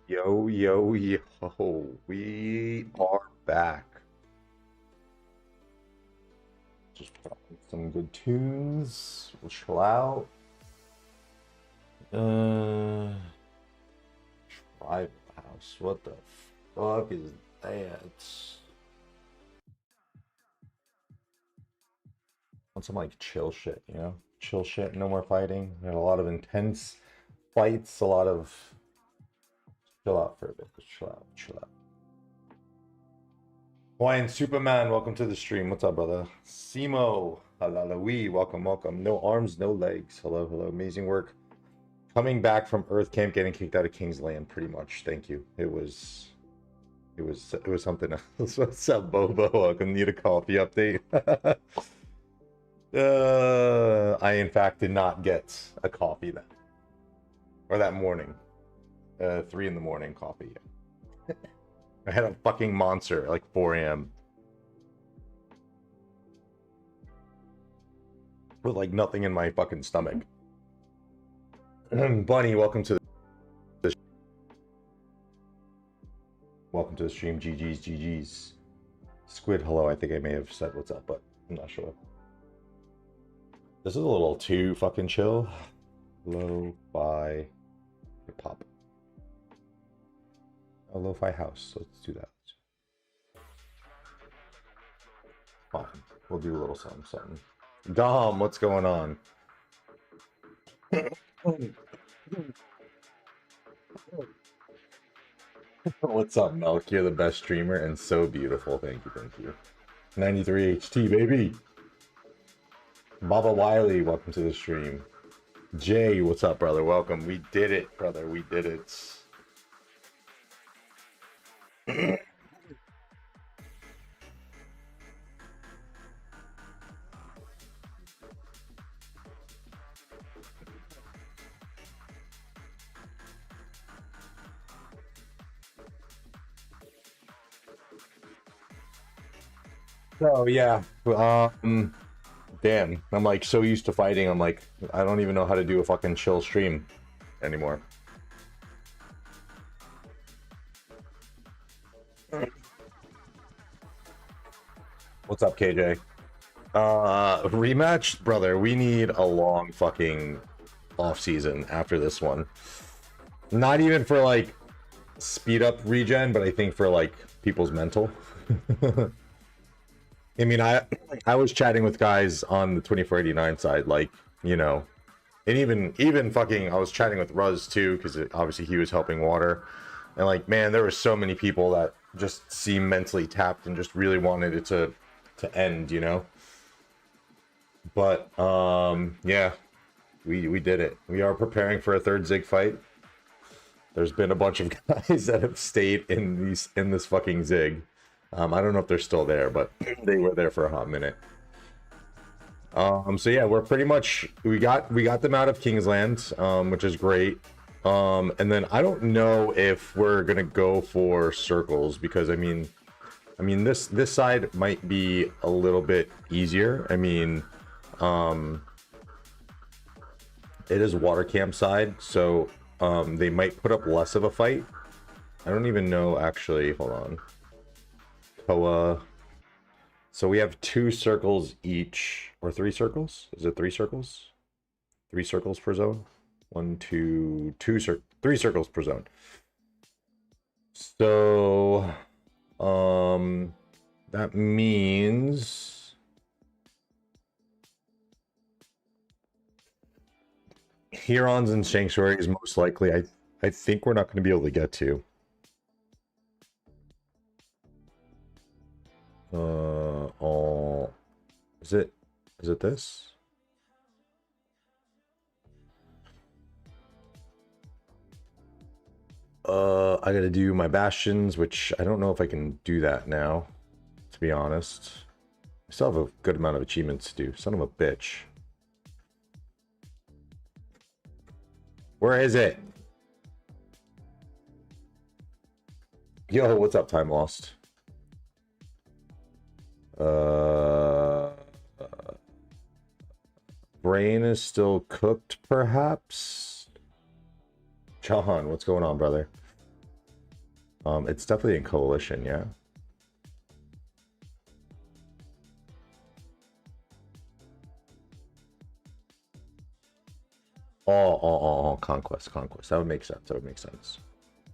Yo, yo, yo, we are back. Just playing some good tunes. We'll chill out. Uh, Tribal House. What the fuck is that? Want some like chill shit, you know? Chill shit, no more fighting. There's a lot of intense fights, a lot of chill out for a bit. Just chill out, chill out. Hawaiian Superman, welcome to the stream. What's up, brother? Simo, Halalawi, welcome, welcome. No arms, no legs. Hello, hello. Amazing work. Coming back from Earth Camp, getting kicked out of King's Land, pretty much. Thank you. It was something else. What's up, Bobo? Welcome. Need a coffee update. I in fact did not get a coffee then, or that morning. 3 in the morning coffee. I had a fucking monster at like 4 a.m. with like nothing in my fucking stomach. Bunny, welcome to the stream. GG's, GG's. Squid, hello. I think I may have said what's up, but I'm not sure. This is a little too fucking chill. Lo-fi hip-hop. A lo-fi house. Let's do that. Fine. We'll do a little something, something. Dom, what's going on? What's up, Melk? You're the best streamer and so beautiful. Thank you, thank you. 93 HT, baby. Baba Wiley, welcome to the stream. Jay, what's up, brother? Welcome. We did it, brother. We did it. So yeah, damn, I'm like so used to fighting. I'm like, I don't even know how to do a fucking chill stream anymore. What's up, KJ? Rematch, brother. We need a long fucking off season after this one. Not even for like speed up regen, but I think for like people's mental. I mean, I was chatting with guys on the 2489 side, like, you know, and even fucking I was chatting with Ruz too, because obviously he was helping water, and like, man, there were so many people that just seemed mentally tapped and just really wanted it to end, you know. But yeah, we did it. We are preparing for a third Zig fight. There's been a bunch of guys that have stayed in this fucking Zig. I don't know if they're still there, but they were there for a hot minute. So yeah, we're pretty much we got them out of Kingsland, which is great. And then I don't know if we're gonna go for circles, because I mean this side might be a little bit easier. I mean, it is water camp side, so they might put up less of a fight. I don't even know actually. Hold on. So we have 2 circles each, or 3 circles? Is it 3 circles? 3 circles per zone? 1, 2, 3 circles per zone. So, that means Herons and Sanctuary is most likely. I think we're not going to be able to get to. Is it this? I gotta do my bastions, which I don't know if I can do that now, to be honest. I still have a good amount of achievements to do. Son of a bitch. Where is it? Yo, what's up, Time Lost? Brain is still cooked, perhaps? Chahan, what's going on, brother? It's definitely in coalition, yeah. Oh, conquest. That would make sense. That would make sense.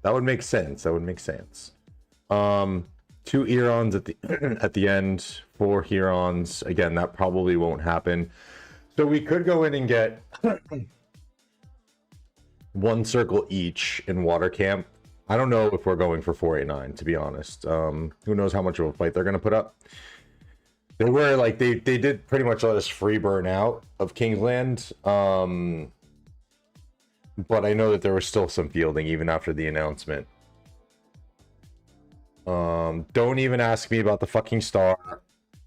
That would make sense. That would make sense. 2 Herons at the at the end, 4 Herons. Again, that probably won't happen. So we could go in and get 1 circle each in water camp. I don't know if we're going for 489, to be honest. Who knows how much of a fight they're gonna put up. They were like they did pretty much let us free burn out of Kingsland. But I know that there was still some fielding even after the announcement. Don't even ask me about the fucking star.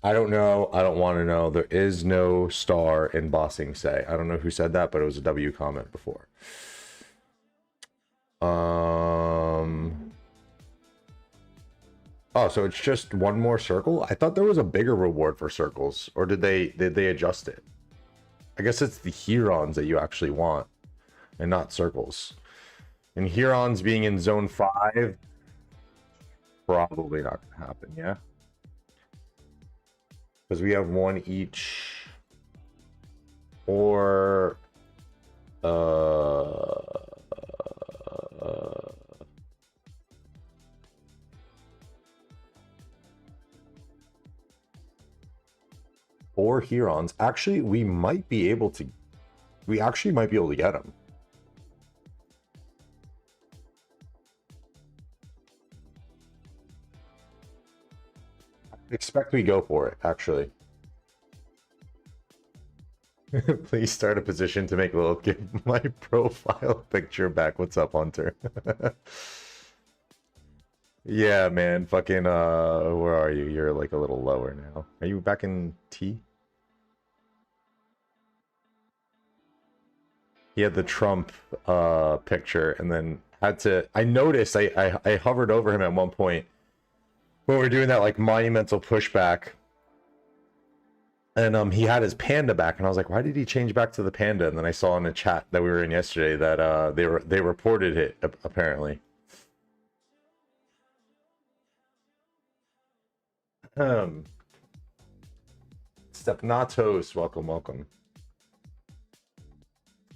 I don't know. I don't want to know. There is no star in Bossing Say. I don't know who said that, but it was a W comment before. Oh, so it's just 1 more circle? I thought there was a bigger reward for circles, or did they adjust it? I guess it's the Herons that you actually want, and not circles. And Herons being in zone 5, probably not gonna happen, yeah? Because we have 1 each. Or 4 Herons. Actually, we might be able to. We actually might be able to get them. Expect we go for it, actually. Please start a position to make Lilith give my profile picture back. What's up, Hunter? Yeah, man. Fucking, where are you? You're like a little lower now. Are you back in T? He had the Trump picture and then had to. I noticed I hovered over him at one point when we were doing that like monumental pushback. And he had his panda back, and I was like, why did he change back to the panda? And then I saw in the chat that we were in yesterday that they reported it apparently. Stepnatos, welcome.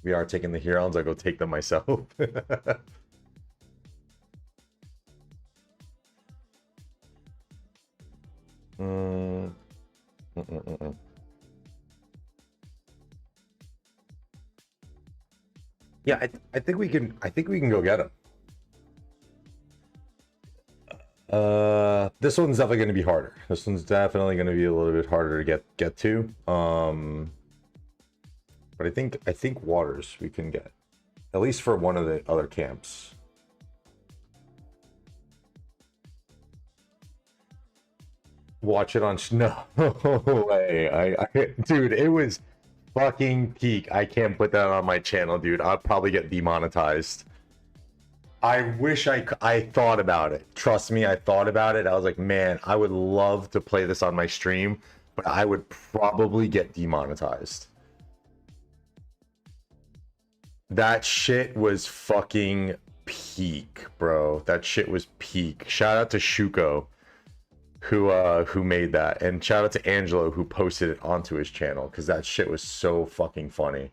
We are taking the Herons. I'll go take them myself. Yeah, I think we can. I think we can go get him. This one's definitely going to be harder. This one's definitely going to be a little bit harder to get to. But I think waters we can get, at least for one of the other camps. Watch it on no way. Dude, it was fucking peak. I can't put that on my channel, dude. I'll probably get demonetized. I wish I thought about it. Trust me, I thought about it. I was like, man, I would love to play this on my stream, but I would probably get demonetized. That shit was fucking peak, bro. That shit was peak. Shout out to Shuko who made that, and shout out to Angelo who posted it onto his channel, because that shit was so fucking funny.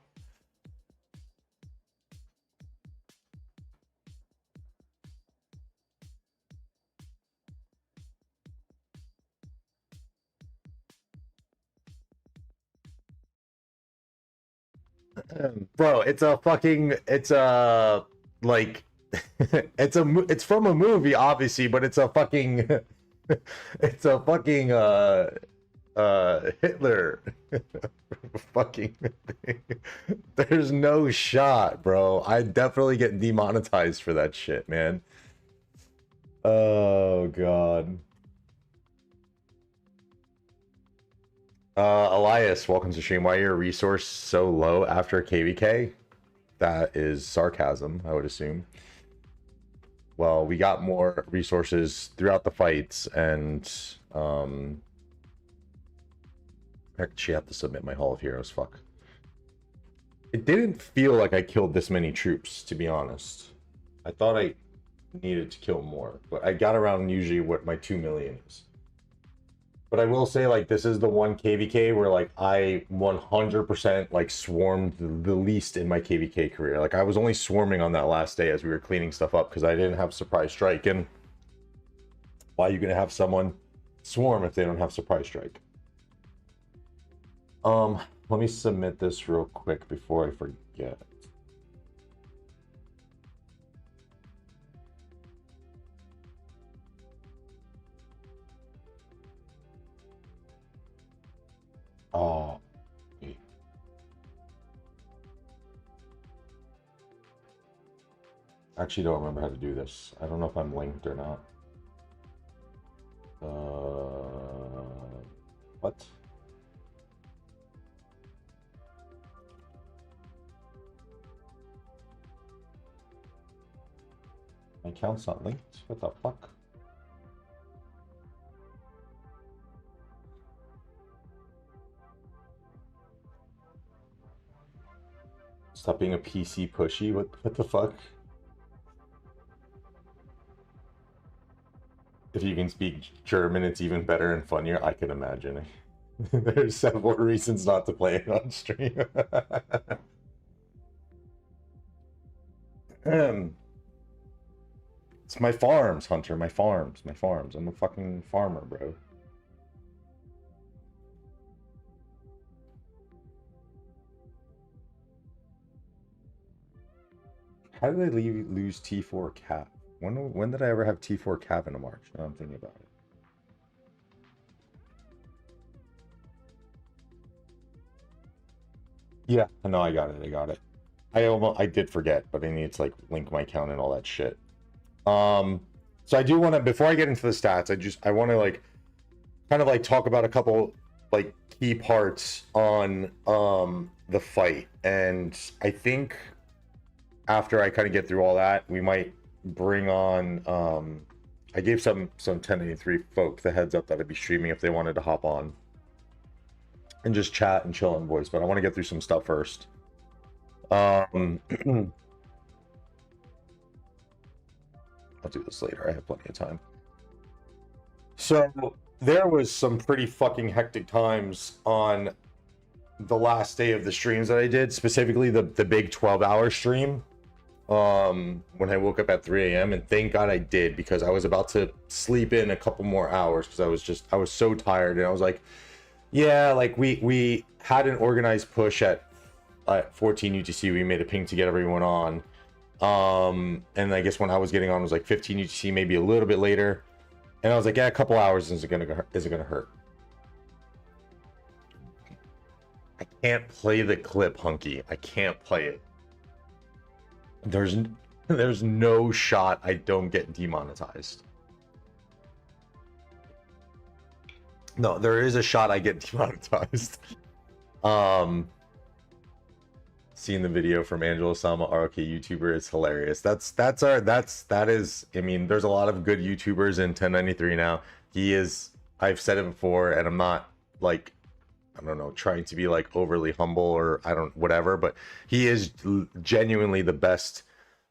Bro, it's a fucking, it's a like it's from a movie obviously, but it's a fucking it's a fucking Hitler fucking thing. There's no shot, bro. I definitely get demonetized for that shit, man. Oh god. Elias, welcome to stream. Why are your resource so low after KVK? That is sarcasm, I would assume. Well, we got more resources throughout the fights, and I actually have to submit my Hall of Heroes. Fuck. It didn't feel like I killed this many troops, to be honest. I thought I needed to kill more, but I got around usually what my 2 million is. But I will say, like, this is the one KVK where, like, I 100% like swarmed the least in my KVK career. Like, I was only swarming on that last day as we were cleaning stuff up because I didn't have surprise strike. And why are you gonna have someone swarm if they don't have surprise strike? Let me submit this real quick before I forget. Oh, wait. I actually don't remember how to do this. I don't know if I'm linked or not. What? My account's not linked? What the fuck? Stop being a PC pushy? What the fuck? If you can speak German, it's even better and funnier. I can imagine. There's several reasons not to play it on stream. It's my farms, Hunter. My farms. My farms. I'm a fucking farmer, bro. How did I lose T4 cap? When did I ever have T4 cap in a March? Now I'm thinking about it. Yeah, no, I got it. I got it. I did forget, but I need to like link my account and all that shit. So I do want to, before I get into the stats, I want to like kind of like talk about a couple like key parts on the fight, and I think after I kind of get through all that, we might bring on I gave some 1083 folk the heads up that I'd be streaming if they wanted to hop on and just chat and chill on voice, but I want to get through some stuff first. I'll do this later. I have plenty of time. So there was some pretty fucking hectic times on the last day of the streams that I did, specifically the big 12-hour stream. When I woke up at 3 a.m. and thank God I did, because I was about to sleep in a couple more hours because I was so tired, and I was like, yeah, like we had an organized push at 14 UTC. We made a ping to get everyone on. And I guess when I was getting on, it was like 15 UTC, maybe a little bit later. And I was like, yeah, a couple hours isn't gonna hurt. I can't play the clip, Hunky. I can't play it. There's no shot I don't get demonetized. No, there is a shot I get demonetized. Seeing the video from Angelo Sama, ROK YouTuber, is hilarious. That is, I mean, there's a lot of good YouTubers in 1093 now. He is, I've said it before, and I'm not like, I don't know, trying to be like overly humble or whatever, but he is genuinely the best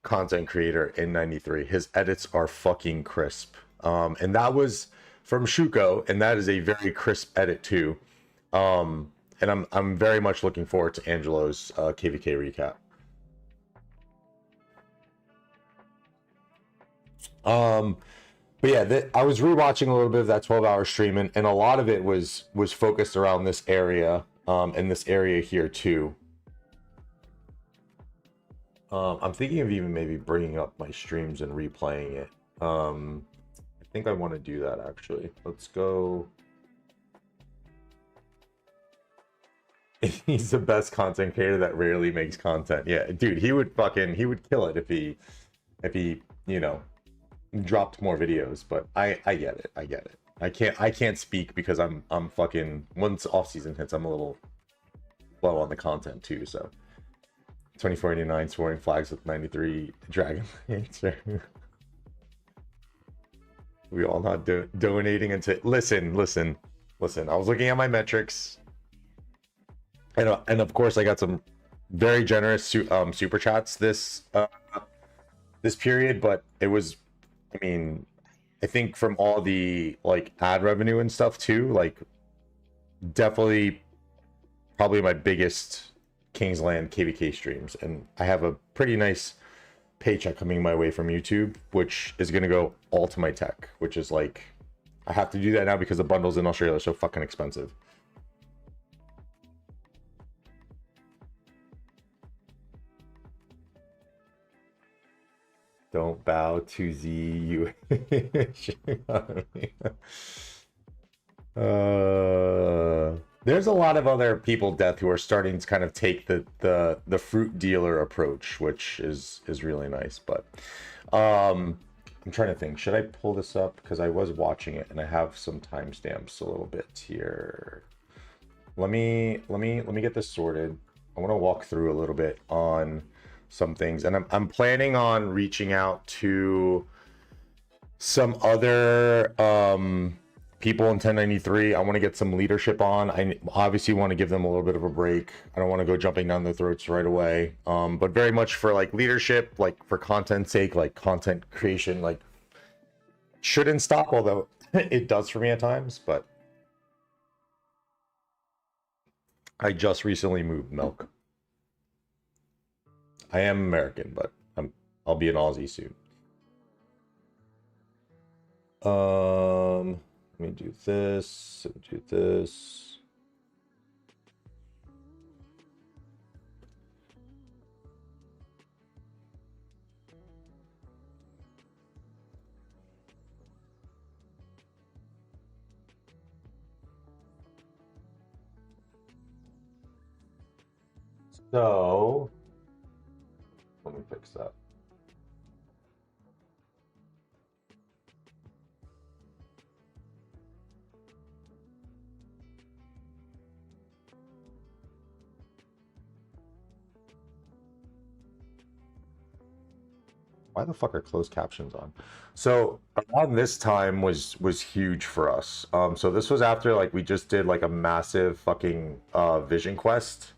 content creator in 93. His edits are fucking crisp. And that was from Shuko, and that is a very crisp edit too. And I'm very much looking forward to Angelo's KVK recap. But yeah, I was rewatching a little bit of that 12-hour stream, and a lot of it was focused around this area, and this area here too. I'm thinking of even maybe bringing up my streams and replaying it. I think I want to do that actually. Let's go. He's the best content creator that rarely makes content. Yeah, dude, he would kill it if he, you know, dropped more videos. But I get it. I get it. I can't speak because I'm fucking, once off season hits, I'm a little low on the content too. So 2489 swearing flags with 93 dragon answer. We all not donating into listen. I was looking at my metrics. And of course, I got some very generous super chats this period, but it was I mean, I think from all the like ad revenue and stuff too, like definitely probably my biggest Kingsland KVK streams, and I have a pretty nice paycheck coming my way from YouTube, which is gonna go all to my tech, which is like I have to do that now because the bundles in Australia are so fucking expensive. Don't bow to the you. There's a lot of other people, Death, who are starting to kind of take the fruit dealer approach, which is really nice. But I'm trying to think. Should I pull this up? Because I was watching it and I have some timestamps a little bit here. Let me get this sorted. I want to walk through a little bit on some things, and I'm planning on reaching out to some other people in 1093. I want to get some leadership on. I obviously want to give them a little bit of a break. I don't want to go jumping down their throats right away. But very much for like leadership, like for content's sake, like content creation, like shouldn't stop, although it does for me at times. But I just recently moved, Milk. I am American, but I'll be an Aussie soon. Let me do this. Do this. So let me fix that. Why the fuck are closed captions on? So around this time was huge for us. So this was after like we just did like a massive fucking vision quest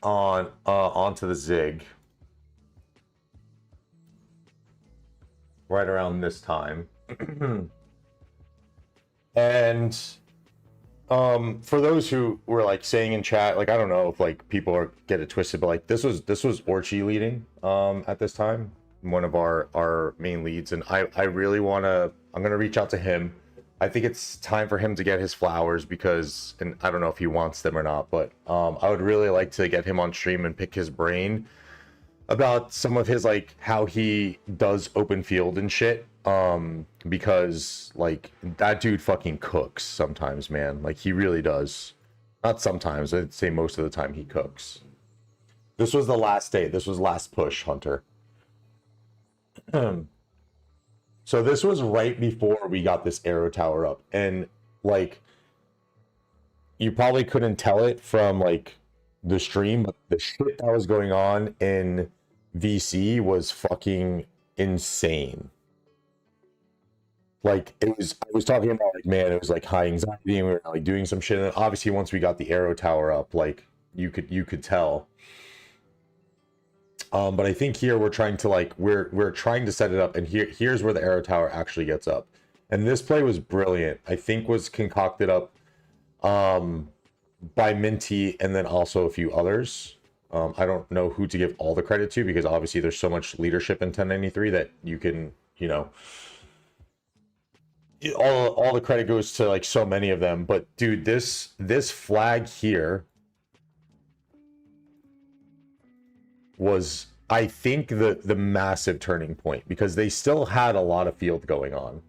on onto the Zig. Right around this time. And for those who were like saying in chat, like I don't know if like people are get it twisted, but like this was Orchie leading at this time, one of our main leads, and I really want to, I'm gonna reach out to him. I think it's time for him to get his flowers, because, and I don't know if he wants them or not, but I would really like to get him on stream and pick his brain about some of his like how he does open field and shit, because like that dude fucking cooks sometimes, man. Like he really does. Not sometimes, I'd say most of the time he cooks. This was the last day, this was last push, Hunter. So this was right before we got this arrow tower up, and like you probably couldn't tell it from like the stream, but the shit that was going on in VC was fucking insane. Like it was, I was talking about like, man, it was like high anxiety, and we were like doing some shit. And obviously once we got the arrow tower up, like you could tell. But I think here we're trying to like, we're trying to set it up, and here's where the arrow tower actually gets up. And this play was brilliant. I think was concocted up by Minty and then also a few others. I don't know who to give all the credit to, because obviously there's so much leadership in 1093 that you can, you know, all the credit goes to like so many of them. But dude, this flag here was, I think, the massive turning point, because they still had a lot of field going on.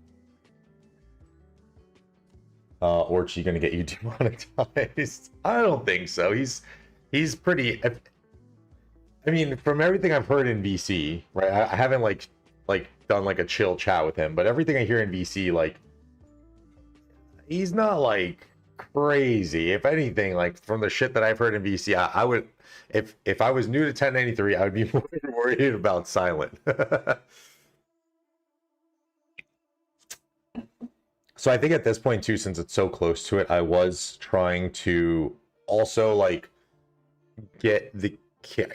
Orchie gonna get you demonetized? I don't think so. He's pretty. I mean, from everything I've heard in VC, right? I haven't like done like a chill chat with him, but everything I hear in VC, like he's not like crazy. If anything, like from the shit that I've heard in VC, I would, if I was new to 1093, I would be more worried about Silent. So I think at this point too, since it's so close to it, I was trying to also like get the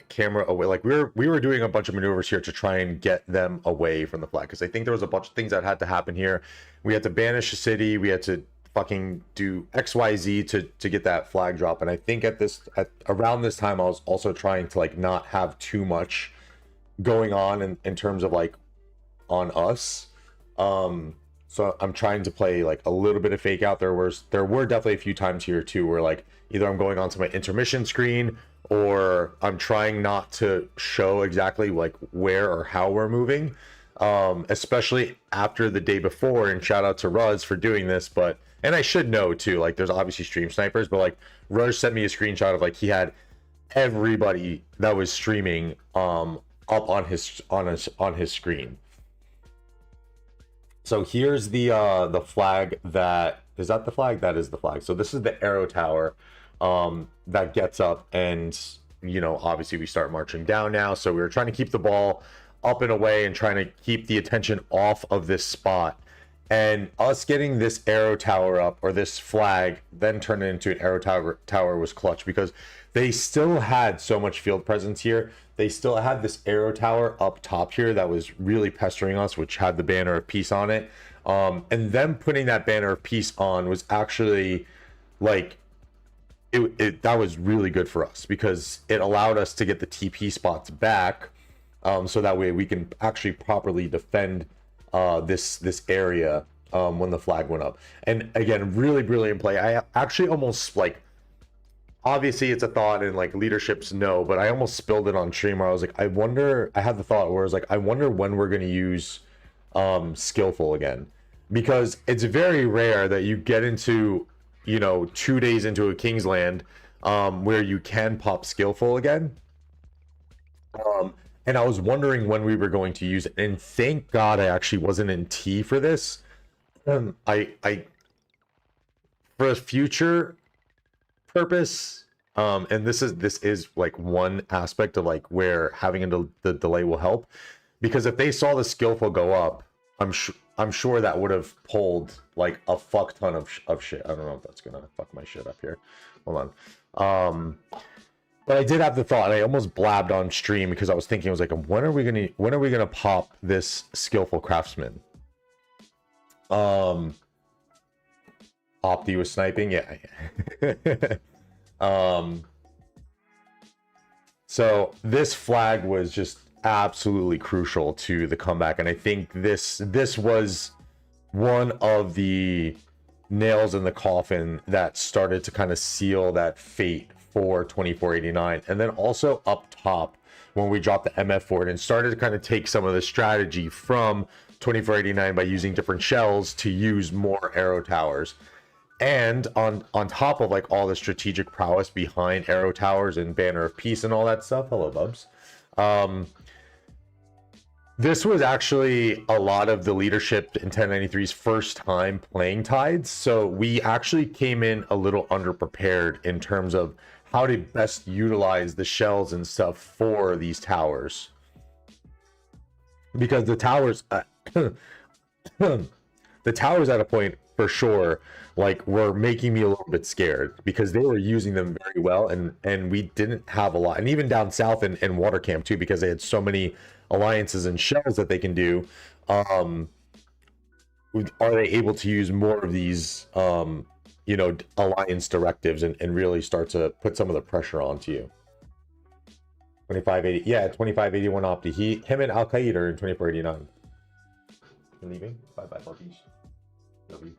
camera away. Like we were doing a bunch of maneuvers here to try and get them away from the flag, because I think there was a bunch of things that had to happen here. We had to banish a city. We had to fucking do XYZ to get that flag drop. And I think at around this time I was also trying to like not have too much going on in terms of like on us. So I'm trying to play like a little bit of fake out. There were definitely a few times here too where like either I'm going onto my intermission screen or I'm trying not to show exactly like where or how we're moving, especially after the day before. And shout out to Ruz for doing this, but and I should know too, like there's obviously stream snipers, but like Ruz sent me a screenshot of like he had everybody that was streaming up on his screen. So here's the flag. That is that the flag? That is the flag. So this is the arrow tower that gets up, and you know, obviously we start marching down now. So we were trying to keep the ball up and away and trying to keep the attention off of this spot. And us getting this arrow tower up, or this flag then turned into an arrow tower was clutch, because they still had so much field presence here. They still had this arrow tower up top here that was really pestering us, which had the banner of peace on it. And them putting that banner of peace on was actually like, that was really good for us, because it allowed us to get the TP spots back. So that way we can actually properly defend this area when the flag went up. And again, really brilliant play. I actually almost like, obviously it's a thought and like leaderships know, but I almost spilled it on stream where I was like, I had the thought where I was like, I wonder when we're going to use skillful again, because it's very rare that you get into, you know, 2 days into a Kingsland where you can pop skillful again. And I was wondering when we were going to use it, and thank God I actually wasn't in T for this. I for a future purpose, and this is like one aspect of like where having the delay will help, because if they saw the skillful go up, I'm sure that would have pulled like a fuck ton of shit. I don't know if that's gonna fuck my shit up here. Hold on. But I did have the thought, and I almost blabbed on stream because I was thinking, I was like, when are we gonna pop this skillful craftsman? Opti was sniping, yeah. So this flag was just absolutely crucial to the comeback, and I think this was one of the nails in the coffin that started to kind of seal that fate for 2489. And then also up top, when we dropped the MF for it and started to kind of take some of the strategy from 2489 by using different shells to use more arrow towers. And on top of like all the strategic prowess behind arrow towers and banner of peace and all that stuff, hello Bubs, this was actually a lot of the leadership in 1093's first time playing Tides, so we actually came in a little underprepared in terms of how to best utilize the shells and stuff for these towers, because the towers the towers at a point for sure like were making me a little bit scared, because they were using them very well, and we didn't have a lot. And even down south in water camp too, because they had so many alliances and shells that they can do, are they able to use more of these you know, alliance directives and really start to put some of the pressure onto you. 2580, yeah, 2581 Opti. Him and Al Qaeda are in 2489. You leaving? Bye bye, puppies. Love you.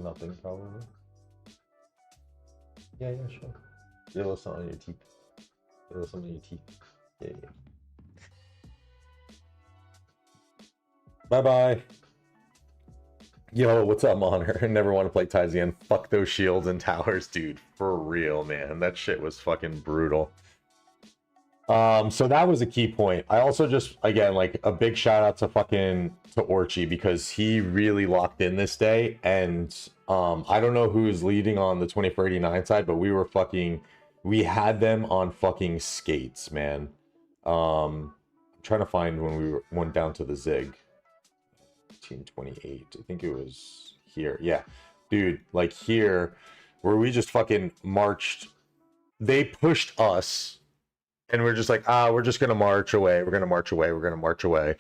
Nothing probably. Yeah, sure. You have something on your teeth. You have something on your teeth. Yeah. Bye bye. Yo, what's up, Monitor? I never want to play Tides again. Fuck those shields and towers, dude. For real, man. That shit was fucking brutal. So that was a key point. I also just, again, like a big shout out to Orchie, because he really locked in this day. And I don't know who's leading on the 2489 side, but we had them on fucking skates, man. I'm trying to find when we went down to the Zig. 1928. I think it was here. Yeah, dude, like here, where we just fucking marched. They pushed us, and we're just like, we're just gonna march away. We're gonna march away. We're gonna march away.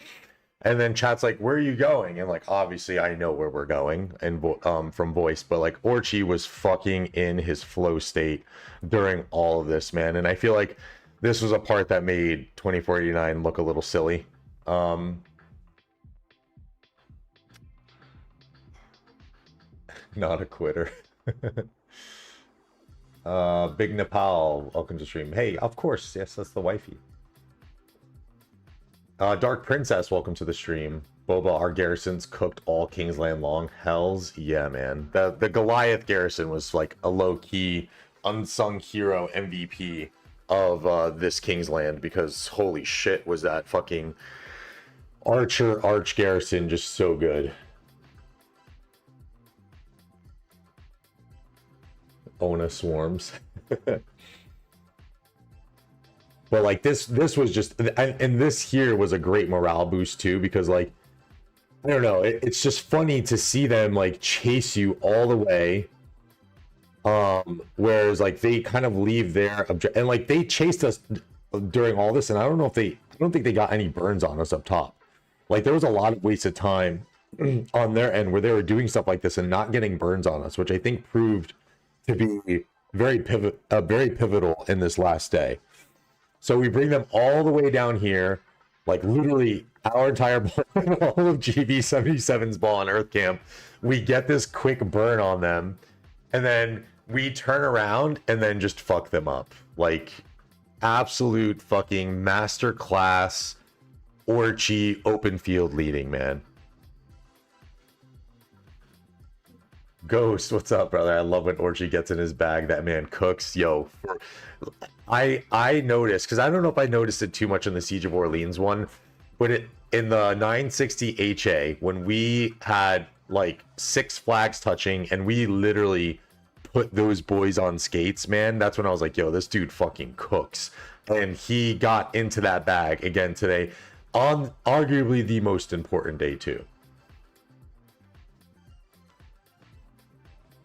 And then chat's like, where are you going? And like, obviously I know where we're going and from voice, but like Orchie was fucking in his flow state during all of this, man. And I feel like this was a part that made 2489 look a little silly. Not a quitter. Big Nepal, welcome to stream. Hey, of course, yes, that's the wifey. Dark Princess, welcome to the stream. Boba, our garrisons cooked all Kingsland long. Hells yeah, man. The Goliath garrison was like a low-key, unsung hero MVP of this Kingsland, because holy shit was that fucking Arch garrison just so good. Ona swarms. But like this was just, and this here was a great morale boost too, because like, I don't know, it's just funny to see them like chase you all the way, whereas like they kind of leave their object, and like they chased us during all this, and I don't think they got any burns on us up top. Like there was a lot of wasted time on their end where they were doing stuff like this and not getting burns on us, which I think proved to be very pivotal in this last day. So we bring them all the way down here, like literally our entire ball, all of GB77's ball on Earth Camp. We get this quick burn on them, and then we turn around and then just fuck them up. Like absolute fucking masterclass Orchie open field leading, man. Ghost, what's up, brother? I love when Orchie gets in his bag. That man cooks. Yo, I noticed, because I don't know if I noticed it too much in the Siege of Orleans one, but in the 960 HA, when we had like 6 flags touching and we literally put those boys on skates, man, that's when I was like, yo, this dude fucking cooks. And he got into that bag again today on arguably the most important day too.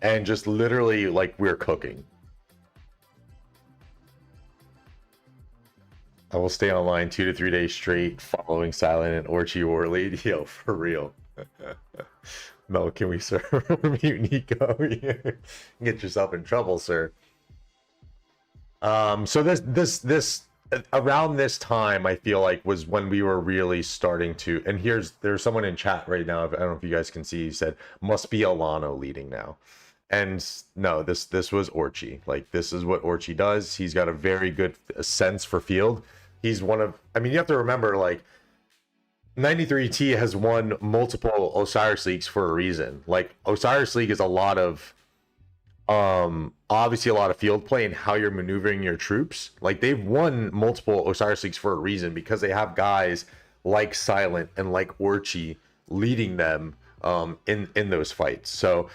And just literally like we're cooking. I will stay online 2 to 3 days straight following Silent and Orchie war lead. Yo, for real. Mel, can we serve mute Nico? Get yourself in trouble, sir. So this around this time, I feel like was when we were really starting to, and there's someone in chat right now, I don't know if you guys can see, he said, must be Alano leading now. And no, this was Orchie. Like, this is what Orchie does. He's got a very good sense for field. He's one of, I mean, you have to remember, like, 93T has won multiple Osiris Leagues for a reason. Like, Osiris League is a lot of, obviously a lot of field play and how you're maneuvering your troops. Like, they've won multiple Osiris Leagues for a reason, because they have guys like Silent and like Orchie leading them in those fights. So,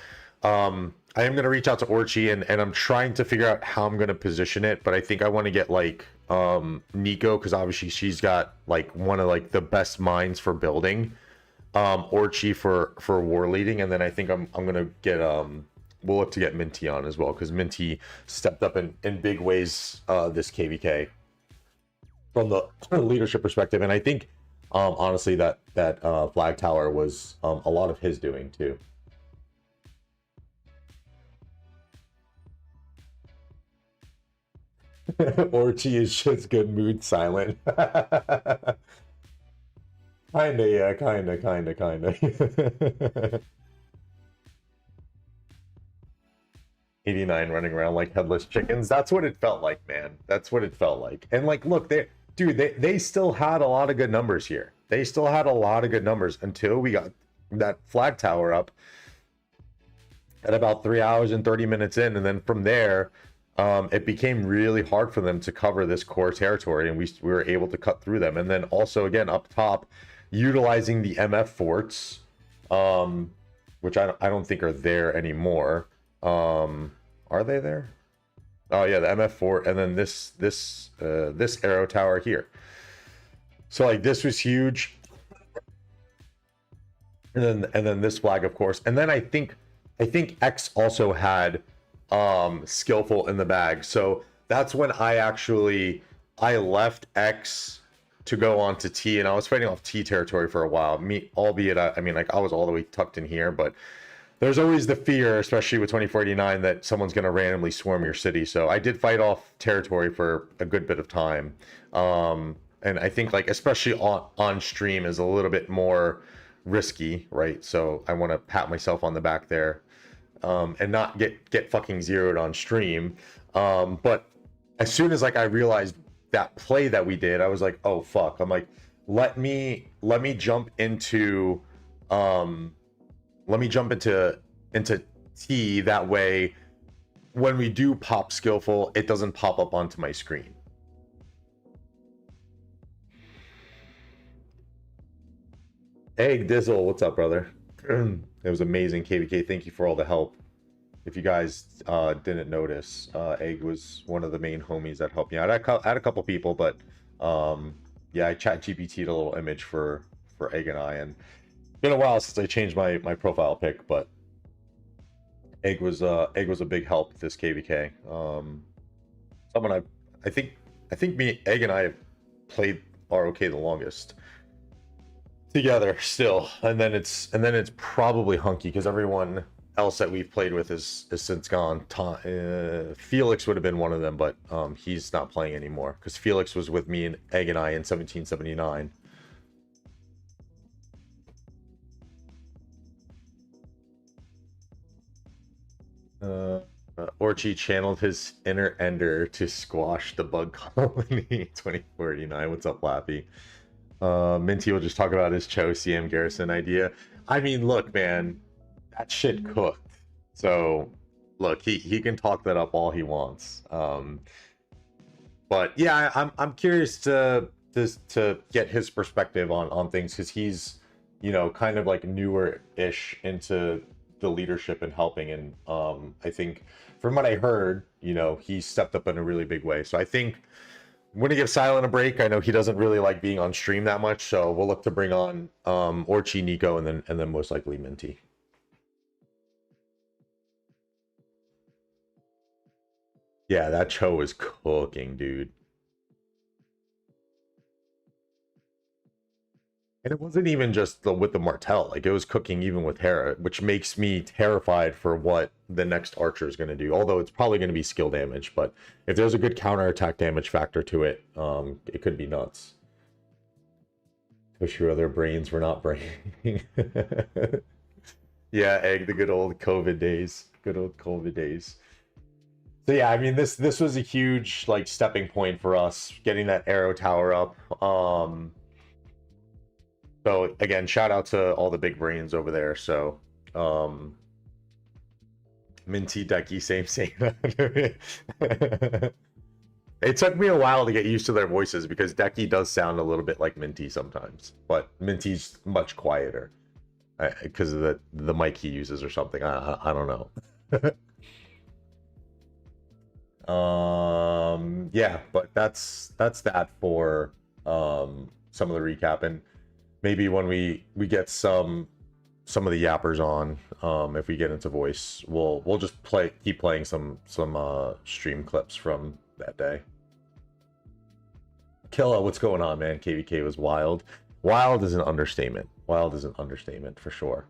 I am going to reach out to Orchie and I'm trying to figure out how I'm going to position it, but I think I want to get like Nico, because obviously she's got like one of like the best minds for building, Orchie for war leading, and then I think I'm going to get we'll look to get Minty on as well, because Minty stepped up in big ways this KVK from the leadership perspective, and I think honestly that flag tower was a lot of his doing too. Orchie is just good mood Silent. Kinda, yeah, kinda. 89 running around like headless chickens. That's what it felt like, man. That's what it felt like. And like, look, they still had a lot of good numbers here. They still had a lot of good numbers until we got that flag tower up at about 3 hours and 30 minutes in, and then from there it became really hard for them to cover this core territory, and we were able to cut through them. And then also again up top, utilizing the MF forts, which I don't think are there anymore. Are they there? Oh yeah, the MF fort, and then this arrow tower here. So like this was huge. and then this flag, of course. And then I think X also had skillful in the bag. So that's when I left X to go on to T, and I was fighting off T territory for a while. Me, albeit I mean, like, I was all the way tucked in here, but there's always the fear, especially with 2489, that someone's going to randomly swarm your city. So I did fight off territory for a good bit of time. And I think, like, especially on stream is a little bit more risky, right? So I want to pat myself on the back there, and not get fucking zeroed on stream. But as soon as, like, I realized that play that we did, I was like, oh fuck. I'm like, let me jump into into T, that way when we do pop skillful, it doesn't pop up onto my screen. Egg Dizzle, what's up, brother? It was amazing, KVK. Thank you for all the help. If you guys didn't notice, Egg was one of the main homies that helped me out. I had a couple people, but yeah, I chat GPT'd a little image for Egg and I, and it's been a while since I changed my profile pic, but Egg was a big help this KVK. Someone I think me, Egg, and I have played ROK the longest together still, and then it's probably Hunky, because everyone else that we've played with is since gone. Felix would have been one of them, but he's not playing anymore because Felix was with me and Egg and I in 1779. Orchie channeled his inner ender to squash the bug colony. 2049. What's up, Lappy? Minty will just talk about his Cho CM Garrison idea. I mean, look, man, that shit cooked. So, look, he can talk that up all he wants. But yeah, I'm curious to get his perspective on things, because he's, you know, kind of like newer-ish into the leadership and helping, and I think from what I heard, you know, he stepped up in a really big way. So I think I'm gonna give Silent a break. I know he doesn't really like being on stream that much, so we'll look to bring on Orchie, Nico, and then most likely Minty. Yeah, that Cho is cooking, dude. And it wasn't even just with the Martel, like, it was cooking even with Hera, which makes me terrified for what the next Archer is going to do. Although it's probably going to be skill damage, but if there's a good counter attack damage factor to it, it could be nuts. Wish your other brains were not braining. Yeah, Egg, the good old COVID days. Good old COVID days. So yeah, I mean, this was a huge, like, stepping point for us, getting that arrow tower up. So again, shout out to all the big brains over there. So Minty, Decky, same. It took me a while to get used to their voices, because Decky does sound a little bit like Minty sometimes, but Minty's much quieter because of the mic he uses or something. I don't know. Yeah, but that's that for some of the recap, and maybe when we get some of the yappers on, if we get into voice, we'll just keep playing some stream clips from that day. Killa, what's going on, man? KVK was wild. Wild is an understatement. Wild is an understatement for sure.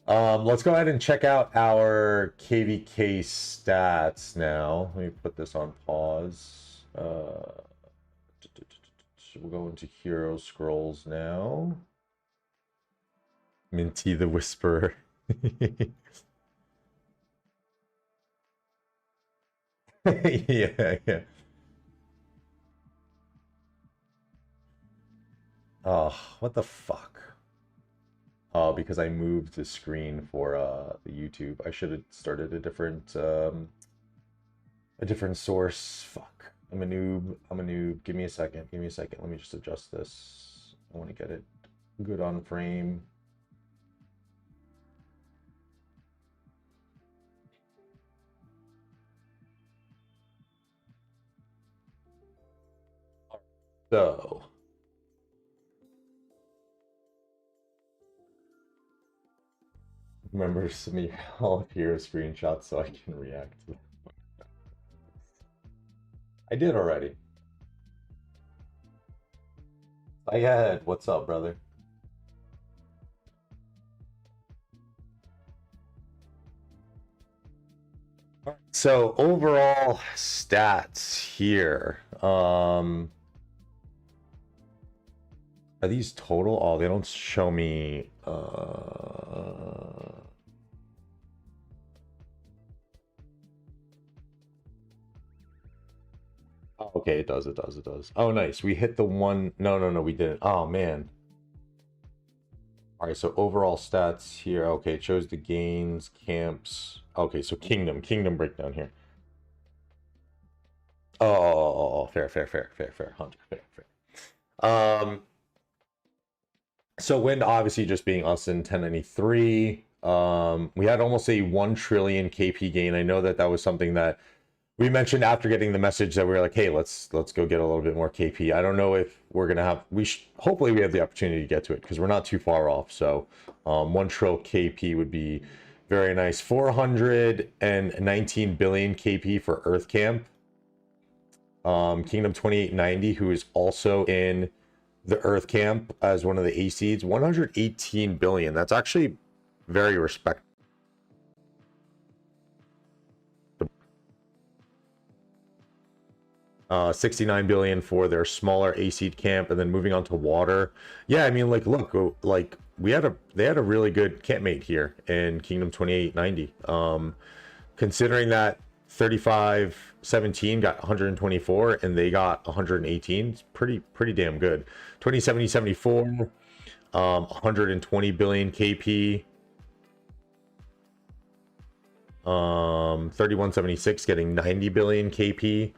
Let's go ahead and check out our KVK stats now. Let me put this on pause. We'll go into Hero Scrolls now. Minty the Whisperer. Yeah. Oh, what the fuck? Oh, because I moved the screen for the YouTube. I should have started a different source. Fuck. I'm a noob. Give me a second. Let me just adjust this. I want to get it good on frame. So Remember, send me all of your screenshots so I can react to them. I did already. Syed, what's up, brother? So overall stats here. Are these total? Oh, they don't show me. Oh, okay, it does, it does, it does. Oh, nice. We hit the one. No, no, no, we didn't. Oh, man. All right, so overall stats here. Okay, it shows the gains, camps. Okay, so kingdom breakdown here. Oh, fair, 100, fair. So wind obviously just being us in 1093. We had almost a 1 trillion KP gain. I know that was something that we mentioned after getting the message that we were like, hey, let's go get a little bit more KP. I don't know if we're gonna have. Hopefully we have the opportunity to get to it because we're not too far off. So 1 trill KP would be very nice. 419 billion KP for Earth Camp. Kingdom 2890, who is also in the Earth Camp as one of the A seeds, 118 billion. That's actually very respectable. 69 billion for their smaller A seed camp, and then moving on to water. Yeah, I mean, like, look, like they had a really good campmate here in Kingdom 2890. Considering that 3517 got 124 and they got 118, it's pretty damn good. 207074, 120 billion KP. 3176 getting 90 billion KP.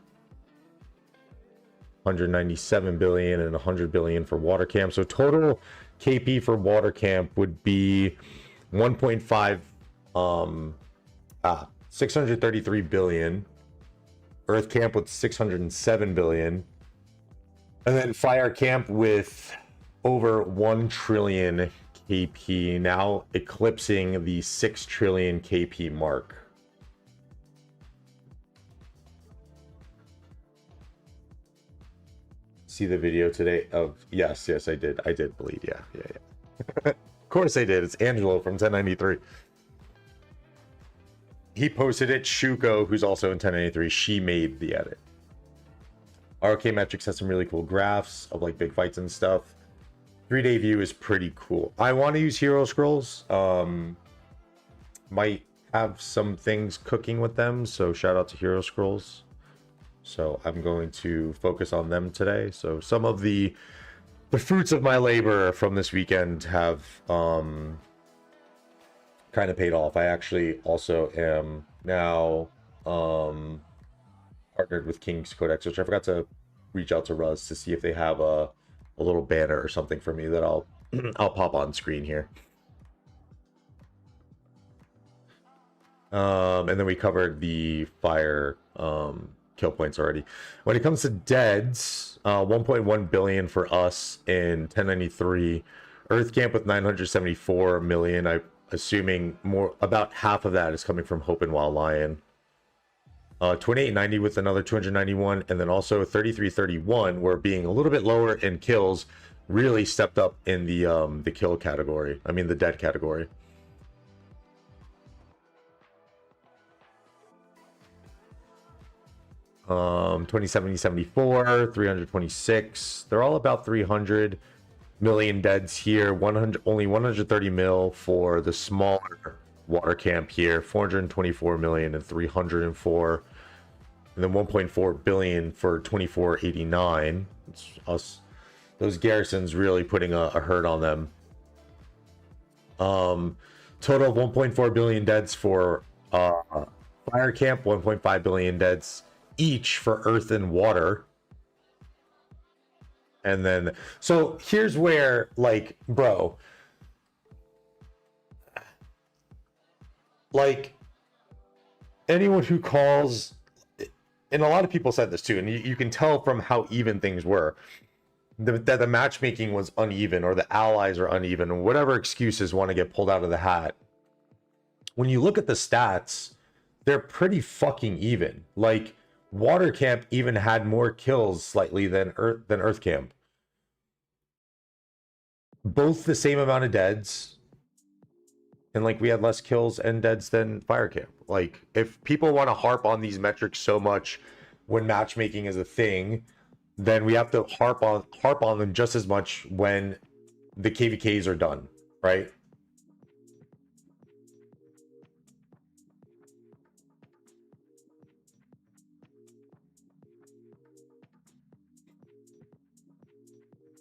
197 billion and 100 billion for water camp. So total KP for water camp would be 1.5 633 billion. Earth camp with 607 billion. And then fire camp with over 1 trillion KP, now eclipsing the 6 trillion KP mark. See the video today of yes, I did bleed. Yeah. Of course I did. It's Angelo from 1093. He posted it. Shuko, who's also in 1093, she made the edit. RK Metrics has some really cool graphs of like big fights and stuff. 3-day view is pretty cool. I want to use Hero Scrolls. Might have some things cooking with them, so shout out to Hero Scrolls. So I'm going to focus on them today. So some of the fruits of my labor from this weekend have kind of paid off. I actually also am now partnered with King's Codex, which I forgot to reach out to Ruz to see if they have a little banner or something for me that I'll pop on screen here. And then we covered the fire kill points already. When it comes to deads, 1.1 billion for us in 1093. Earth Camp with 974 million. I'm assuming about half of that is coming from Hope and Wild Lion. 2890 with another 291, and then also 3331, where being a little bit lower in kills really stepped up in the kill category. I mean the dead category. Um, 2070-74, 326. They're all about 300 million deads here. Only 130 mil for the smaller water camp here. 424 million and 304. And then 1.4 billion for 2489. It's us. Those Garrisons really putting a hurt on them. Total of 1.4 billion deads for fire camp. 1.5 billion deads each for earth and water. And then, so here's where, like, bro, like, anyone who calls, and a lot of people said this too, and you can tell from how even things were, that the matchmaking was uneven, or the allies are uneven, or whatever excuses want to get pulled out of the hat. when you look at the stats, they're pretty fucking even. Like Water Camp even had more kills slightly than Earth Camp. Both the same amount of deads. And like we had less kills and deads than Fire Camp. Like if people want to harp on these metrics so much when matchmaking is a thing, then we have to harp on them just as much when the KVKs are done, right?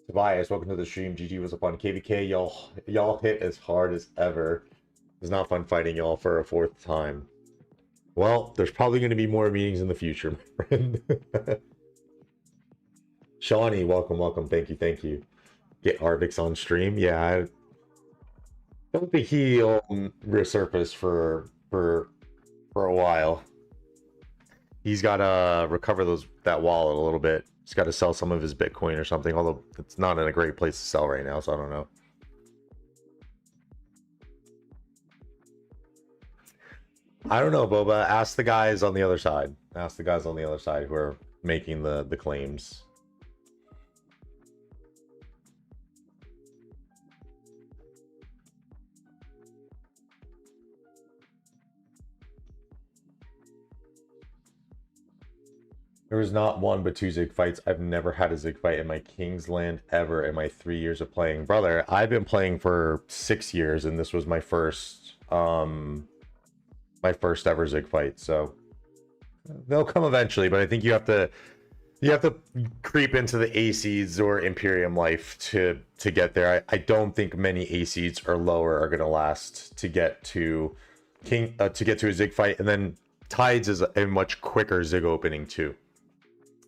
Tobias, welcome to the stream. GG was up on KVK. Y'all hit as hard as ever. It's not fun fighting y'all for a fourth time. Well, there's probably going to be more meetings in the future, my friend. Shawnee, welcome. Thank you. Get Arvix on stream. Yeah, I don't think he'll resurface for a while. He's got to recover that wallet a little bit. He's got to sell some of his Bitcoin or something, although it's not in a great place to sell right now, so I don't know. I don't know, Boba. Ask the guys on the other side. Ask the guys on the other side who are making the claims. There was not one but two Zig fights. I've never had a Zig fight in my Kingsland ever in my 3 years of playing. Brother, I've been playing for 6 years and this was my first ever Zig fight. So they'll come eventually, but I think you have to creep into the A seeds or Imperium life to get there. I don't think many A seeds or lower are going to last to get to a Zig fight, and then Tides is a much quicker Zig opening too.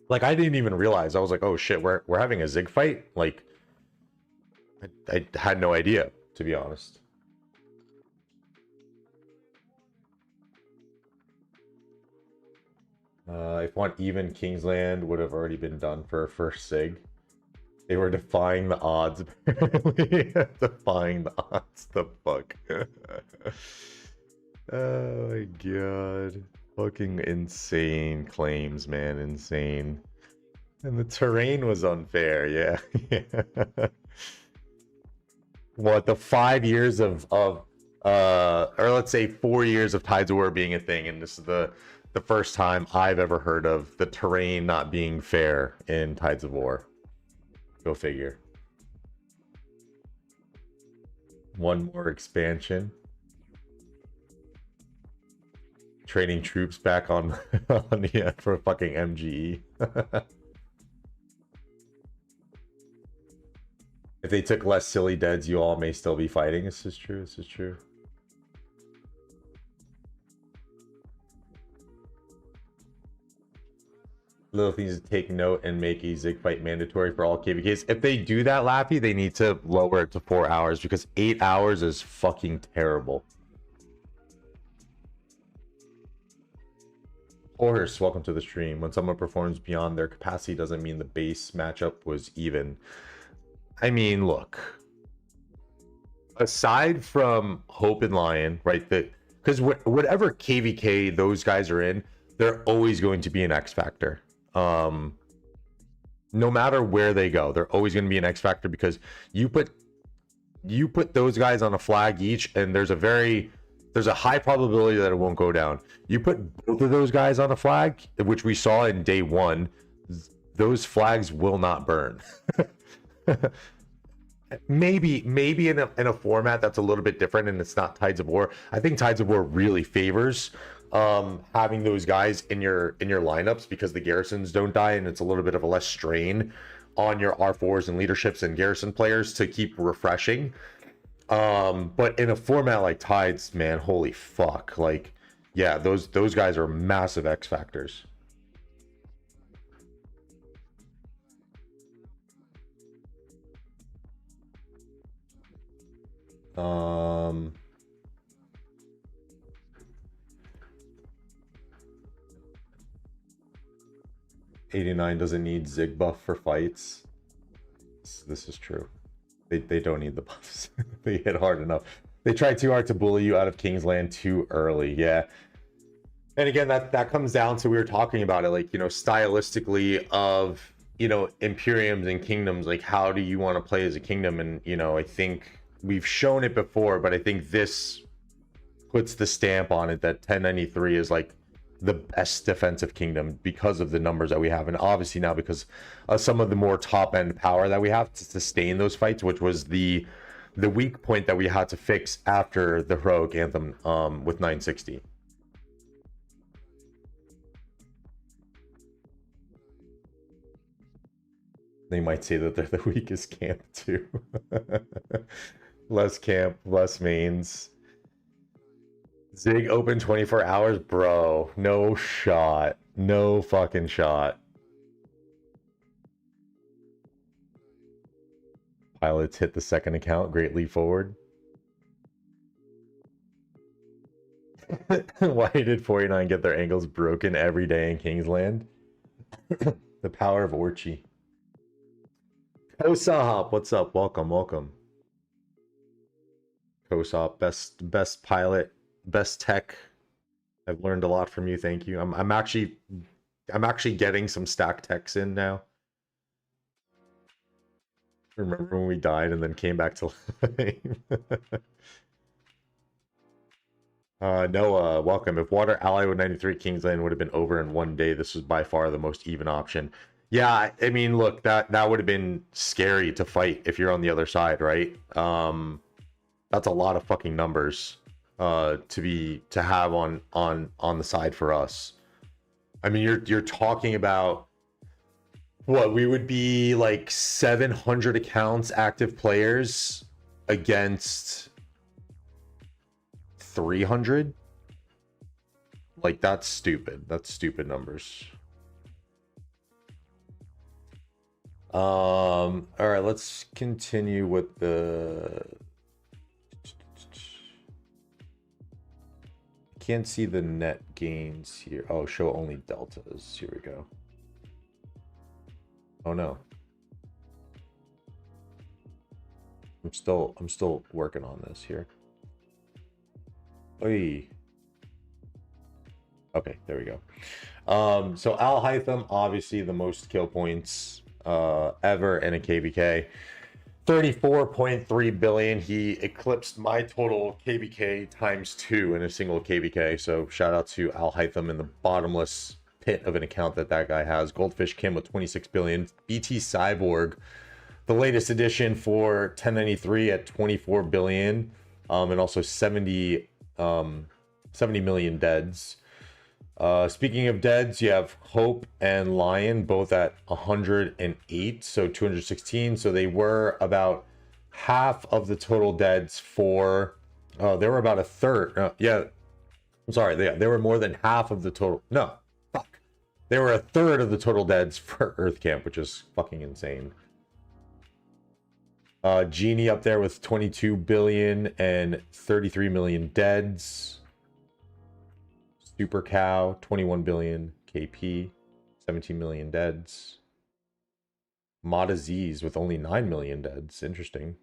Like I didn't even realize. I was like, oh shit, we're having a Zig fight. Like I had no idea, to be honest. If one even Kingsland would have already been done for a first Zig. They were defying the odds, apparently. Defying the odds. The fuck. Oh my god. Fucking insane claims, man. Insane. And the terrain was unfair, yeah. What, the 5 years of or let's say 4 years of Tides of War being a thing, and this is the first time I've ever heard of the terrain not being fair in Tides of War. Go figure. One more expansion. Training troops back on yeah, for fucking MGE. If they took less silly deads, you all may still be fighting. This is true. This is true. Little things to take note and make a Zig fight mandatory for all KVKs. If they do that, Lappy, they need to lower it to 4 hours because 8 hours is fucking terrible. Horse, welcome to the stream. When someone performs beyond their capacity doesn't mean the base matchup was even. I mean, look. Aside from Hope and Lion, right? Because whatever KVK those guys are in, they're always going to be an X factor. No matter where they go, they're always going to be an X factor because you put those guys on a flag each, and there's a high probability that it won't go down. You put both of those guys on a flag, which we saw in day one, those flags will not burn. maybe in a format that's a little bit different and it's not Tides of War. I think Tides of War really favors having those guys in your lineups because the garrisons don't die and it's a little bit of a less strain on your R4s and leaderships and garrison players to keep refreshing. But in a format like Tides, man, holy fuck. Like, yeah, those guys are massive X factors. Um 89 doesn't need Zig buff for fights. This is true. They don't need the buffs. They hit hard enough. They tried too hard to bully you out of Kingsland too early. Yeah. And again, that comes down to, we were talking about it, like, you know, stylistically of, you know, Imperiums and Kingdoms, like how do you want to play as a kingdom? And, you know, I think we've shown it before, but I think this puts the stamp on it that 1093 is like the best defensive kingdom because of the numbers that we have. And obviously now because of some of the more top end power that we have to sustain those fights, which was the weak point that we had to fix after the heroic anthem with 960. They might say that they're the weakest camp too. Less camp, less mains. Zig open 24 hours, bro. No shot. No fucking shot. Pilots hit the second account. Great leap forward. Why did 49 get their ankles broken every day in Kingsland? The power of Orchie. Kosop, what's up? Welcome, welcome. Kosop, best pilot, best tech. I've learned a lot from you. Thank you. I'm actually getting some stack techs in now. Remember when we died and then came back to life? Noah, welcome. If Water Ally with 93 Kingsland would have been over in one day, this was by far the most even option. Yeah, I mean, look, that would have been scary to fight if you're on the other side, right? That's a lot of fucking numbers to have on the side for us. I mean, you're talking about what, we would be like 700 accounts, active players against 300. Like, that's stupid. That's stupid numbers. All right, let's continue with the... Can't see the net gains here. Oh, show only deltas. Here we go. Oh no. I'm still working on this here. Oy. Okay, there we go. So Al Hytham, obviously the most kill points ever in a KBK. 34.3 billion. He eclipsed my total KBK times 2 in a single KBK. So shout out to Al Hytham in the bottomless pit of an account that guy has. Goldfish Kim with 26 billion. BT Cyborg, the latest edition for 1093 at 24 billion. And also 70 million deads. Speaking of deads, you have Hope and Lion both at 108, so 216. So they were about half of the total deads for... they were about a third. Yeah, I'm sorry. They were more than half of the total. No, fuck. They were a third of the total deads for Earth Camp, which is fucking insane. Genie up there with 22 billion and 33 million deads. Super Cow, 21 billion KP, 17 million deads. Mod Aziz with only 9 million deads. Interesting.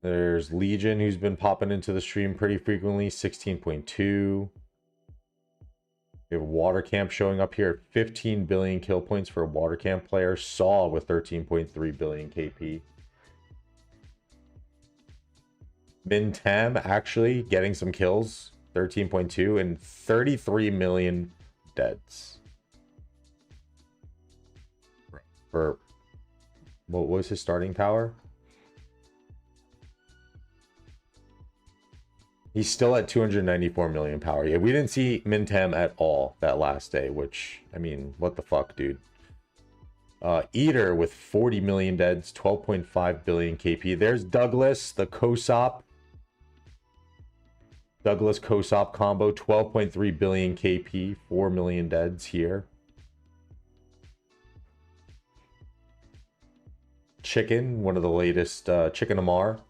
There's Legion, who's been popping into the stream pretty frequently, 16.2. We have Water Camp showing up here at 15 billion kill points for a Water Camp player. Saw with 13.3 billion KP. Min Tam actually getting some kills, 13.2 and 33 million deads. For what was his starting power? He's still at 294 million power. Yeah, we didn't see Min Tam at all that last day, which, I mean, what the fuck, dude? Eater with 40 million deads, 12.5 billion KP. There's Douglas, the Kosop. Douglas Kosop combo, 12.3 billion KP, 4 million deads here. Chicken, one of the latest, Chicken Amar.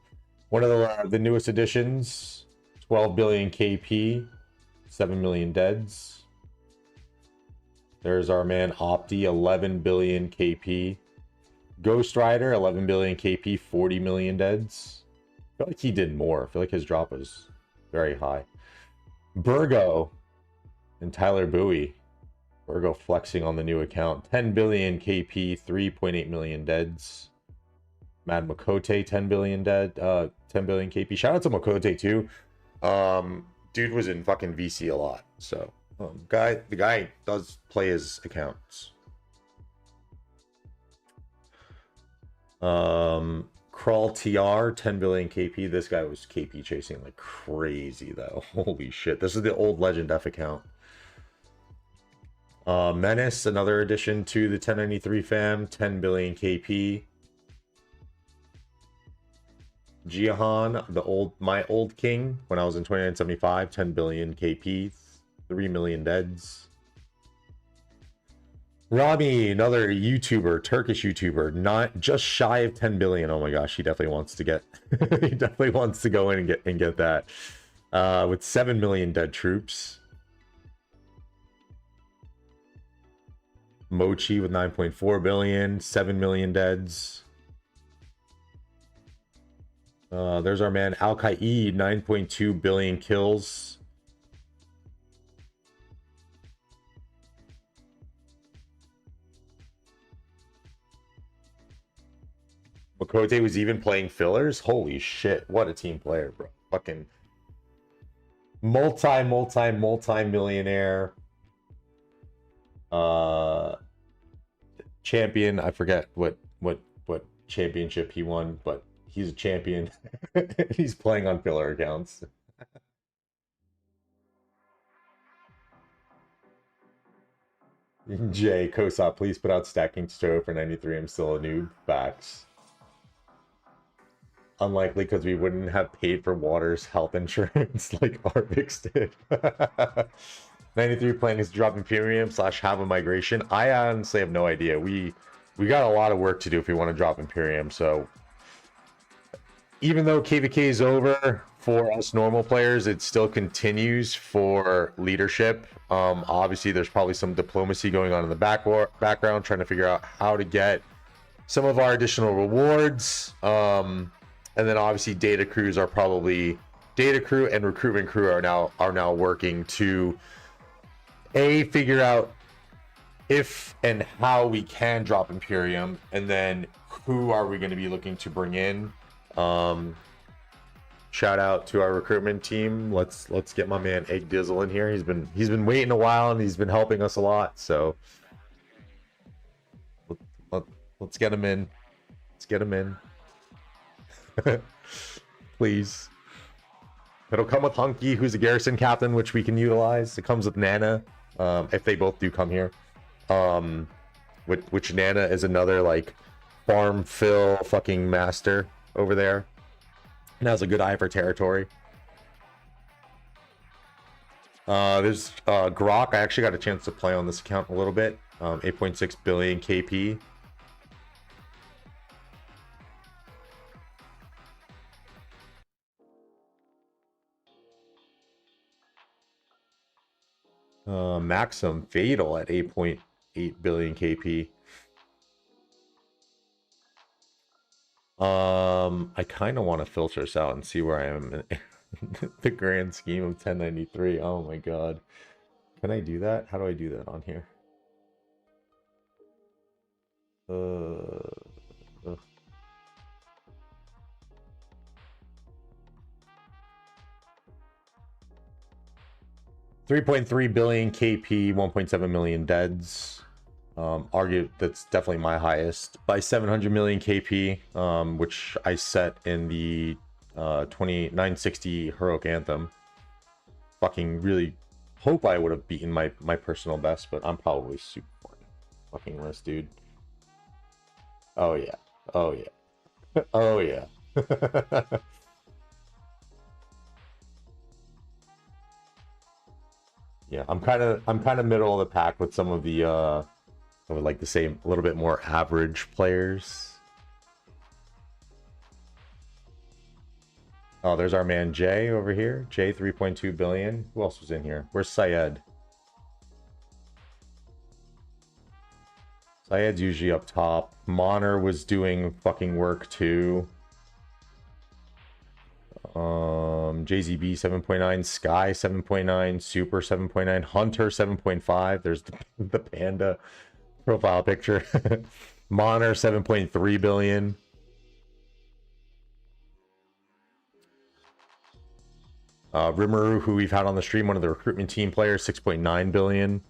One of the newest additions, 12 billion KP, 7 million deads. There's our man Opti, 11 billion KP. Ghost Rider, 11 billion KP, 40 million deads. I feel like he did more. I feel like his drop was very high. Burgo and Tyler Bowie. Burgo flexing on the new account. 10 billion KP, 3.8 million deads. Mad Makote, 10 billion dead, 10 billion KP. Shout out to Makote too. Dude was in fucking VC a lot. So the guy does play his accounts. Crawl TR, 10 billion KP. This guy was KP chasing like crazy though. Holy shit. This is the old Legend F account. Menace, another addition to the 1093 fam, 10 billion KP. Jihan, my old king, when I was in 2975, 10 billion KP, 3 million deads. Rami, another YouTuber, Turkish YouTuber, not just shy of 10 billion. Oh my gosh, he definitely wants to get he definitely wants to go in and get that. With 7 million dead troops. Mochi with 9.4 billion, 7 million deads. There's our man Al-Qaid, 9.2 billion kills. Makote was even playing fillers. Holy shit, what a team player, bro. Fucking multi-millionaire. Champion. I forget what championship he won, but he's a champion. He's playing on filler accounts. Jay Kosop, please put out stacking tutorial for 93. I'm still a noob. Facts. Unlikely because we wouldn't have paid for Water's health insurance like Arvix did. 93 planning is dropping premium / have a migration. I honestly have no idea. We got a lot of work to do if we want to drop Imperium. So even though KVK is over for us normal players, it still continues for leadership. Obviously, there's probably some diplomacy going on in the background, trying to figure out how to get some of our additional rewards. And then obviously data crews are probably data crew and recruitment crew are now working to figure out if and how we can drop Imperium, and then who are we going to be looking to bring in. Shout out to our recruitment team. Let's get my man Egg Dizzle in here. He's been waiting a while and he's been helping us a lot. So let's get him in. Let's get him in. Please. It'll come with Hunky, who's a Garrison captain, which we can utilize. It comes with Nana, if they both do come here. Which Nana is another like farm fill fucking master over there, and has a good eye for territory. There's Grok. I actually got a chance to play on this account a little bit. 8.6 billion KP. Maxim Fatal at 8.8 billion KP. I kind of want to filter this out and see where I am in the grand scheme of 1093. Oh my god. Can I do that? How do I do that on here? 3.3 billion KP, 1.7 million deads. Argue that's definitely my highest by 700 million KP, which I set in the 2960 Heroic Anthem. Fucking really hope I would have beaten my personal best, but I'm probably super fucking list, dude. Oh yeah. Oh yeah. Oh yeah. Yeah, I'm kind of middle of the pack with some of the I would like to say a little bit more average players. Oh, there's our man Jay over here. Jay 3.2 billion. Who else was in here? Where's Syed? Syed's usually up top. Monner was doing fucking work too. JZB 7.9, Sky 7.9, Super 7.9, Hunter 7.5. There's the panda profile picture. Monner 7.3 billion. Rimuru, who we've had on the stream, one of the recruitment team players, 6.9 billion.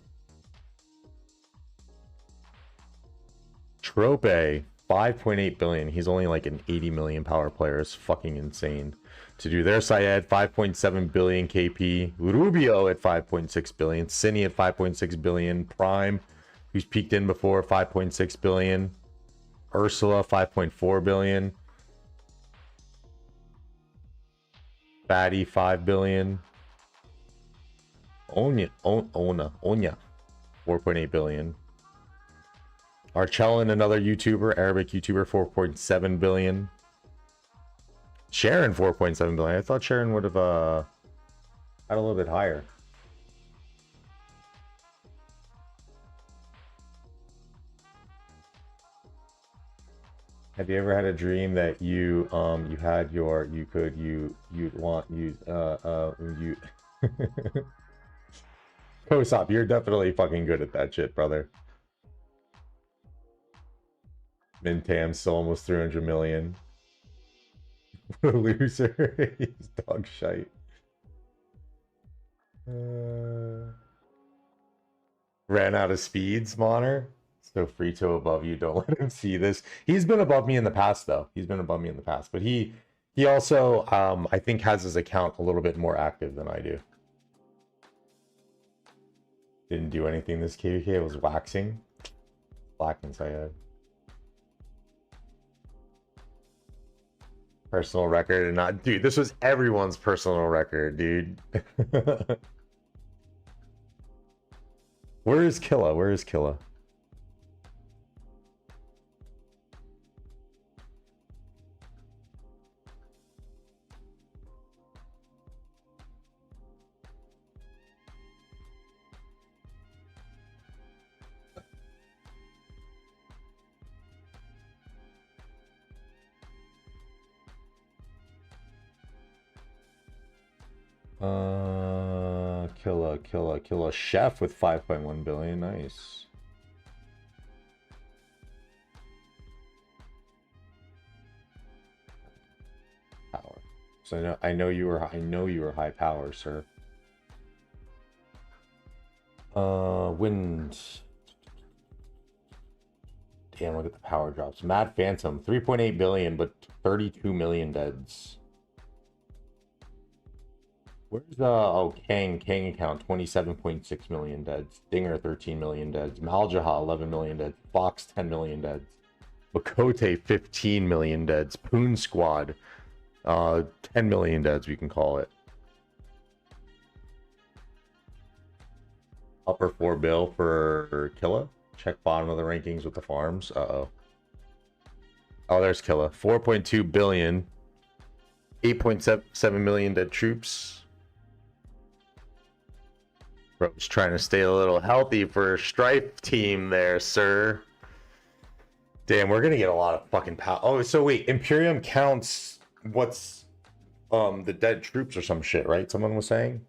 Trope, 5.8 billion. He's only like an 80 million power player. It's fucking insane to do. There's Syed, 5.7 billion KP. Rubio at 5.6 billion. Cine at 5.6 billion. Prime, who's peaked in before, 5.6 billion. Ursula, 5.4 billion. Fatty, 5 billion. Onya, 4.8 billion. Archellan, another YouTuber, Arabic YouTuber, 4.7 billion. Sharon, 4.7 billion. I thought Sharon would have had a little bit higher. Have you ever had a dream that you Kosop, you're definitely fucking good at that shit, brother. Mintam still almost 300 million. Loser. He's dog shite. Ran out of speeds, Monner. So Frito above you. Don't let him see this. He's been above me in the past, though. He's been above me in the past. But he also, I think, has his account a little bit more active than I do. Didn't do anything this KVK. It was waxing. Black inside. Personal record and not... Dude, this was everyone's personal record, dude. Where is Killa? Where is Killa? Killa. Chef with 5.1 billion. Nice. Power. So I know you were high power, sir. Wind. Damn, look at the power drops. Mad Phantom, 3.8 billion, but 32 million deads. Where's Kang account, 27.6 million deads. Dinger, 13 million deads. Maljaha, 11 million deads. Fox, 10 million deads. Makote, 15 million deads. Poon Squad, 10 million deads, we can call it. Upper 4 bill for Killa. Check bottom of the rankings with the farms. Uh-oh. Oh, there's Killa. 4.2 billion. 8.7 million dead troops. Bro's trying to stay a little healthy for a Strife team there, sir. Damn, we're gonna get a lot of fucking power. Oh, so wait, Imperium counts what's the dead troops or some shit, right? Someone was saying.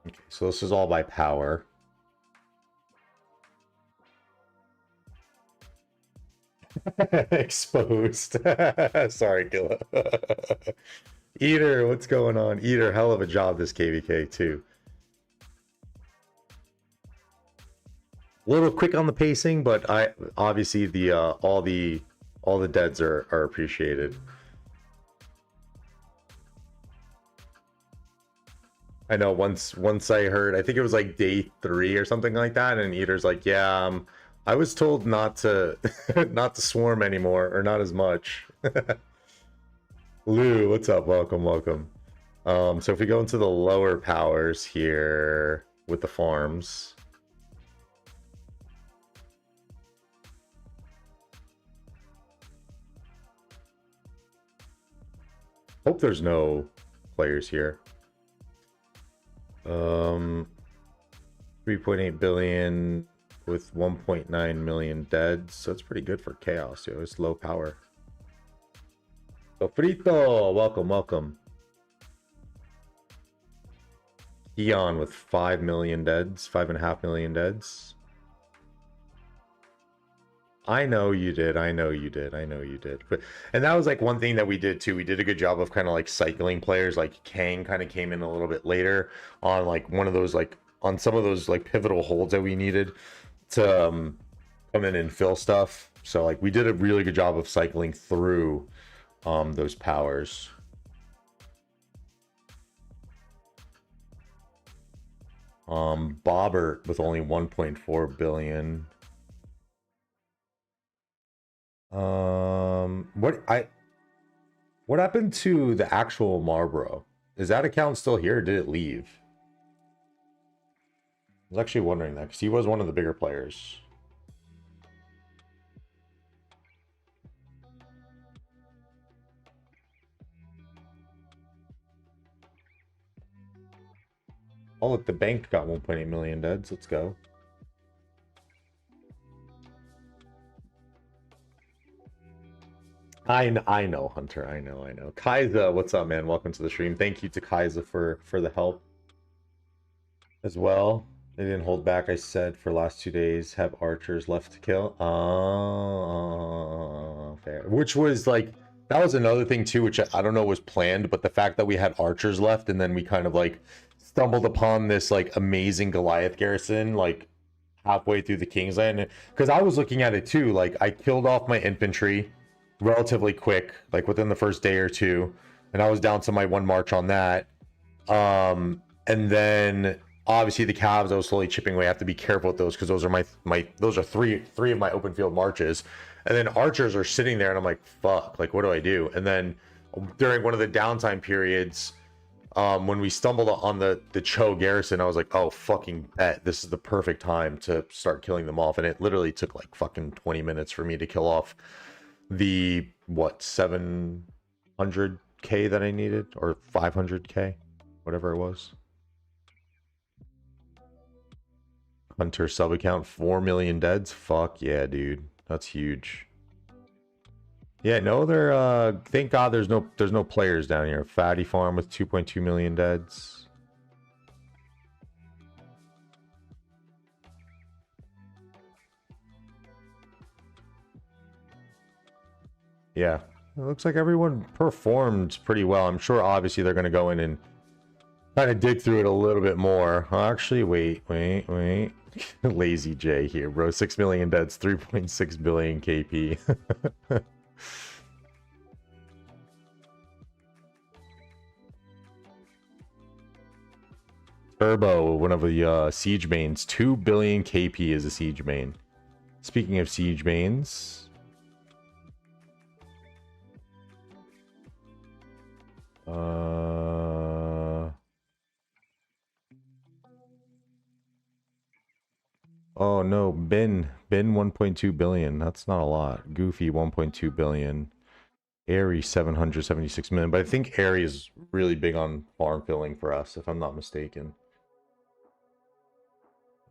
Okay, so this is all by power. Exposed. Sorry, Killa. Eater, what's going on? Eater, hell of a job this KVK too. A little quick on the pacing, but I obviously the all the deads are appreciated. I know once I heard, I think it was like day 3 or something like that, and Eater's like, yeah, I was told not to not to swarm anymore, or not as much. Lou, what's up? Welcome. So if we go into the lower powers here with the farms. Hope there's no players here. 3.8 billion with 1.9 million dead. So it's pretty good for chaos, yo. It's low power. So Frito, welcome, welcome. Eon with 5 million deads, 5.5 million deads. I know you did. I know you did. I know you did. But and that was like one thing that we did too. We did a good job of kind of like cycling players. Like Kang kind of came in a little bit later on like one of those like on some of those like pivotal holds that we needed to come in and fill stuff. So like we did a really good job of cycling through those powers. Bobbert with only 1.4 billion. What happened to the actual Marlboro? Is that account still here or did it leave? I was actually wondering that because he was one of the bigger players. Oh, look, the bank got 1.8 million deads. Let's go. I know, Hunter. I know. Kaiza, what's up, man? Welcome to the stream. Thank you to Kaiza for the help as well. They didn't hold back. I said for last 2 days have archers left to kill. Oh, fair. Which was like that was another thing too, which I don't know was planned, but the fact that we had archers left and then we kind of like stumbled upon this like amazing Goliath garrison like halfway through the Kingsland, because I was looking at it too. Like I killed off my infantry relatively quick, like within the first day or two, and I was down to my one march on that. And then obviously the calves I was slowly chipping away. I have to be careful with those because those are my those are three of my open field marches. And then archers are sitting there and I'm like, fuck, like what do I do? And then during one of the downtime periods, when we stumbled on the Cho garrison, I was like, oh fucking bet, this is the perfect time to start killing them off. And it literally took like fucking 20 minutes for me to kill off the what 700k that I needed, or 500k, whatever it was. Hunter sub account 4 million deads. Fuck yeah, dude, that's huge. Yeah, no, they're thank God there's no players down here. Fatty farm with 2.2 million deads. Yeah, it looks like everyone performed pretty well. I'm sure obviously they're going to go in and kind of dig through it a little bit more. Actually, wait. Lazy J here, bro. 6 million deads, 3.6 billion KP. Turbo, one of the siege mains. 2 billion KP is a siege main. Speaking of siege mains, oh no, Ben 1.2 billion. That's not a lot. Goofy 1.2 billion. Airy 776 million. But I think Airy is really big on farm filling for us, if I'm not mistaken.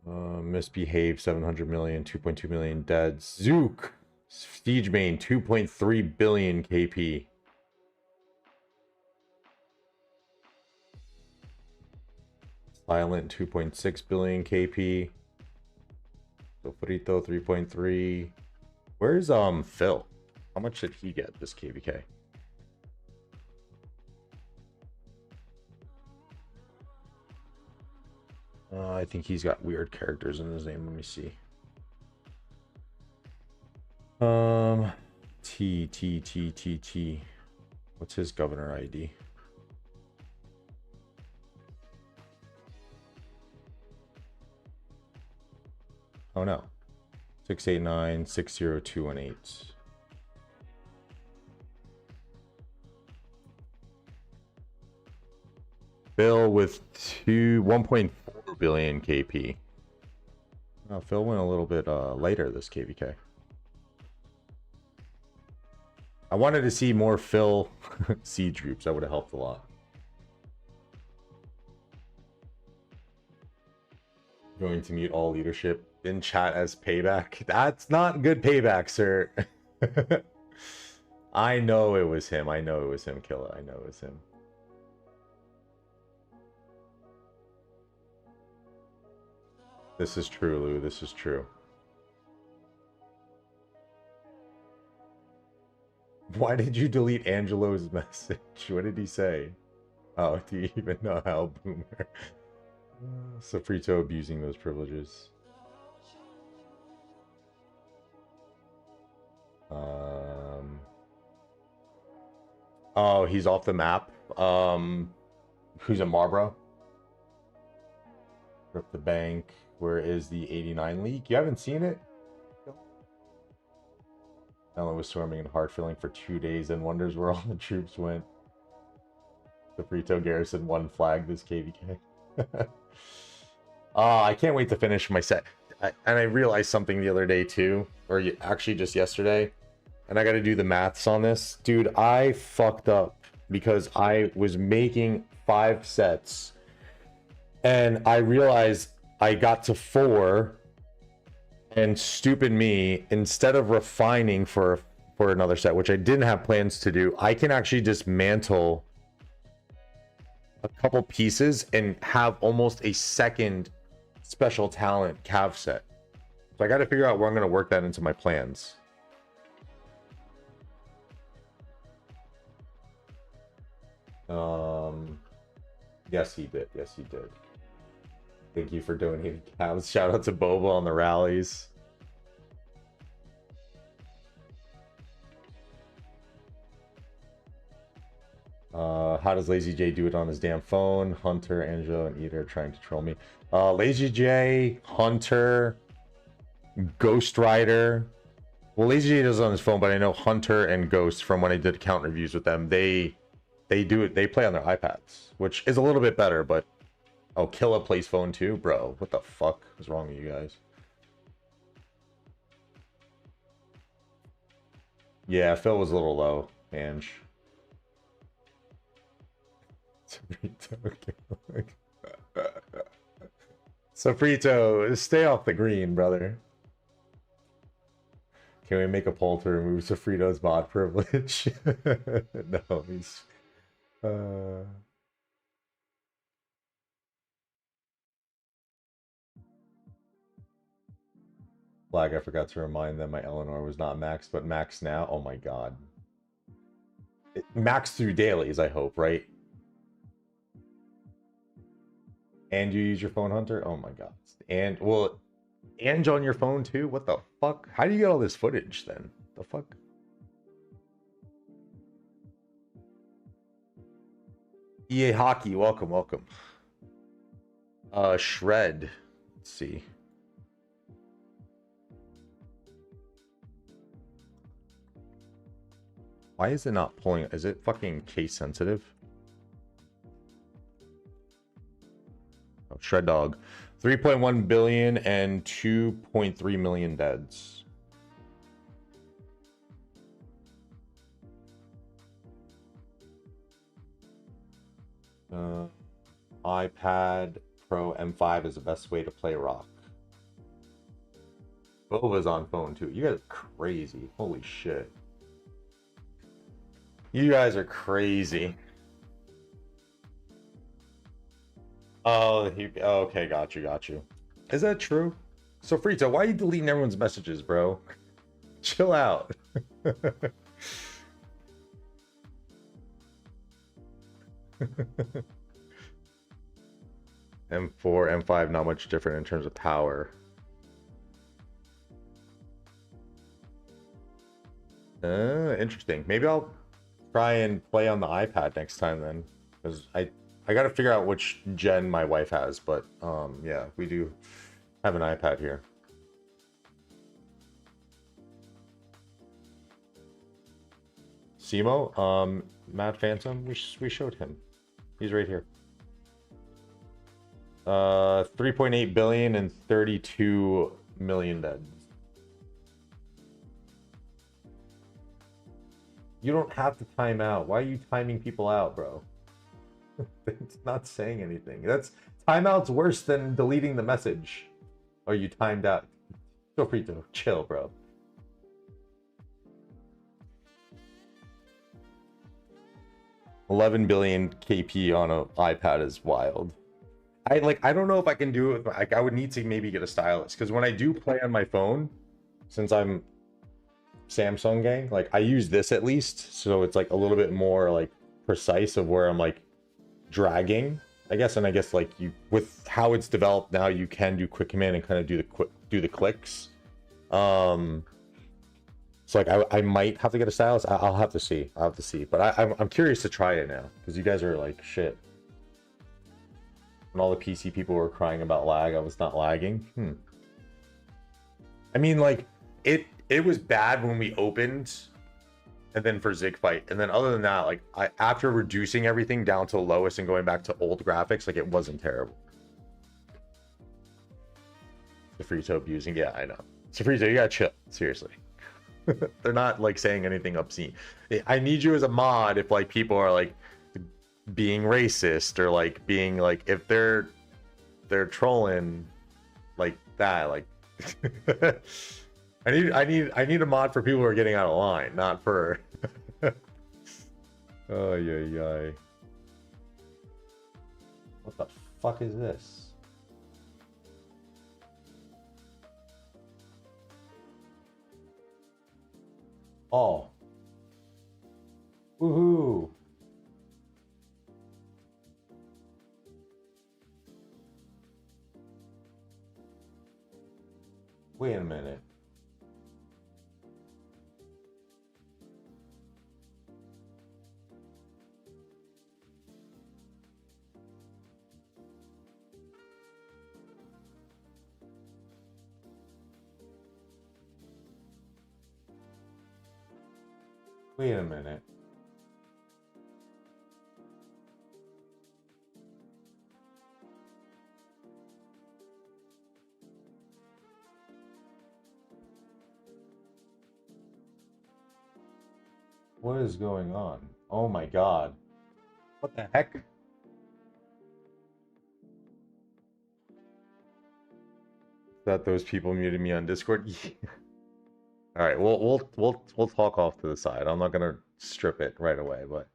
Misbehave 700 million, 2.2 million dead. Zook Siege Main 2.3 billion KP. Silent 2.6 billion KP. Sofrito 3.3. Where's Phil? How much did he get this KVK? I think he's got weird characters in his name. Let me see. T. What's his governor ID? Oh no. 689-60218. Phil with 1.4 billion KP. Oh, Phil went a little bit later this KVK. I wanted to see more Phil siege groups. That would have helped a lot. Going to mute all leadership in chat as payback. That's not good payback, sir. I know it was him. I know it was him, Killa. I know it was him. This is true, Lou. This is true. Why did you delete Angelo's message? What did he say? Oh, do you even know how, Boomer? Sofrito abusing those privileges. Oh, he's off the map. Who's in Marlboro? Rip the bank. Where is the 89 leak? You haven't seen it? Ellen was swarming and hard filling for 2 days and wonders where all the troops went. The Frito Garrison one flag this KVK. I can't wait to finish my set. And I realized something the other day too, or actually just yesterday, and I got to do the maths on this. Dude, I fucked up because I was making 5 sets and I realized I got to 4, and stupid me, instead of refining for another set, which I didn't have plans to do, I can actually dismantle a couple pieces and have almost a second special talent cav set. So I got to figure out where I'm going to work that into my plans. Yes, he did. Yes, he did. Thank you for donating calves. Shout out to Boba on the rallies. How does Lazy J do it on his damn phone? Hunter, Angelo, and Eater trying to troll me. Lazy J, Hunter, Ghost Rider. Well, Lazy J does it on his phone, but I know Hunter and Ghost, from when I did account reviews with them, they do it. They play on their iPads, which is a little bit better, but oh, Killa plays phone too? Bro, what the fuck is wrong with you guys? Yeah, Phil was a little low, Ange. Sofrito, stay off the green, brother. Can we make a poll to remove Sofrito's mod privilege? No, he's... Flag, I forgot to remind them my Eleanor was not max, but max now. Oh my god. Max through dailies, I hope, right? And you use your phone, Hunter? Oh my god. And, well, and on your phone too? What the fuck? How do you get all this footage then? The fuck? EA Hockey, welcome, welcome. Shred. Let's see. Why is it not pulling? Is it fucking case sensitive? Oh, Shred Dog. 3.1 billion and 2.3 million deads. iPad Pro M5 is the best way to play Rock. Bova's on phone too. You guys are crazy. Holy shit. You guys are crazy. Oh, okay, got you. Is that true? So Frito, why are you deleting everyone's messages, bro? Chill out. M4, M5, not much different in terms of power. Interesting. Maybe I'll try and play on the iPad next time then, because I got to figure out which gen my wife has, but yeah, we do have an iPad here. Simo, Mad Phantom, we showed him. He's right here. 3.8 billion and 32 million dead. You don't have to time out. Why are you timing people out, bro? It's not saying anything. That's timeout's worse than deleting the message. Or you timed out. Feel free to chill, bro. $11 billion KP on an iPad is wild. I don't know if I can do it with my, I would need to maybe get a stylus, because when I do play on my phone, since I'm Samsung gang, like I use this at least, so it's like a little bit more like precise of where I'm like dragging, I guess. And I guess like you, with how it's developed now, you can do quick command and kind of do the clicks. So like I might have to get a stylus. I'll have to see. But I'm curious to try it now, because you guys are like shit. When all the PC people were crying about lag, I was not lagging. I mean, like it was bad when we opened, and then for Zig fight, and then other than that, like after reducing everything down to the lowest and going back to old graphics, like it wasn't terrible. Safrito abusing, yeah, I know. Safrito, you gotta chill, seriously. They're not like saying anything obscene. I need you as a mod if like people are like being racist, or like being like, if they're trolling like that, like I need a mod for people who are getting out of line, not for oh yeah. What the fuck is this? Oh. Woohoo. Wait a minute. Wait a minute. What is going on? Oh my god. What the heck? That those people muted me on Discord? All right, we'll talk off to the side. I'm not gonna strip it right away, but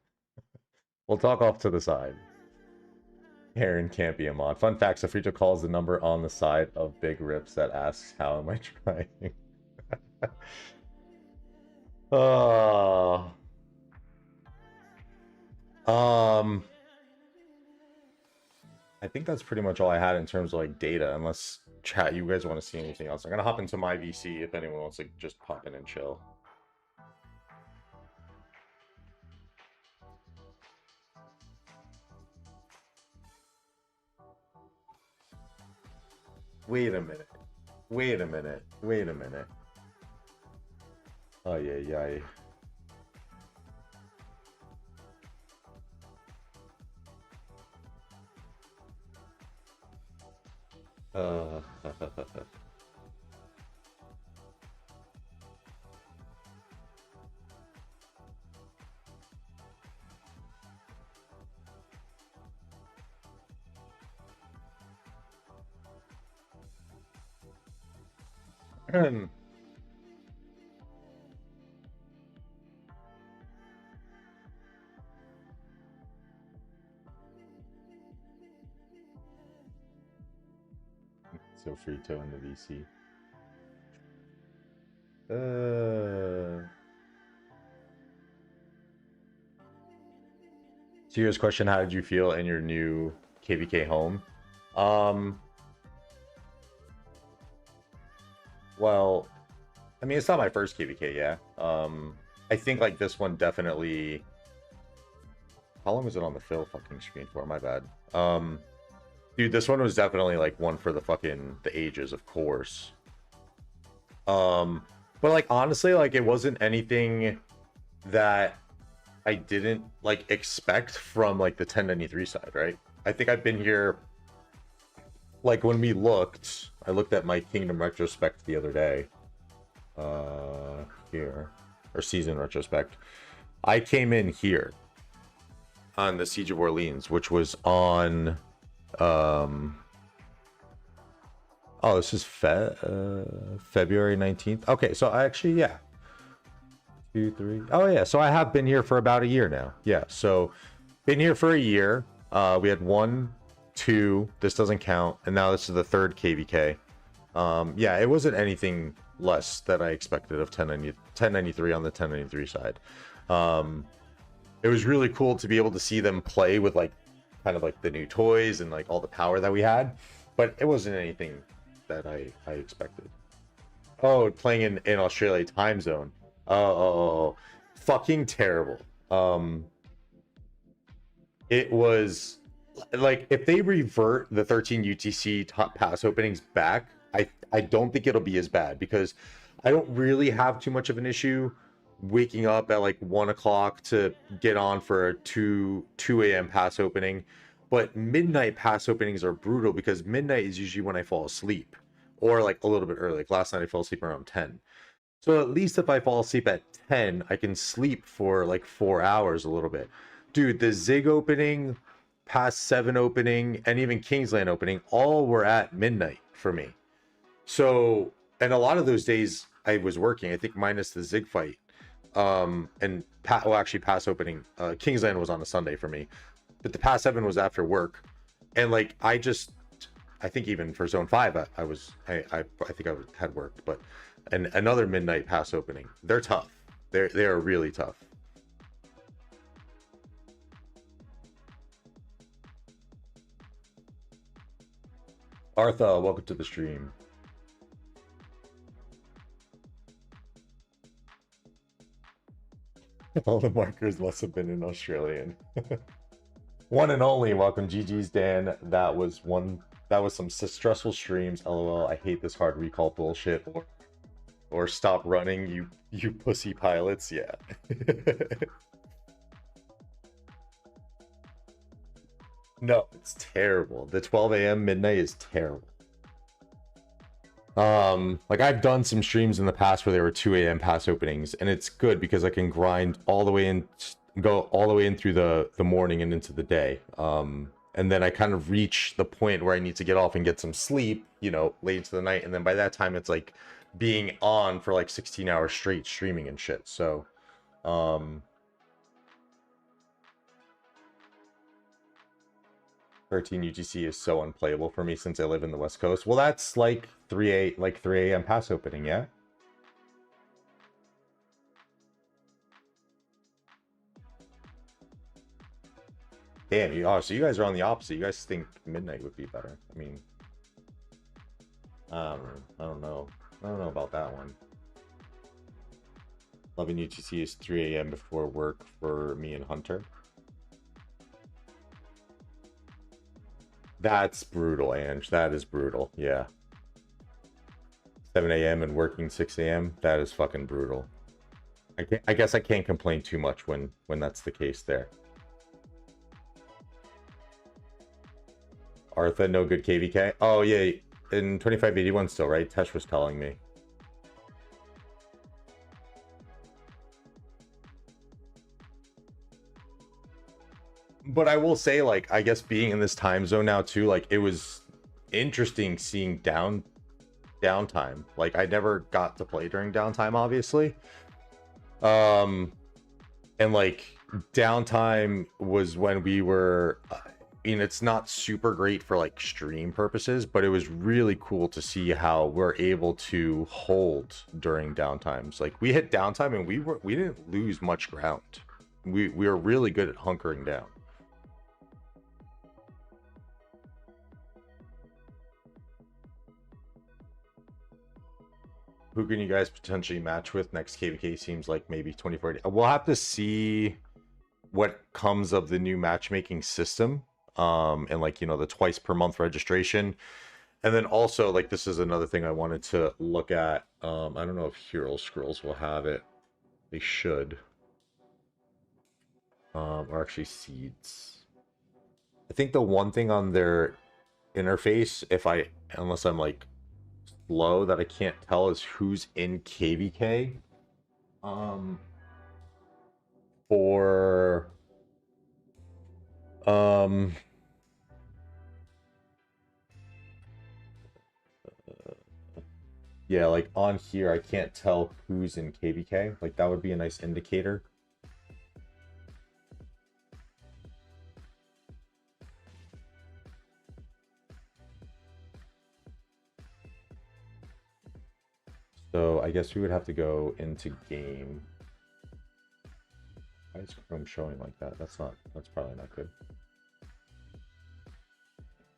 we'll talk off to the side. Aaron can't be a mod. Fun fact: Safrito calls the number on the side of Big Rips that asks, "How am I trying?" Oh. I think that's pretty much all I had in terms of like data, unless chat, you guys want to see anything else. I'm gonna hop into my VC if anyone wants to just pop in and chill. Wait a minute. Wait a minute. Wait a minute. Oh yeah. So Frito in the VC. Serious question, how did you feel in your new KVK home? Well, I mean, it's not my first KVK, yeah. I think like this one definitely. How long was it on the fill fucking screen for? My bad. Dude, this one was definitely like one for the ages, of course. But like honestly, like it wasn't anything that I didn't like expect from like the 1093 side, right? I think I've been here like when we looked, I looked at my Kingdom retrospect the other day. Here, or season retrospect. I came in here on the Siege of Orleans, which was on oh, this is February 19th. Okay, so I actually, yeah. 2, 3. Oh yeah, so I have been here for about a year now. Yeah, so been here for a year. We had 1, 2, this doesn't count, and now this is the third KVK. Yeah, it wasn't anything less that I expected of 1093 on the 1093 side. It was really cool to be able to see them play with like kind of like the new toys and like all the power that we had, but it wasn't anything that I expected. Oh, playing in Australia time zone. Oh, fucking terrible. It was like if they revert the 13 UTC top pass openings back, I don't think it'll be as bad because I don't really have too much of an issue waking up at like 1 o'clock to get on for a 2 a.m. pass opening. But midnight pass openings are brutal because midnight is usually when I fall asleep or like a little bit early. Like last night I fell asleep around 10. So at least if I fall asleep at 10, I can sleep for like 4 hours a little bit. Dude, the Zig opening, past 7 opening, and even Kingsland opening, all were at midnight for me. So, and a lot of those days I was working, I think minus the Zig fight. And actually pass opening, Kingsland was on a Sunday for me, but the past 7 was after work. And like, I think even for zone 5, I think I had worked, but and another midnight pass opening. They're tough. They are really tough. Artha, welcome to the stream. All the markers must have been in Australian. One and only, welcome GG's Dan. That was some stressful streams. LOL, I hate this hard recall bullshit. Or stop running, you pussy pilots. Yeah. No, it's terrible. The 12 a.m. midnight is terrible. Like I've done some streams in the past where there were 2 a.m. pass openings, and it's good because I can grind all the way in, go all the way in through the morning and into the day. And then I kind of reach the point where I need to get off and get some sleep, you know, late into the night, and then by that time it's like being on for like 16 hours straight streaming and shit. So 13 UTC is so unplayable for me since I live in the West Coast. Well, that's like 3 a.m. pass opening, yeah. Damn, so you guys are on the opposite. You guys think midnight would be better. I mean, I don't know. I don't know about that one. 11 UTC is 3 a.m. before work for me and Hunter. That's brutal, Ange. That is brutal. Yeah. 7 a.m. and working 6 a.m. That is fucking brutal. I guess I can't complain too much when that's the case there. Artha, no good KVK. Oh yeah, in 2581 still, right? Tesh was telling me. But I will say, like, I guess being in this time zone now too, like, it was interesting seeing downtime. Like, I never got to play during downtime, obviously. And like, downtime was when we were. I mean, it's not super great for like stream purposes, but it was really cool to see how we're able to hold during downtimes. Like, we hit downtime and we didn't lose much ground. We were really good at hunkering down. Who can you guys potentially match with next KVK? Seems like maybe 2040. We'll have to see what comes of the new matchmaking system, and like, you know, the twice per month registration. And then also, like, this is another thing I wanted to look at. I don't know if Hero Scrolls will have it. They should. Or actually Seeds. I think the one thing on their interface if I, unless I'm like slow, that I can't tell is who's in KVK. For um yeah, like on here I can't tell who's in KVK. Like that would be a nice indicator. So I guess we would have to go into game. Why is Chrome showing like that? That's probably not good.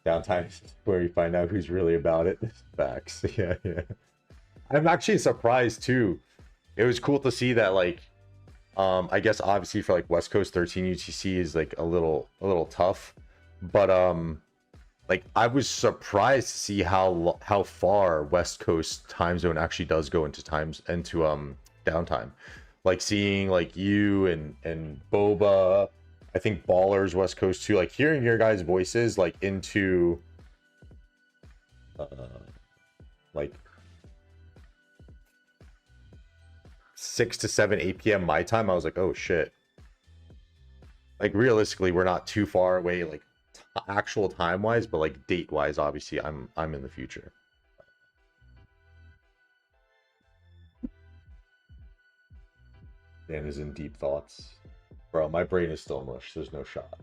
Downtime where you find out who's really about it. Facts. Yeah, yeah. I'm actually surprised too. It was cool to see that, like, I guess obviously for like West Coast 13 UTC is like a little tough, but like I was surprised to see how far West Coast time zone actually does go into downtime. Like seeing like you and Boba, I think Ballers West Coast too, like hearing your guys' voices like into like 6 to 7, 8 p.m. my time, I was like, oh shit. Like realistically, we're not too far away, like actual time wise, but like date wise, obviously, I'm in the future. Dan is in deep thoughts, bro. My brain is still mush. There's no shot.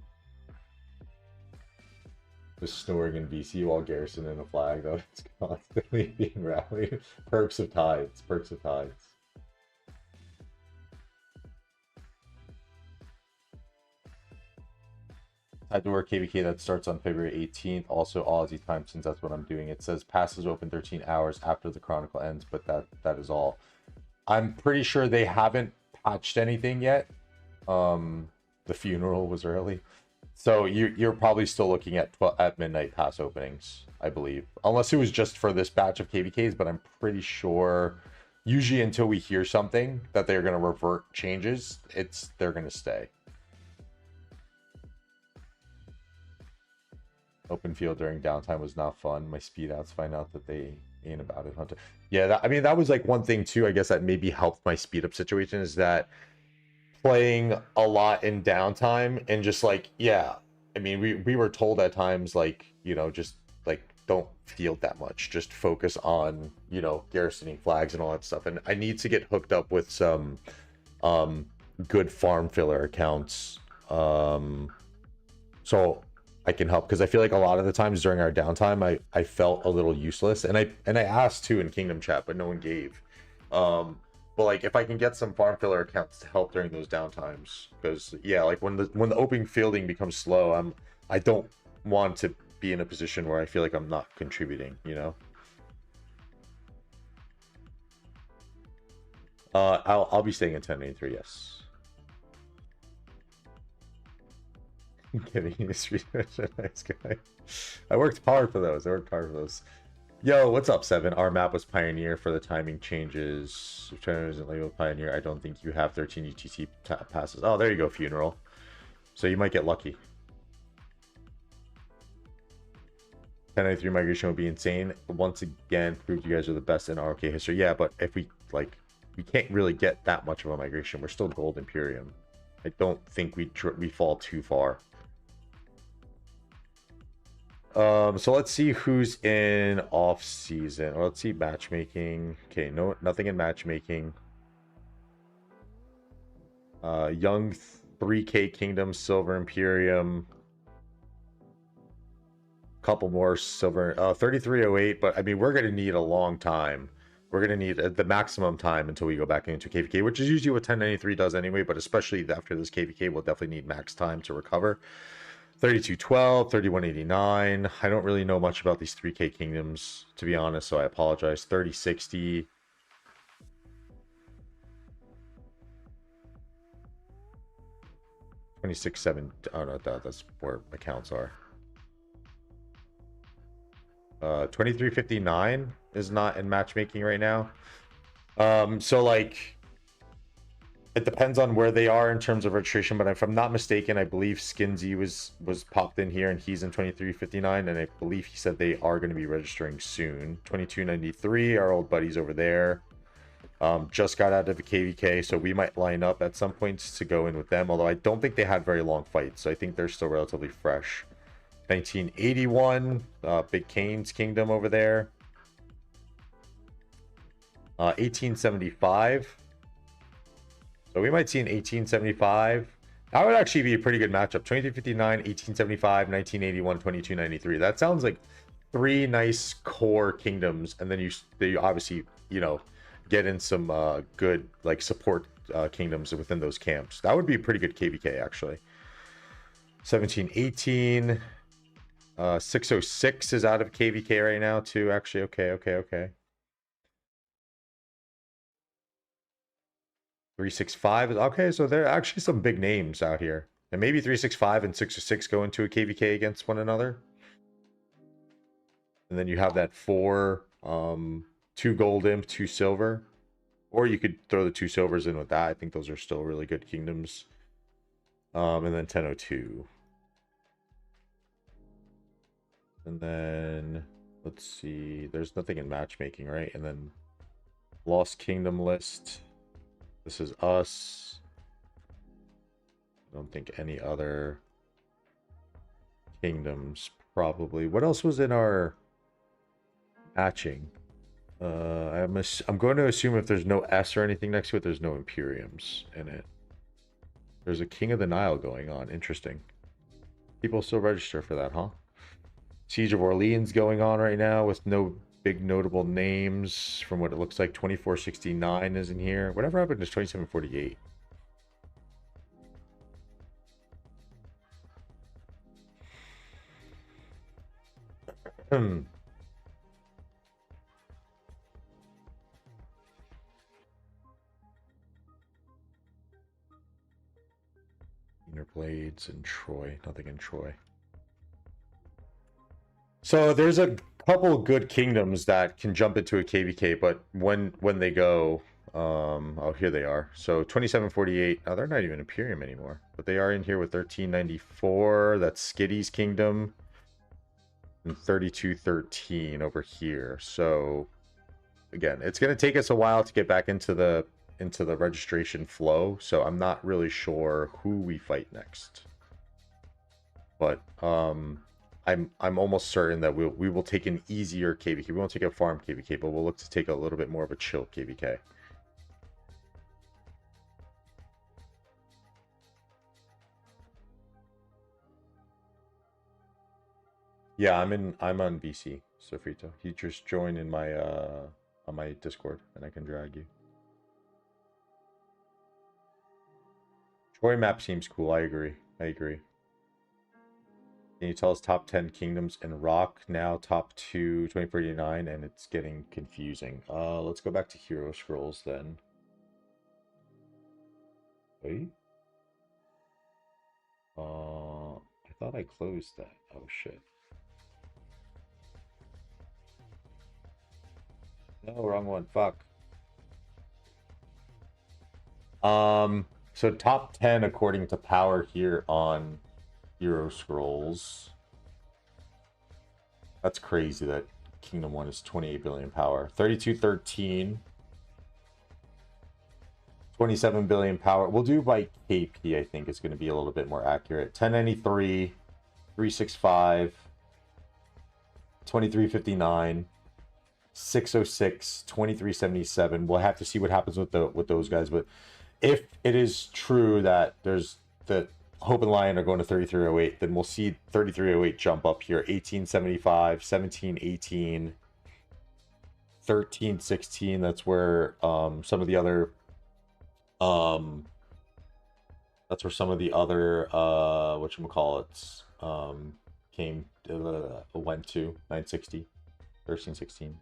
Just snoring in BC while Garrison in a flag, though. It's constantly being rallied. Perks of tides. Perks of tides. Tide to work KVK that starts on February 18th. Also Aussie time, since that's what I'm doing. It says passes open 13 hours after the Chronicle ends, but that is all. I'm pretty sure they haven't patched anything yet. The funeral was early. So you're probably still looking at midnight pass openings, I believe, unless it was just for this batch of KVKs. But I'm pretty sure, usually until we hear something that they're going to revert changes, they're going to stay. Open field during downtime was not fun. My speed outs find out that they ain't about it, Hunter. Yeah, I mean that was like one thing too. I guess that maybe helped my speed up situation is that playing a lot in downtime and just like, yeah, I mean we were told at times like, you know, just like don't field that much, just focus on, you know, garrisoning flags and all that stuff. And I need to get hooked up with some good farm filler accounts so I can help, because I feel like a lot of the times during our downtime I felt a little useless, and I asked too in Kingdom chat, but no one gave. But like if I can get some farm filler accounts to help during those downtimes, because yeah, like when the open fielding becomes slow, I don't want to be in a position where I feel like I'm not contributing, you know. I'll be staying in 1083, yes. Kidding, nice guy. I worked hard for those. Yo, what's up, Seven? Our map was Pioneer for the timing changes. If China isn't labeled Pioneer, I don't think you have 13 UTC passes. Oh, there you go, Funeral. So you might get lucky. 1093 migration would be insane. Once again, proved you guys are the best in ROK history. Yeah, but if we can't really get that much of a migration. We're still Gold Imperium. I don't think we fall too far. So let's see who's in off season. Or let's see matchmaking. Okay, no, nothing in matchmaking. Young 3K Kingdom, Silver Imperium. Couple more silver. 3308. But I mean, we're gonna need a long time. We're gonna need the maximum time until we go back into KVK, which is usually what 1093 does anyway. But especially after this KVK, we'll definitely need max time to recover. 3212, 3189. I don't really know much about these 3K Kingdoms, to be honest, so I apologize. 3060. $26.7. Oh no, that's where accounts are. 2359 is not in matchmaking right now. So like it depends on where they are in terms of registration, but if I'm not mistaken, I believe Skinsy was popped in here and he's in 2359, and I believe he said they are going to be registering soon. 2293, our old buddies over there. Just got out of the KVK, so we might line up at some points to go in with them, although I don't think they had very long fights, so I think they're still relatively fresh. 1981, Big Kane's Kingdom over there. 1875. So we might see an 1875. That would actually be a pretty good matchup. 2359, 1875, 1981, 2293. That sounds like three nice core kingdoms, and then you obviously, you know, get in some good like support kingdoms within those camps. That would be a pretty good KVK actually. 1718. 606 is out of KVK right now too. Actually, okay. 365 is okay, so there are actually some big names out here. And maybe 365 and 606 go into a KVK against one another. And then you have that 4, 2 gold imp, 2 silver. Or you could throw the 2 silvers in with that. I think those are still really good kingdoms. And then 1002. And then let's see, there's nothing in matchmaking, right? And then Lost Kingdom list. This is us. I don't think any other kingdoms probably. What else was in our matching? I'm going to assume if there's no S or anything next to it, there's no Imperiums in it. There's a King of the Nile going on. Interesting. People still register for that, huh? Siege of Orleans going on right now with no big notable names from what it looks like. 2469 is in here. Whatever happened to 2748? Inner Blades in Troy. Nothing in Troy. So there's a couple good kingdoms that can jump into a KVK, but when they go, oh, here they are. So 2748. Oh, they're not even Imperium anymore, but they are in here with 1394. That's Skiddy's kingdom, and 3213 over here. So again, it's going to take us a while to get back into the registration flow. So I'm not really sure who we fight next, but I'm almost certain that we will take an easier KVK. We won't take a farm KVK, but we'll look to take a little bit more of a chill KVK. Yeah, I'm on BC, Sofrito. He just joined in my on my Discord, and I can drag you. Troy map seems cool. I agree. Can you tell us top 10 kingdoms in Rock now? Top 2, 2049, and it's getting confusing. Let's go back to Hero Scrolls then. Wait. I thought I closed that. Oh shit. No, wrong one. Fuck. So top 10 according to power here on Hero Scrolls. That's crazy that Kingdom 1 is 28 billion power. 3213. 27 billion power. We'll do by KP, I think it's going to be a little bit more accurate. 1093, 365, 2359, 606, 2377. We'll have to see what happens with those guys, but if it is true that there's the Hope and Lion are going to 3308, then we'll see 3308 jump up here. 1875, 1718, 1316. That's where some of the other whatchamacallits went to 960, 1316.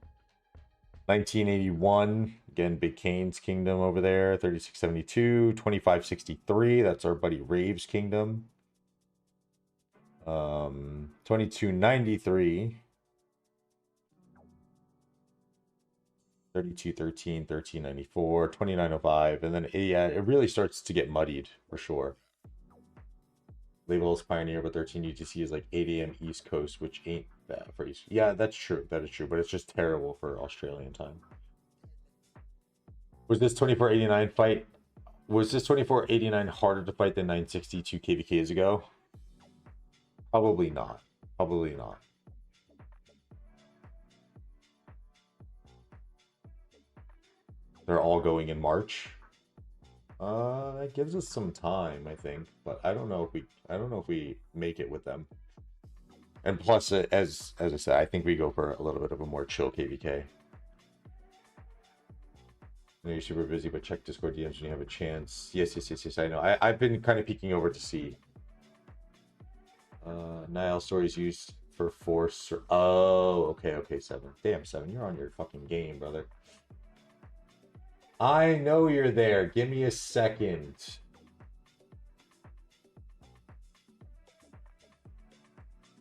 1981, again, Big Kane's Kingdom over there. 3672, 2563, that's our buddy Rave's Kingdom. 2293, 3213, 1394, 2905, and then yeah, it really starts to get muddied for sure. Label is Pioneer, but 13 UTC is like 8 a.m. East Coast, which ain't bad for East. Yeah, that's true. That is true, but it's just terrible for Australian time. Was this 2489 fight? Was this 2489 harder to fight than 962 KVKs ago? Probably not. Probably not. They're all going in March. It gives us some time, I think, but I don't know if we make it with them. And plus, as I said, I think we go for a little bit of a more chill KVK. I know you're super busy, but check Discord DMs when you have a chance. Yes. I know. I've been kind of peeking over to see. Nile stories used for force. Oh, okay, 7. Damn, 7, you're on your fucking game, brother. I know you're there. Give me a second.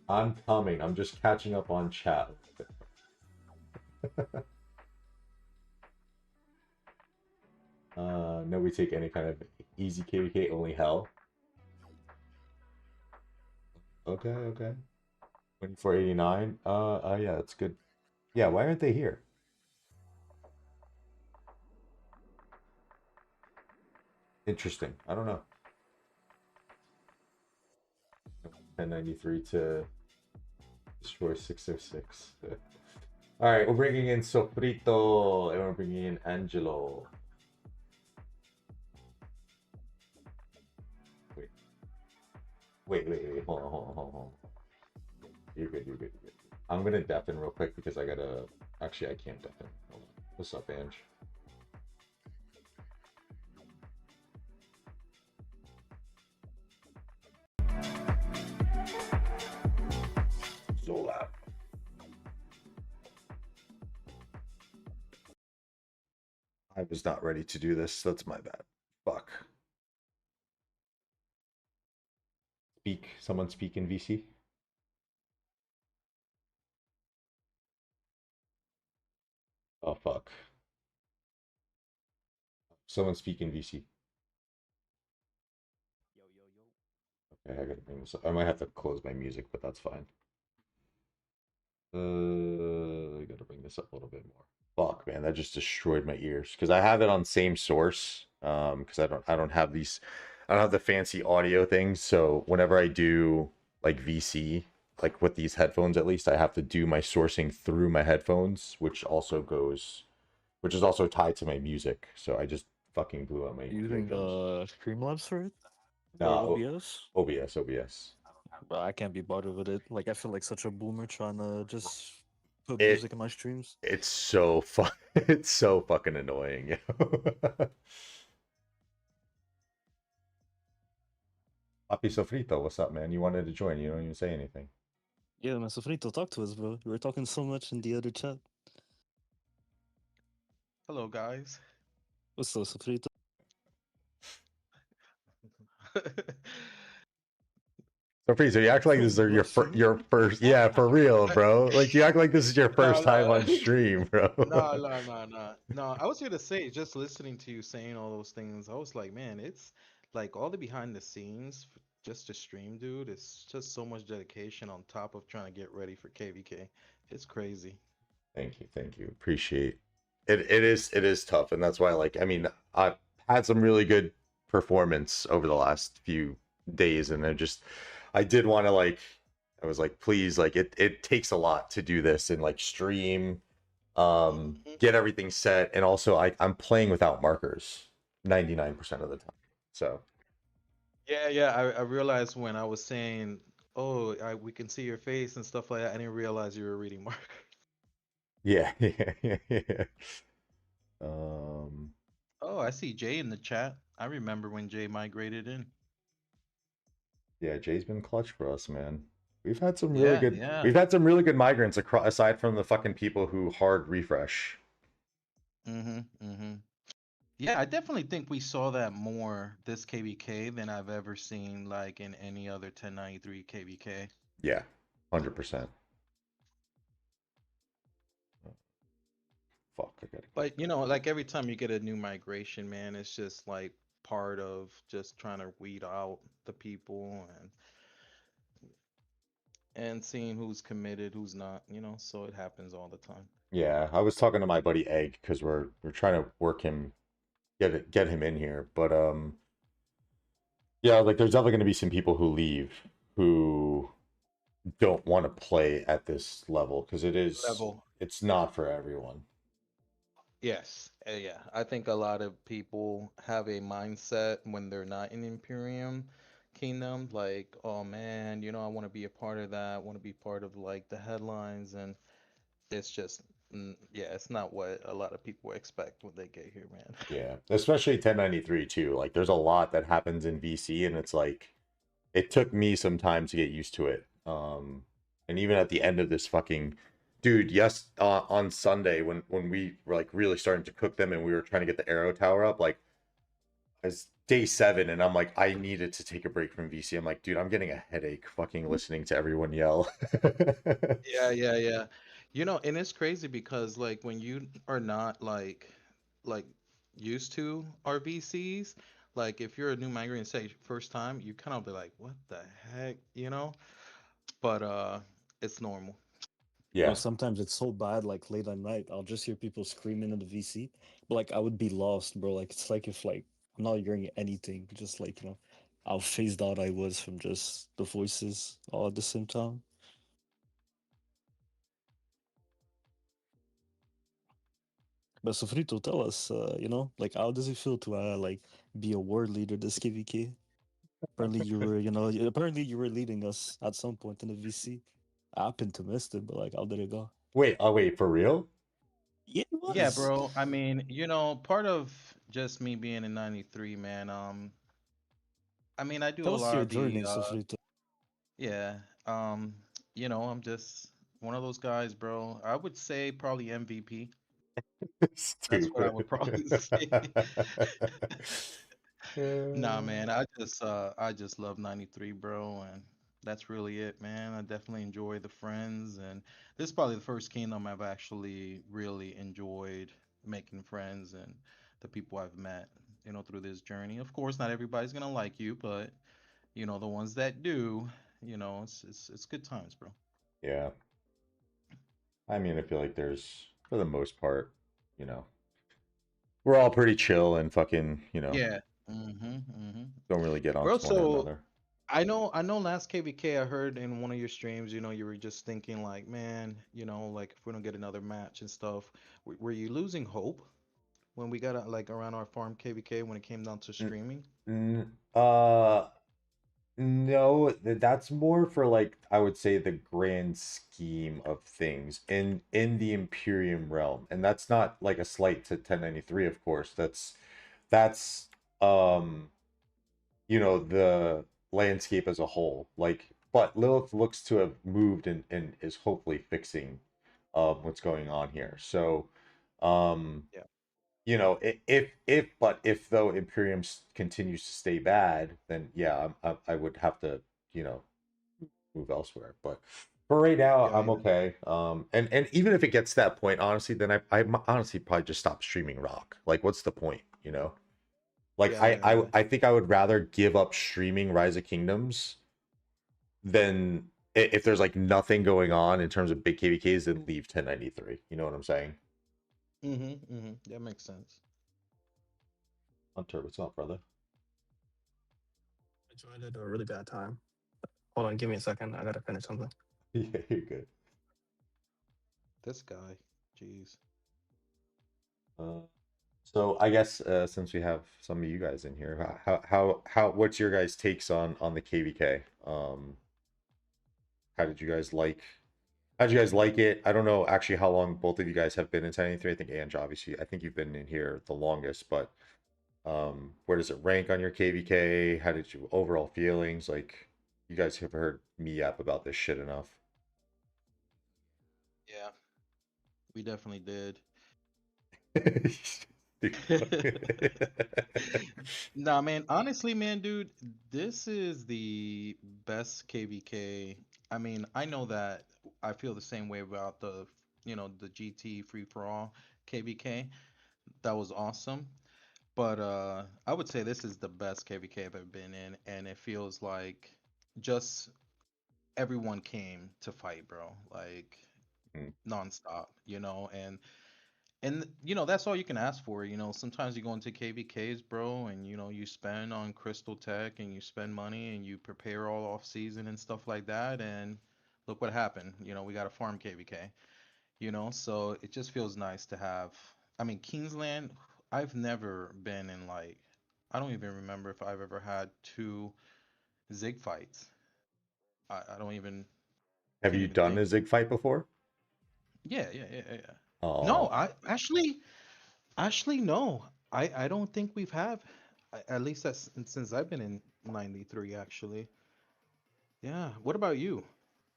I'm coming. I'm just catching up on chat. No, we take any kind of easy KVK, only hell. Okay. 2489. Yeah, that's good. Yeah, why aren't they here? Interesting. I don't know. 1093 to destroy 606. All right, we're bringing in Sofrito and we're bringing in Angelo. Wait. Hold on. You're good. I'm gonna deafen real quick because I gotta. Actually, I can't deafen. Hold on. What's up, Ange? So loud. I was not ready to do this. That's my bad. Fuck. Someone speak in VC. Oh fuck. Someone speak in VC. Yo. Okay, I gotta bring this up. I might have to close my music, but that's fine. I gotta bring this up a little bit more. Fuck, man, that just destroyed my ears because I have it on same source. Because I don't have these, I don't have the fancy audio things. So whenever I do like VC, like with these headphones, at least I have to do my sourcing through my headphones, which is also tied to my music. So I just fucking blew out my Using eardrums. Streamlabs for it? Or Nah, OBS? OBS. But I can't be bothered with it. Like I feel like such a boomer trying to just put It music in my streams. it's so fun. It's so fucking annoying. Papi Sofrito, what's up, man? You wanted to join. You don't even say anything. Yeah, man, Sofrito, talk to us, bro. You were talking so much in the other chat. Hello, guys. What's up, Sofrito? Sofrito, you act like this is your first. Yeah, for real, bro. Like you act like this is your No, first time on stream, bro. no. I was here to say, just listening to you saying all those things, I was like, man, it's like all the behind the scenes just to stream, dude. It's just so much dedication on top of trying to get ready for KVK. It's crazy. Thank you. Appreciate it. It is tough, and that's why, like, I mean, I've had some really good performance over the last few days, and I did want to like, I was like, please, like, it takes a lot to do this and like stream, get everything set, and also I'm playing without markers 99% of the time, so. Yeah. I realized when I was saying, oh, we can see your face and stuff like that. I didn't realize you were reading mark. Yeah. Um, Oh, I see Jay in the chat. I remember when Jay migrated in. yeah, Jay's been clutch for us, man. We've had some really good Yeah. we've had some really good migrants across aside from the fucking people who hard refresh. Mm-hmm. Yeah, I definitely think we saw that more this KBK than I've ever seen like in any other 1093 KBK. Yeah, 100%. Fuck, I gotta. But you know, like every time you get a new migration, man, it's just like part of just trying to weed out the people and seeing who's committed, who's not, you know, so it happens all the time. Yeah, I was talking to my buddy Egg because we're trying to work him get him in here, but yeah, like there's definitely going to be some people who leave who don't want to play at this level because Level. it's not for everyone. Yes, yeah. I think a lot of people have a mindset when they're not in Imperium Kingdom, like, oh man, you know, I want to be a part of that, want to be part of like the headlines, and it's just, yeah, it's not what a lot of people expect when they get here, man. Yeah, especially 1093 too. Like there's a lot that happens in VC and it's like it took me some time to get used to it. And even at the end of this fucking dude, yes, on Sunday when we were like really starting to cook them and we were trying to get the arrow tower up, like it's day 7 and I'm like I needed to take a break from VC. I'm like, dude, I'm getting a headache fucking listening to everyone yell. Yeah, yeah, yeah. You know, and it's crazy because like when you are not like used to RVCs, like if you're a new migrant say first time, you kind of be like, what the heck, you know? But it's normal. Bro, Yeah. sometimes it's so bad, like late at night, I'll just hear people screaming in the VC. But like I would be lost, bro. Like it's like if like I'm not hearing anything, just like, how phased out I was from just the voices all at the same time. But Sofrito, tell us, like how does it feel to like be a ward leader this KVK? Apparently you were, apparently you were leading us at some point in the VC. I happened to miss it, but like how did it go? Wait, oh wait, for real? Yeah, it Yeah, was. bro. I mean, you know, part of just me being in 93, man, I mean, I do Tell a us lot your of the journey, Sofrito. yeah, you know, I'm just one of those guys, bro. I would say probably MVP. That's what I would Stupid. probably say. Nah, Uh, man, I just love 93, bro, and that's really it, man. I definitely enjoy the friends, and this is probably the first kingdom I've actually really enjoyed making friends and the people I've met, you know, through this journey. Of course, not everybody's gonna like you, but you know, the ones that do, you know, it's good times, bro. yeah. I mean, I feel like for the most part, you know, we're all pretty chill and fucking, Yeah. Mm-hmm. don't really get Bro, onto one so another. I know last KVK I heard in one of your streams, you know, you were just thinking like, man, you know, like if we don't get another match and stuff, were you losing hope when we got like around our farm KVK when it came down to N- streaming? Uh, no, that's more for like I would say the grand scheme of things in the Imperium realm, and that's not like a slight to 1093, of course. That's um the landscape as a whole. Like, but Lilith looks to have moved and is hopefully fixing what's going on here. So, um, Yeah. if though Imperium continues to stay bad, then yeah, I would have to you know move elsewhere. But for right now, Yeah, I'm yeah. okay. And even if it gets to that point, honestly, then I honestly probably just stop streaming Rock. Like, what's the point? Like Yeah, yeah, yeah. I think I would rather give up streaming Rise of Kingdoms than if there's like nothing going on in terms of big KVKs than leave 1093. You know what I'm saying? That makes sense. Hunter, what's up, brother? I joined at a really bad time. Hold on, give me a second. I gotta finish something. Yeah, you're good. This guy, jeez. Uh, so I guess since we have some of you guys in here, what's your guys' takes on the KVK? How did you guys like? How did you guys like it? I don't know actually how long both of you guys have been in 1083. I think Ange, obviously, I think you've been in here the longest, but where does it rank on your KVK? How did you overall feelings? Like, you guys have heard me yap about this shit enough. Yeah, we definitely did. Nah, man, honestly, man, dude, this is the best KVK. I mean, I know that I feel the same way about the, you know, the GT free for all. KVK. That was awesome. But I would say this is the best KVK I've ever been in, and it feels like just everyone came to fight, bro. Like Mm. nonstop, and that's all you can ask for. Sometimes you go into KVKs, bro, and you spend on Crystal Tech and you spend money and you prepare all off season and stuff like that, and look what happened. We got to farm KVK. So it just feels nice to have. I mean, Kingsland, I've never been in like, I don't even remember if I've ever had two Zig fights. I don't even, Have can't you even done think. a Zig fight before? Yeah, yeah, yeah, yeah, yeah. No, Oh, I actually no. I don't think we've have, at least that's since I've been in '93 actually. Yeah. What about you?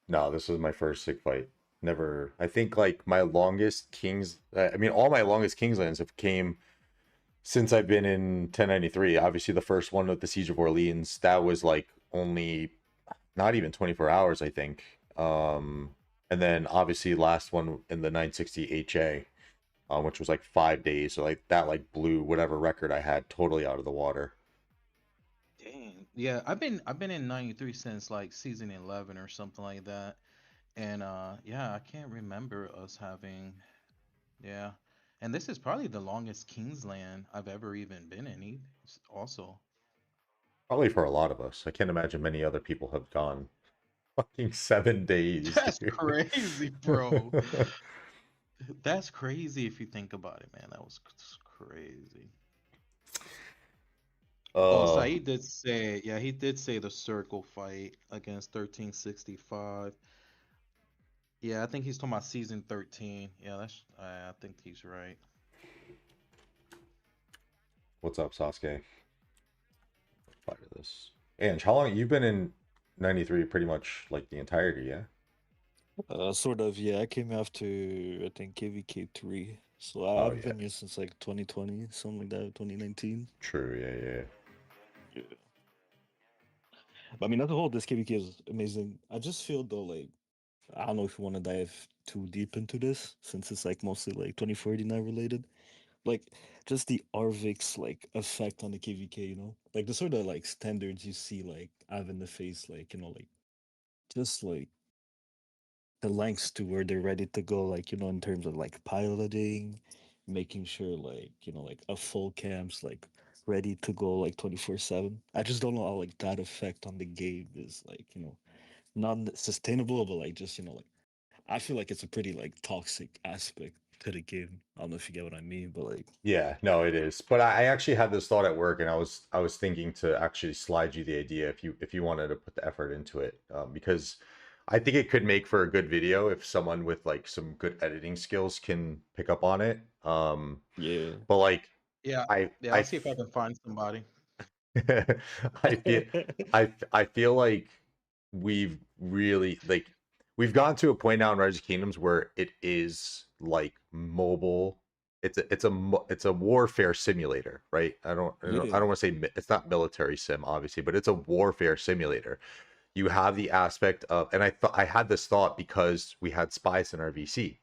no, this was my first Zig fight. Never. I think like my longest Kings. I mean, all my longest Kingslands have came since I've been in 1093. Obviously, the first one with the Siege of Orleans, that was like only not even 24 hours, I think. And then obviously last one in the 960 HA, which was like 5 days. So like that like blew whatever record I had totally out of the water. Dang. Yeah, I've been in '93 since like season 11 or something like that. And yeah, I can't remember us having. Yeah. And this is probably the longest Kingsland I've ever even been in. Also. Probably for a lot of us. I can't imagine many other people have gone fucking 7 days, That's dude. crazy, bro. That's crazy if you think about it, man. That was crazy. Oh, uh, Saeed did say, yeah, he did say the circle fight against 1365. Yeah, I think he's talking about season 13. Yeah, I think he's right. what's up, Sasuke? Fire this. And how long you've been in 93? Pretty much like the entirety, yeah. Sort of, yeah. I came after, I think, KVK3. So Oh I've yeah, been here since like 2020, something like that, 2019. true. Yeah, yeah. Yeah. But I mean, as a whole, this KVK is amazing. I just feel though, like, I don't know if you want to dive too deep into this, since it's like mostly like 2049 related. Like, just the Arvix like effect on the KVK, like the sort of like standards you see like have in the face, like like just like the lengths to where they're ready to go, like in terms of like piloting, making sure like like a full camp's like ready to go like 24/7. I just don't know how like that effect on the game is like not sustainable, but like just like I feel like it's a pretty like toxic aspect to the game. I don't know if you get what I mean, but like Yeah, no, it is. But I actually had this thought at work, and I was thinking to actually slide you the idea if you wanted to put the effort into it, because I think it could make for a good video if someone with like some good editing skills can pick up on it. yeah. But like Yeah, I yeah, I I'll see if I can find somebody. I feel I feel like we've really like we've gotten to a point now in Rise of Kingdoms where it is like mobile. It's a warfare simulator, right? I don't Yeah. want to say it's not military sim, obviously, but it's a warfare simulator. You have the aspect of, and I thought I had this thought because we had spies in our VC,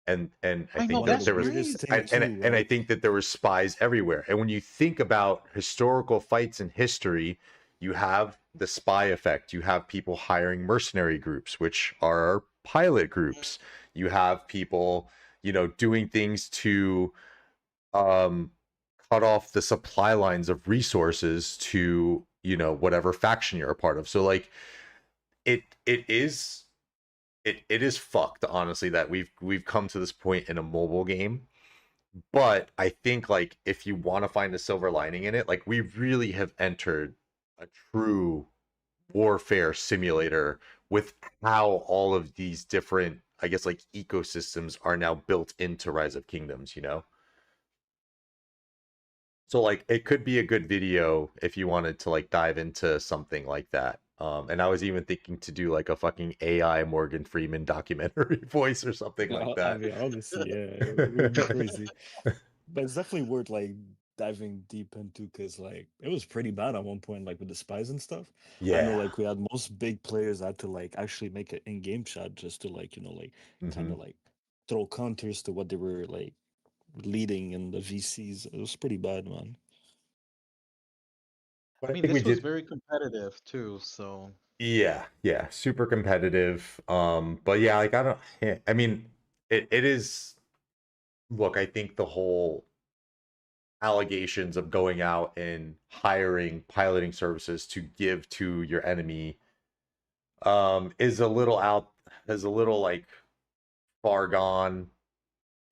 and I I know think One of that the that's there was weirdest crazy. thing too, and I right? think that there were spies everywhere. And when you think about historical fights in history, you have the spy effect. You have people hiring mercenary groups, which are pilot groups. You have people, doing things to um, cut off the supply lines of resources to, whatever faction you're a part of. So like it is it is fucked, honestly, that we've come to this point in a mobile game. But I think like if you want to find a silver lining in it, like we really have entered a true warfare simulator with how all of these different, I guess, like ecosystems are now built into Rise of Kingdoms. So like it could be a good video if you wanted to like dive into something like that. And I was even thinking to do like a fucking AI Morgan Freeman documentary voice or something like I that. mean, honestly, yeah, it would be crazy. But it's definitely worth like diving deep into because like it was pretty bad at one point, like with the spies and stuff. I know Yeah. like we had most big players had to like actually make an in-game chat just to like like kind Hmm. of like throw counters to what they were like leading in the VCs. It was pretty bad, man. But I I mean, think we this was did. very competitive too. So Yeah, super competitive. But yeah, like I don't. I mean, it is. Look, I think the whole allegations of going out and hiring piloting services to give to your enemy is a little like far gone.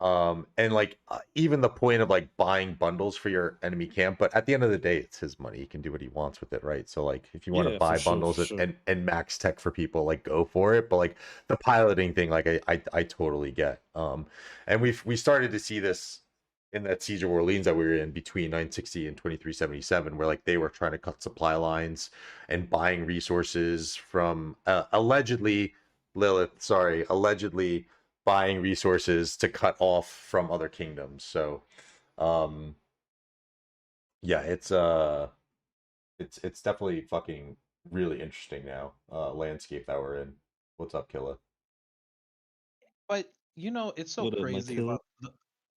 And like even the point of like buying bundles for your enemy camp, but at the end of the day, it's his money. He can do what he wants with it, right? So like if you want to Yeah, for buy sure, for bundles sure. and max tech for people, like go for it. But like the piloting thing, like I totally get. And we started to see this in that Siege of Orleans that we were in between 960 and 2377, where like they were trying to cut supply lines and buying resources from allegedly Lilith, sorry, allegedly buying resources to cut off from other kingdoms. So, um, yeah, it's definitely fucking really interesting now. Landscape that we're in. What's up, Killa? but it's so What up, my crazy killer?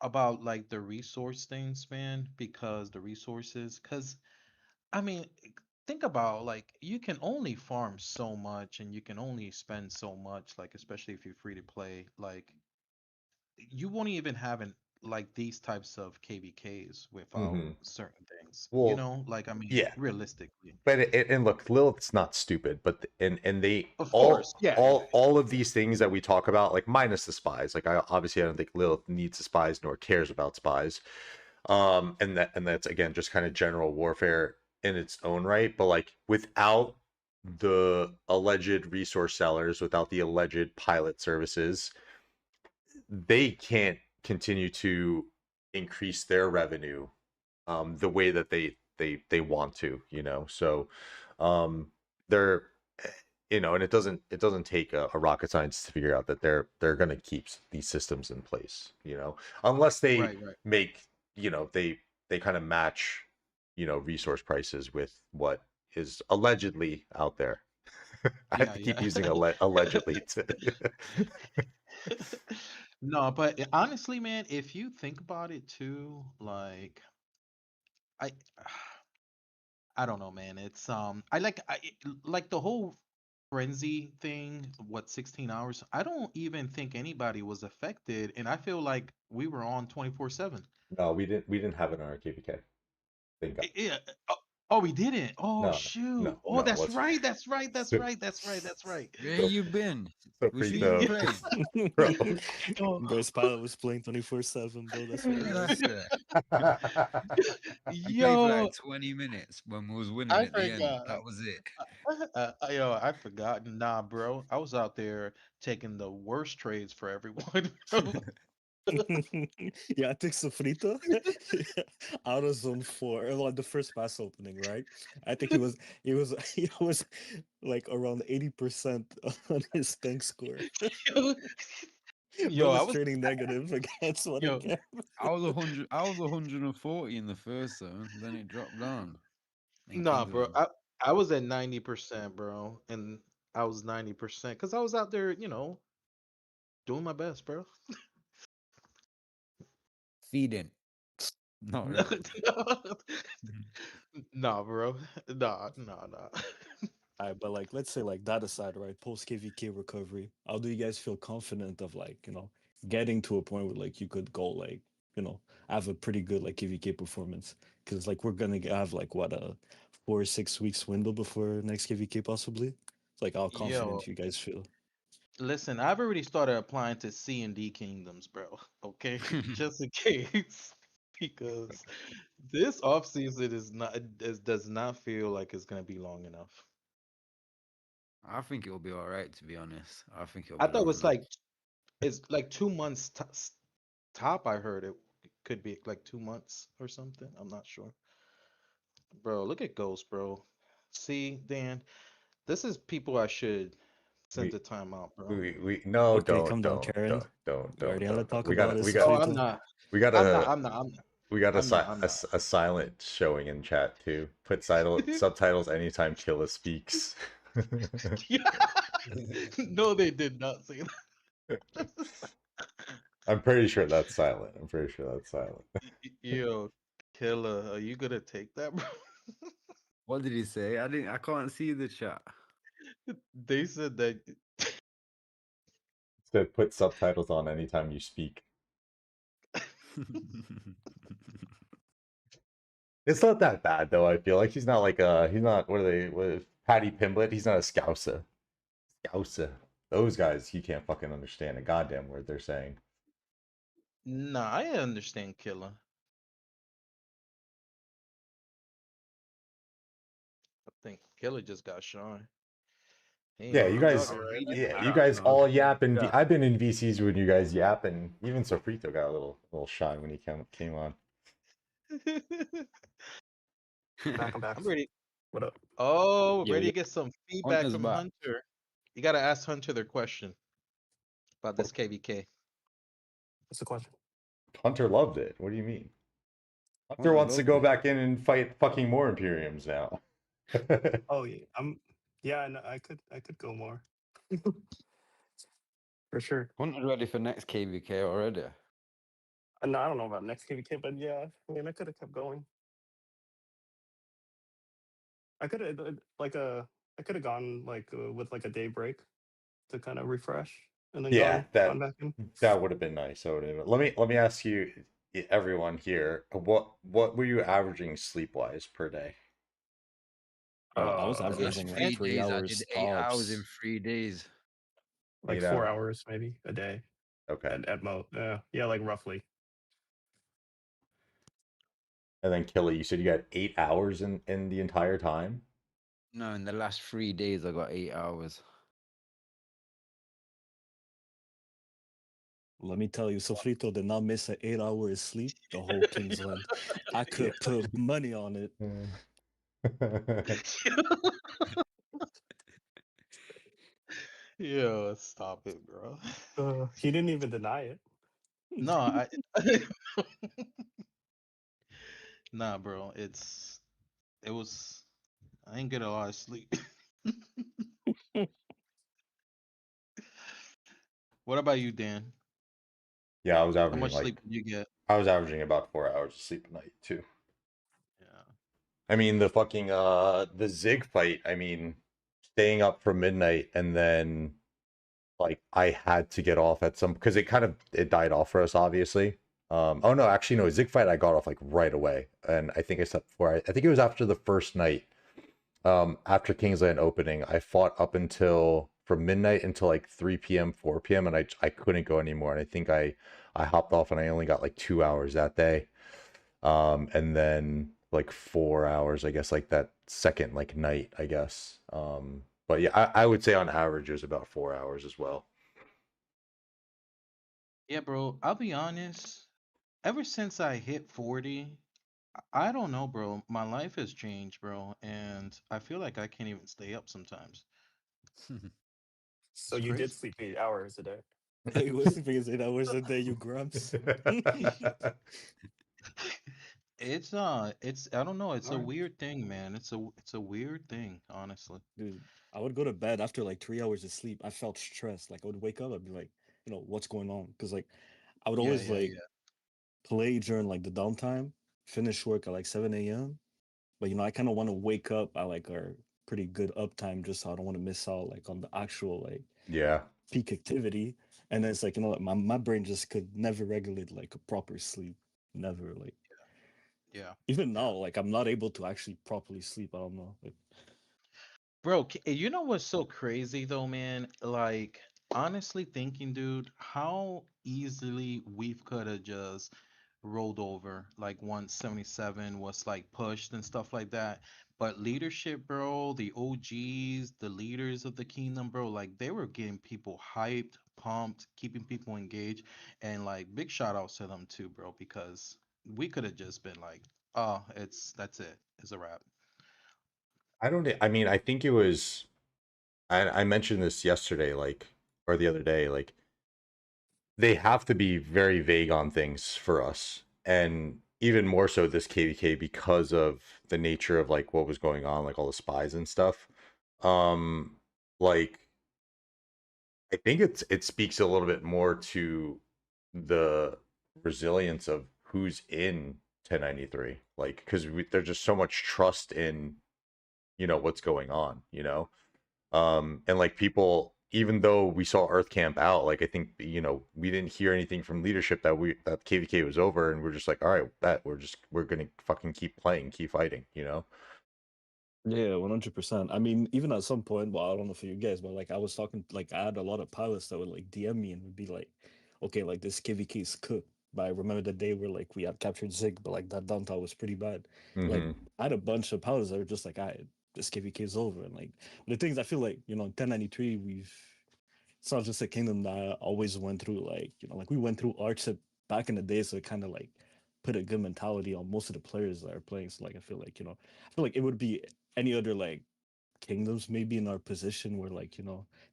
about like the resource things, man, because the resources, because I mean, think about like you can only farm so much and you can only spend so much, like especially if you're free to play, like you won't even have like these types of KVKs without Mm-hmm. certain things. Well, Like I mean, yeah, realistically. but and look, Lilith's not stupid, but and they Of course. Yeah, yeah. all of these things that we talk about, like minus the spies, like I don't think Lilith needs the spies nor cares about spies. And that's again just kind of general warfare in its own right, but like without the alleged resource sellers, without the alleged pilot services, they can't continue to increase their revenue the way that they want to, so they're and it doesn't take a rocket scientist to figure out that they're going to keep these systems in place, unless they Right, right. make, they kind of match, resource prices with what is allegedly out there. I have Yeah, to keep yeah. using allegedly to No, but honestly, man, if you think about it too, like I I don't know, man. It's like the whole frenzy thing, what 16 hours? I don't even think anybody was affected and I feel like we were on 24/7. No, we didn't have it on our KPK. Thank God. Yeah. Oh, we didn't. Oh, No, shoot. no, Oh, no. that's What's right. That's right. That's so right. That's right. That's right. Where so you been? so Was free you even no, playing? bro. Oh, Bryce Pilot was playing 24/7, bro. That's what it Yeah, was. that's it. You played for yo, like 20 minutes when we was winning I at the end. forgot. That was it. I forgot. Nah, bro. I was out there taking the worst trades for everyone, bro. Yeah, I think Sofrito out of zone 4, well, the first pass opening, right? I think he was like around 80% on his tank score. Yo, Bro yo, I was was trading negative against one yo, again. I was 140 in the first zone, then it dropped down in nah, King's bro. Zone. I was at 90%, bro, and I was 90% because I was out there, doing my best, bro. Feeding. Not No, really. no, nah, bro. Nah, nah, nah. Alright, but like let's say like that aside, right? Post KVK recovery, how do you guys feel confident of like, getting to a point where like you could go like, have a pretty good like KVK performance? Because like we're gonna have like what a 4 or 6 weeks window before next KVK possibly. It's like how Yo, confident you guys feel. listen, I've already started applying to C and D kingdoms, bro. Okay, just in case, because this off season does not feel like it's gonna be long enough. I think it'll be all right, to be honest. I think it'll I be thought long enough. it's like 2 months top. I heard it could be like 2 months or something. I'm not sure, bro. Look at Ghost, bro. See, Dan, this is people I should send we to timeout, bro. we no, Okay, don't calm down, don't Karen. don't don't You already don't had to don't don't. talk We about gotta it, we got Oh, I'm Sofrito. not. we I'm not. gotta I'm not. I'm not. we got I'm not. I'm not. a silent showing in chat too. Put subtitles anytime Killa speaks. Yeah. No, they did not say that. I'm pretty sure that's silent. I'm pretty sure that's silent. Yo, Killer, are you gonna take that, bro? What did he say? I can't see the chat. They said that. So put subtitles on anytime you speak. It's not that bad though. I feel like he's not like he's not what are they what Patty Pimblett. He's not a Scouser. Scouser. Those guys he can't fucking understand a goddamn word they're saying. Nah, I understand Killer. I think Killer just got Sean. He ain't Yeah, on you no guys. doggy, right? Yeah, you I don't guys know. all yap and Yeah. I've been in VCs when you guys yap, and even Sofrito got a little shy when he came on. Back. I'm back. I'm ready. What up? Oh, Yo, ready yo, to get some feedback Hunter's from back. Hunter. You gotta ask Hunter their question about this KVK. What's the question? Hunter loved it. What do you mean? Hunter Hunter wants to loved go it. back in and fight fucking more Imperiums now. Oh yeah, Yeah, no, I could go more. For sure. Hunter's ready for next KVK already. No, I don't know about next KVK, but yeah, I mean, I could have kept going. I could have I could have gone like with like a day break to kind of refresh and then Yeah, gone back in. that would have been nice. Let me ask you, everyone here, what were you averaging sleep wise per day? bro, I was The last averaging like 3 3 days, I did hours 8 hours in tops. 3 days. Like 8 hours. 4 hours maybe a day Okay, at most. Yeah, like roughly. and then Killy, you said you got 8 hours in the entire time. No, in the last 3 days, I got 8 hours. Let me tell you, Sofrito did not miss an 8 hour sleep the whole Kingsland. I could put money on it. Yo, stop it, bro. He didn't even deny it. No, I nah, bro. It was I ain't get a lot of sleep. What about you, Dan? Yeah, How much sleep did you get? I was averaging about 4 hours of sleep a night too. Yeah. I mean the fucking the Zig fight. I mean, staying up for midnight and then like I had to get off at some because it died off for us obviously. Oh no, actually no, Zig fight I got off like right away, and I think I slept before. I think it was after the first night. After Kingsland opening, I fought up until from midnight until like 3 p.m., 4 p.m., and I couldn't go anymore. And I think I hopped off and I only got like 2 hours that day. And then like 4 hours, I guess, like that second like night, I guess. But yeah, I would say on average it was about 4 hours as well. Yeah, bro. I'll be honest. Ever since I hit 40, I don't know, bro. My life has changed, bro, and I feel like I can't even stay up sometimes. So It's you did crazy. sleep 8 hours a day. He was sleeping 8 hours a day, you grumps. It's I don't know. It's a Alright. weird thing, man. It's a weird thing, honestly. Dude, I would go to bed after like 3 hours of sleep. I felt stressed. Like I would wake up, I'd be like, what's going on? Because like I would Yeah, always yeah, like yeah. play during like the downtime, finish work at like 7 a.m. But I kind of want to wake up at like our pretty good uptime just so I don't want to miss out like on the actual like Yeah. peak activity. And then it's like, like, my brain just could never regulate like a proper sleep. Never like Yeah. even Yeah. now, like I'm not able to actually properly sleep. I don't know. Like Bro, you know what's so crazy though, man? Like, honestly thinking, dude, how easily we could have just rolled over like once 77 was like pushed and stuff like that. But leadership, bro, the OGs, the leaders of the kingdom, bro, like they were getting people hyped, pumped, keeping people engaged, and like big shout outs to them too, bro, because we could have just been like, oh, that's it, it's a wrap. I mean, I think it was I mentioned this yesterday, like, or the other day, like, they have to be very vague on things for us. And even more so this KVK because of the nature of like what was going on, like all the spies and stuff. Um, like I think it speaks a little bit more to the resilience of who's in 1093, like because there's just so much trust in what's going on, and like people, even though we saw Earth Camp out, like I think we didn't hear anything from leadership that KVK was over, and we're just like, all right, we're gonna fucking keep playing, keep fighting, Yeah, 100%. I mean, even at some point, well, I don't know for you guys, but like I was talking, like I had a lot of pilots that would like DM me and would be like, okay, like this KVK is cooked. But I remember the day where like we had captured Zig, but like that Downtime was pretty bad. Like Mm-hmm. I had a bunch of pilots that were just like, I this KVK is over. And like the things I feel like, 1093, it's not just a kingdom that always went through like, like we went through Archie back in the day, so it kind of like put a good mentality on most of the players that are playing. So like I feel like, it would be any other like kingdoms maybe in our position where like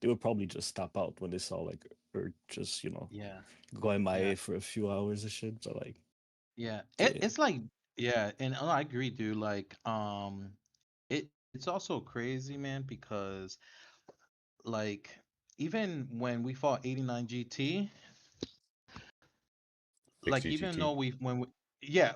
they would probably just stop out when they saw like or just Yeah, go yeah, MIA for a few hours and shit. But like yeah. yeah, It's like, yeah, and I agree, dude. Like, it's also crazy, man, because like even when we fought 89 GT, like 60 even GT. though yeah,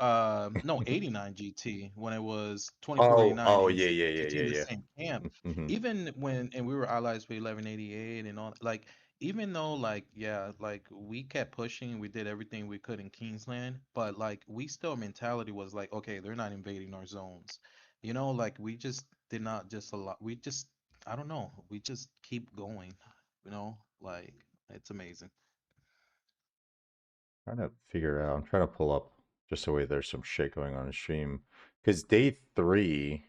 no, 89 GT when it was Oh, 2489 oh, and yeah, yeah, yeah, GT in yeah, the yeah. same camp. Mm-hmm. Even when and we were allies with 1188 and all, like even though like yeah, like we kept pushing, we did everything we could in Kingsland, but like we still mentality was like, okay, they're not invading our zones. Like we just did not just allow, we just, I don't know, we just keep going, like it's amazing. Trying to figure out. I'm trying to pull up just so there's some shit going on in stream. Because day 3,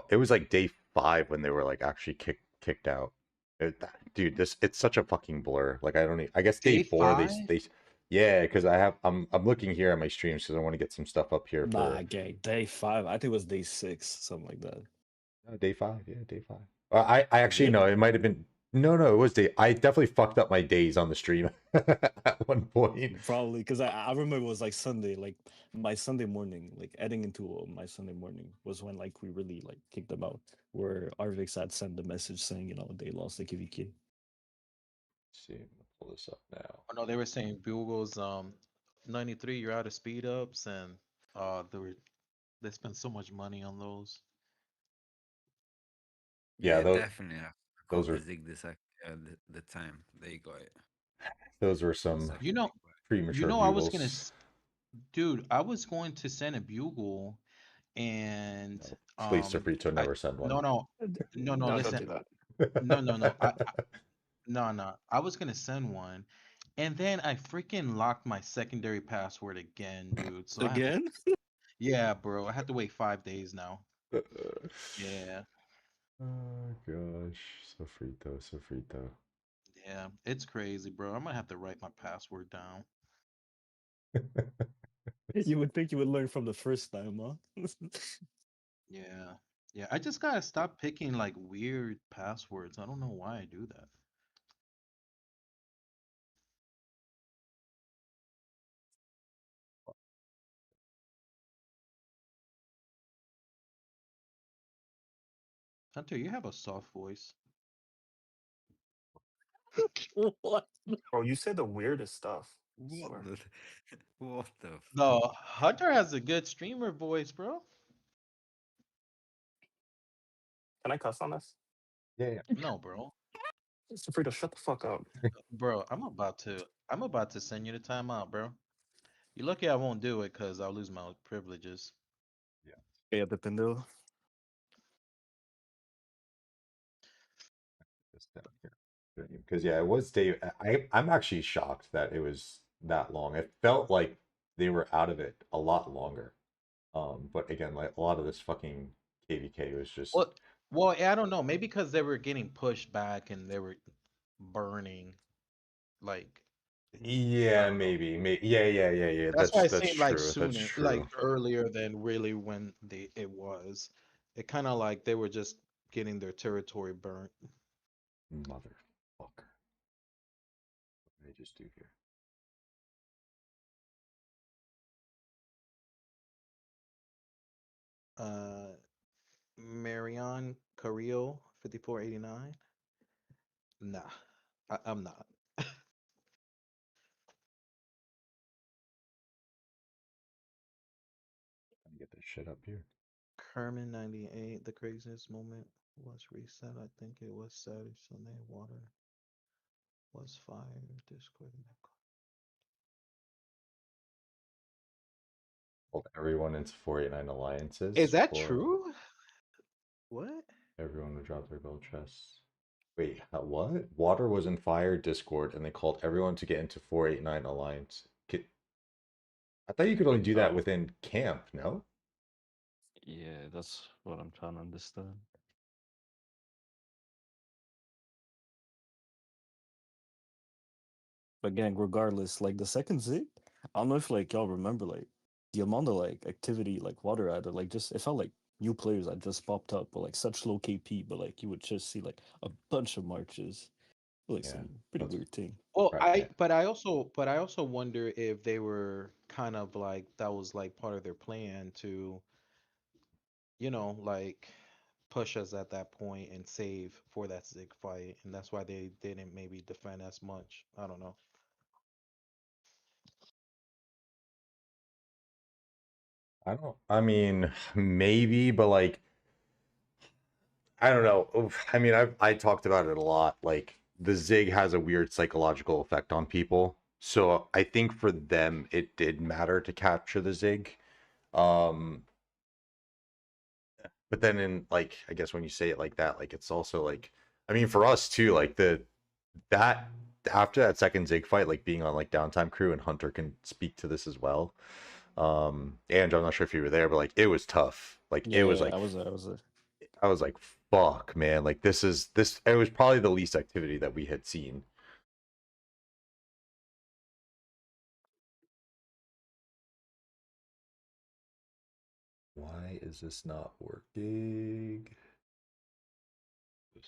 it was like day 5 when they were like actually kicked out. Dude, it's such a fucking blur. Like I don't. I guess day Day 4 five? yeah. Because I'm looking here at my streams because I want to get some stuff up here nah, for gang, day 5. I think it was day 6, something like that. day 5. Yeah, day 5. I Was actually it? no. It might have been no. It was day. I definitely fucked up my days on the stream at one point. Probably because I remember it was like Sunday, like my Sunday morning, like heading into my Sunday morning was when like we really like kicked them out. Where Arvix had sent the message saying they lost the KVK. Let's see, I'm gonna pull this up now. Oh no, they were saying Bugles 93, you're out of speed ups, and they spent so much money on those. Yeah, Yeah, definitely. I those copy are Zig the time they got it. those were some Such You a know, big one. premature I was gonna, bugles. dude, I was going to send a bugle, and No, please, Sofrito, I never send one. no no no No, don't listen, do that. no no, I was gonna send one, and then I freaking locked my secondary password again, dude. So I have to, Again? yeah, bro, I had to wait 5 days now. Yeah. Oh gosh, Sofrito. Yeah, it's crazy, bro. I might have to write my password down. You would think you would learn from the first time, huh? Yeah. Yeah, I just gotta stop picking like weird passwords. I don't know why I do that. Hunter, you have a soft voice. What? Bro, you say the weirdest stuff. I What swear. the what the No, Hunter has a good streamer voice, bro. Can I cuss on this? Yeah, No, bro. Mr. Frito, shut the fuck up. Bro, I'm about to send you the timeout, bro. You're lucky I won't do it because I'll lose my privileges. yeah. Yeah, dependo. This down here. Because yeah, it was day. I'm actually shocked that it was that long. It felt like they were out of it a lot longer. But again, like a lot of this fucking KVK was just Well, well, I don't know. Maybe because they were getting pushed back and they were burning, like I yeah, don't know. maybe, yeah. That's why it That's seemed like true. That's sooner, like true. earlier than really when it was. It kind of like they were just getting their territory burnt. Motherfucker. What did I just do here? Uh, Marion Carrillo, 5489. Nah, I'm not. shit up here. Kerman 98, the craziest moment was reset. I think it was Saturday, Sunday. Water was fire. Discord. Called everyone into 489 alliances. Is that for true? What? Everyone would drop their gold chests. Wait, what? Water was in fire Discord, and they called everyone to get into 489 alliance. I thought you could only do that Oh. within camp, no? Yeah, that's what I'm trying to understand. But again, regardless, like the second Zig, I don't know if like y'all remember like the amount of like activity like water added, like just it felt like new players that just popped up, but like such low KP, but like you would just see like a bunch of marches, like Yeah, some pretty that's weird thing. Well, right. but I also wonder if they were kind of like that was like part of their plan to, like push us at that point and save for that Zig fight, and that's why they didn't maybe defend as much. I don't know. I mean, maybe, but like, I don't know. I mean, I talked about it a lot. Like, the Zig has a weird psychological effect on people. So I think for them, it did matter to capture the Zig. Um, but then in like, I guess when you say it like that, like it's also like, I mean, for us too, like that after that second Zig fight, like being on like Downtime crew, and Hunter can speak to this as well. And I'm not sure if you were there, but like it was tough. Like it was Yeah, like I was there. I was like, fuck, man. Like this. It was probably the least activity that we had seen. Why is this not working? I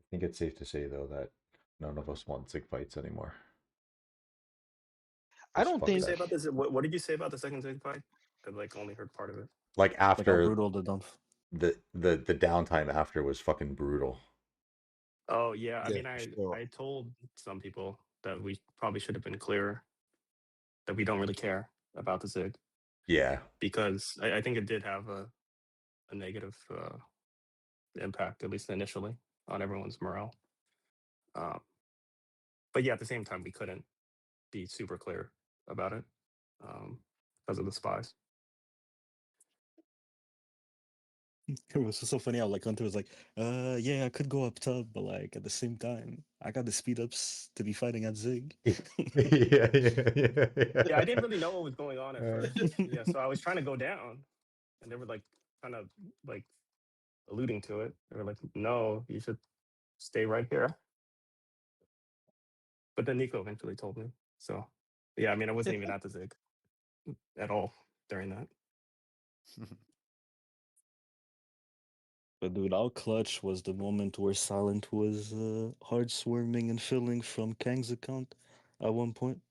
think it's safe to say though that none of us want Zig fights anymore. I Just don't fuck What did you think say that about shit. this? What did you say about the second Zig fight? I like only heard part of it. Like Like how after brutal the dump. the downtime after was fucking brutal. Oh yeah, I Yeah, mean, for I sure. I told some people that we probably should have been clearer that we don't really care about the Zig Yeah. because I think it did have a negative impact, at least initially, on everyone's morale. Um, but yeah, at the same time, we couldn't be super clear about it because of the spies. It was so funny how like Hunter was like, yeah, I could go up top, but like at the same time, I got the speed ups to be fighting at Zig. Yeah, yeah. Yeah, I didn't really know what was going on at Uh, first. Yeah, so I was trying to go down, and they were like kind of like alluding to it. They were like, "No, you should stay right here." But then Nico eventually told me. So yeah, I mean, I wasn't even at the Zig at all during that. But dude, our clutch was the moment where Silent was hard swarming and filling from Kang's account at one point.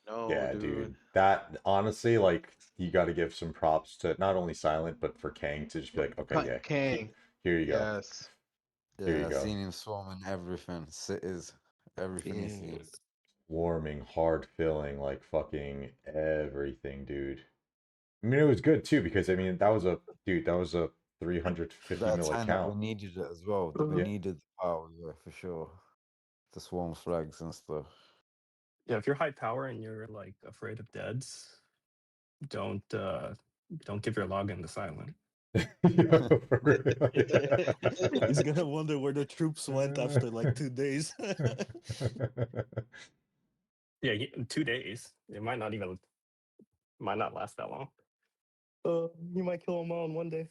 no, Yeah, dude. dude. That honestly, like, you got to give some props to not only Silent but for Kang to just be like, okay, yeah, Kang. here you go, Yes. here you Yeah, I go. seen him swarming everything, cities, everything he's Yeah. seen. Warming, hard filling, like fucking everything, dude. I mean, it was good too because I mean that was a 350 That mil time that we account. needed it as well, that we Yeah, needed the power, yeah, for sure. The swarm flags and stuff. Yeah, if you're high power and you're like afraid of deads, don't give your login to silent. yeah, for real. He's gonna wonder where the troops went after like 2 days. Yeah, 2 days. It might not last that long. You might kill them all in one day.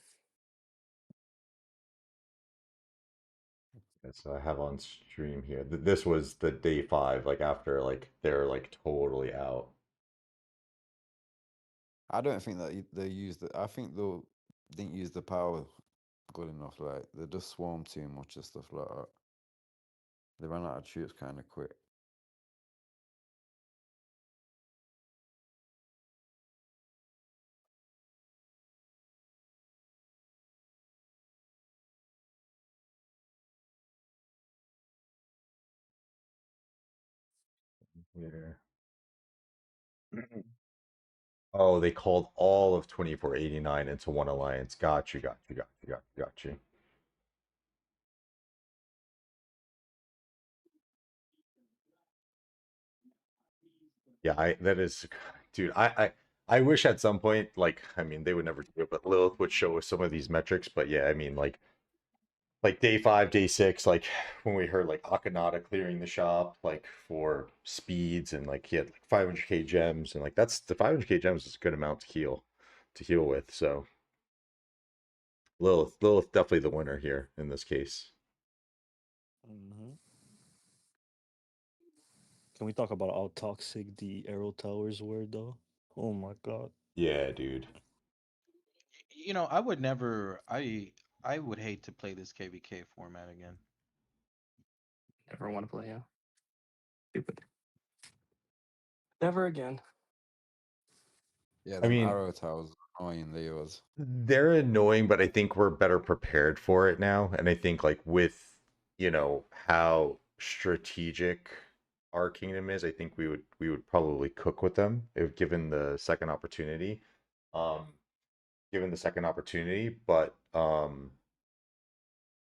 So I have on stream here. This was the day 5, like after like they're like totally out. I don't think that they used it. I think they didn't use the power good enough. Like they just swarmed too much and stuff like that. They ran out of troops kind of quick. Yeah. Oh, they called all of 2489 into one alliance. Got you, got you, got you, got you, got you. Yeah, that is, dude. I wish at some point, like, I mean, they would never do it, but Lilith would show us some of these metrics. But yeah, I mean, like day 5, day 6, like when we heard like Akanata clearing the shop, like for speeds, and like he had like 500k gems, and like that's the 500k gems is a good amount to heal with. So Lilith definitely the winner here in this case. Mm-hmm. Can we talk about how toxic the arrow towers were, though? Oh my god. Yeah, dude. You know, I would never. I would hate to play this KVK format again. Never want to play. Yeah. Stupid. Never again. Yeah, I them mean, arrow towers annoying. They was. they're annoying, but I think we're better prepared for it now. And I think like with, how strategic our kingdom is, I think we would probably cook with them if given the second opportunity. Um, given the second opportunity, but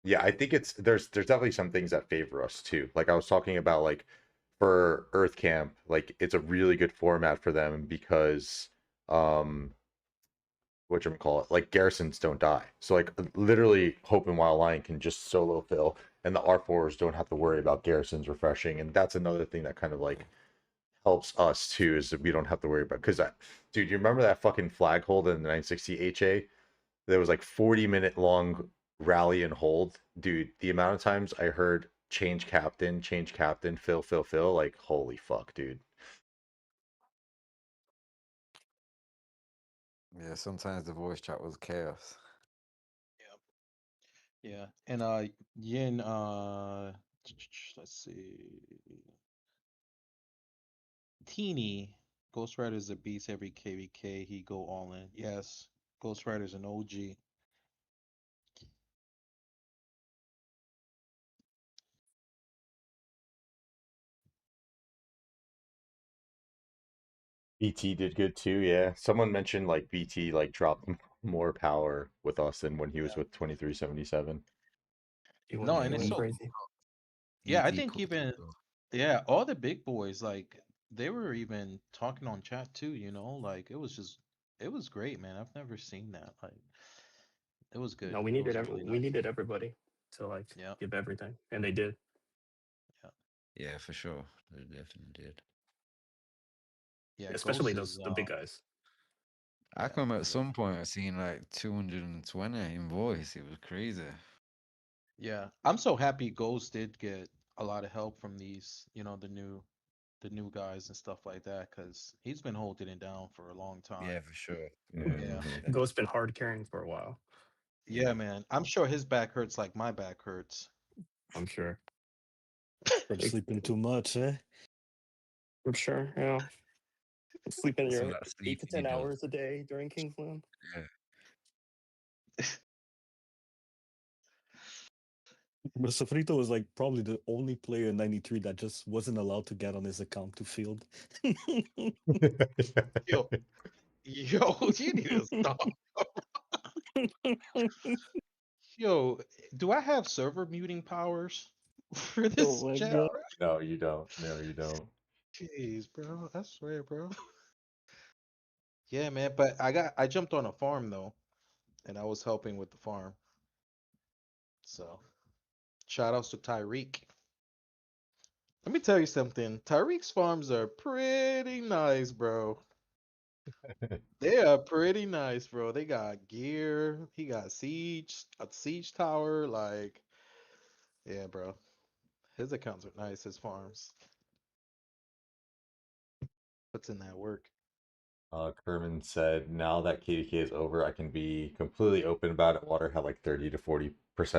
yeah, I think there's definitely some things that favor us too. Like I was talking about, like for Earth Camp, like it's a really good format for them because um whatchamacallit, like garrisons don't die. So like literally Hope and Wild Lion can just solo fill, and the R4s don't have to worry about garrisons refreshing. And that's another thing that kind of like helps us too, is that we don't have to worry about, because dude, you remember that fucking flag hold in the 960 HA? There was like 40-minute long rally and hold. Dude, the amount of times I heard change captain, fill, like holy fuck, dude. Yeah, sometimes the voice chat was chaos. Yeah, and Yin, let's see, Teeny, Ghost Rider's a beast every KVK. He go all in. Yes, Ghost Rider's an OG. BT did good too, yeah. Someone mentioned like BT like dropped more power with us than when he was Yeah. with 2377. He went, No, Yeah, and he it's went so. crazy. Yeah, I BT think cooked it even though. yeah, all the big boys like they were even talking on chat too. Like it was great, man. I've never seen that. Like it was good. No, we It was needed really we nice. needed everybody to like Yeah, give everything, and they did. yeah, Yeah, for sure. They definitely did. yeah. Especially Ghost those is the big guys. I yeah, come at yeah, some point I seen like 220 in voice. It was crazy. yeah. I'm so happy Ghost did get a lot of help from these, the new guys and stuff like that, because he's been holding it down for a long time. Yeah, for sure. Yeah, Mhm. Ghost's been hard carrying for a while. yeah, man. I'm sure his back hurts like my back hurts. I'm sure. From Ex- sleeping too much, eh? I'm sure. Yeah. Sleeping Some of your that 8 to sleeping he 10 does. hours a day during Kingsland. Yeah. But Sofrito was like probably the only player in '93 that just wasn't allowed to get on his account to field. Yo, yo, you need to stop. Yo, do I have server muting powers for Oh this my chat? god. No, you don't. No, you don't. Jeez, bro. I swear, bro. Yeah, man, but I jumped on a farm though, and I was helping with the farm. So, shout outs to Tyreek. Let me tell you something. Tyreek's farms are pretty nice, bro. They are pretty nice, bro. They got gear. He got a siege tower. Like, yeah, bro. His accounts are nice. His farms. Puts in that work. Kerman said, now that KDK is over, I can be completely open about it. Water had like 30 to 40%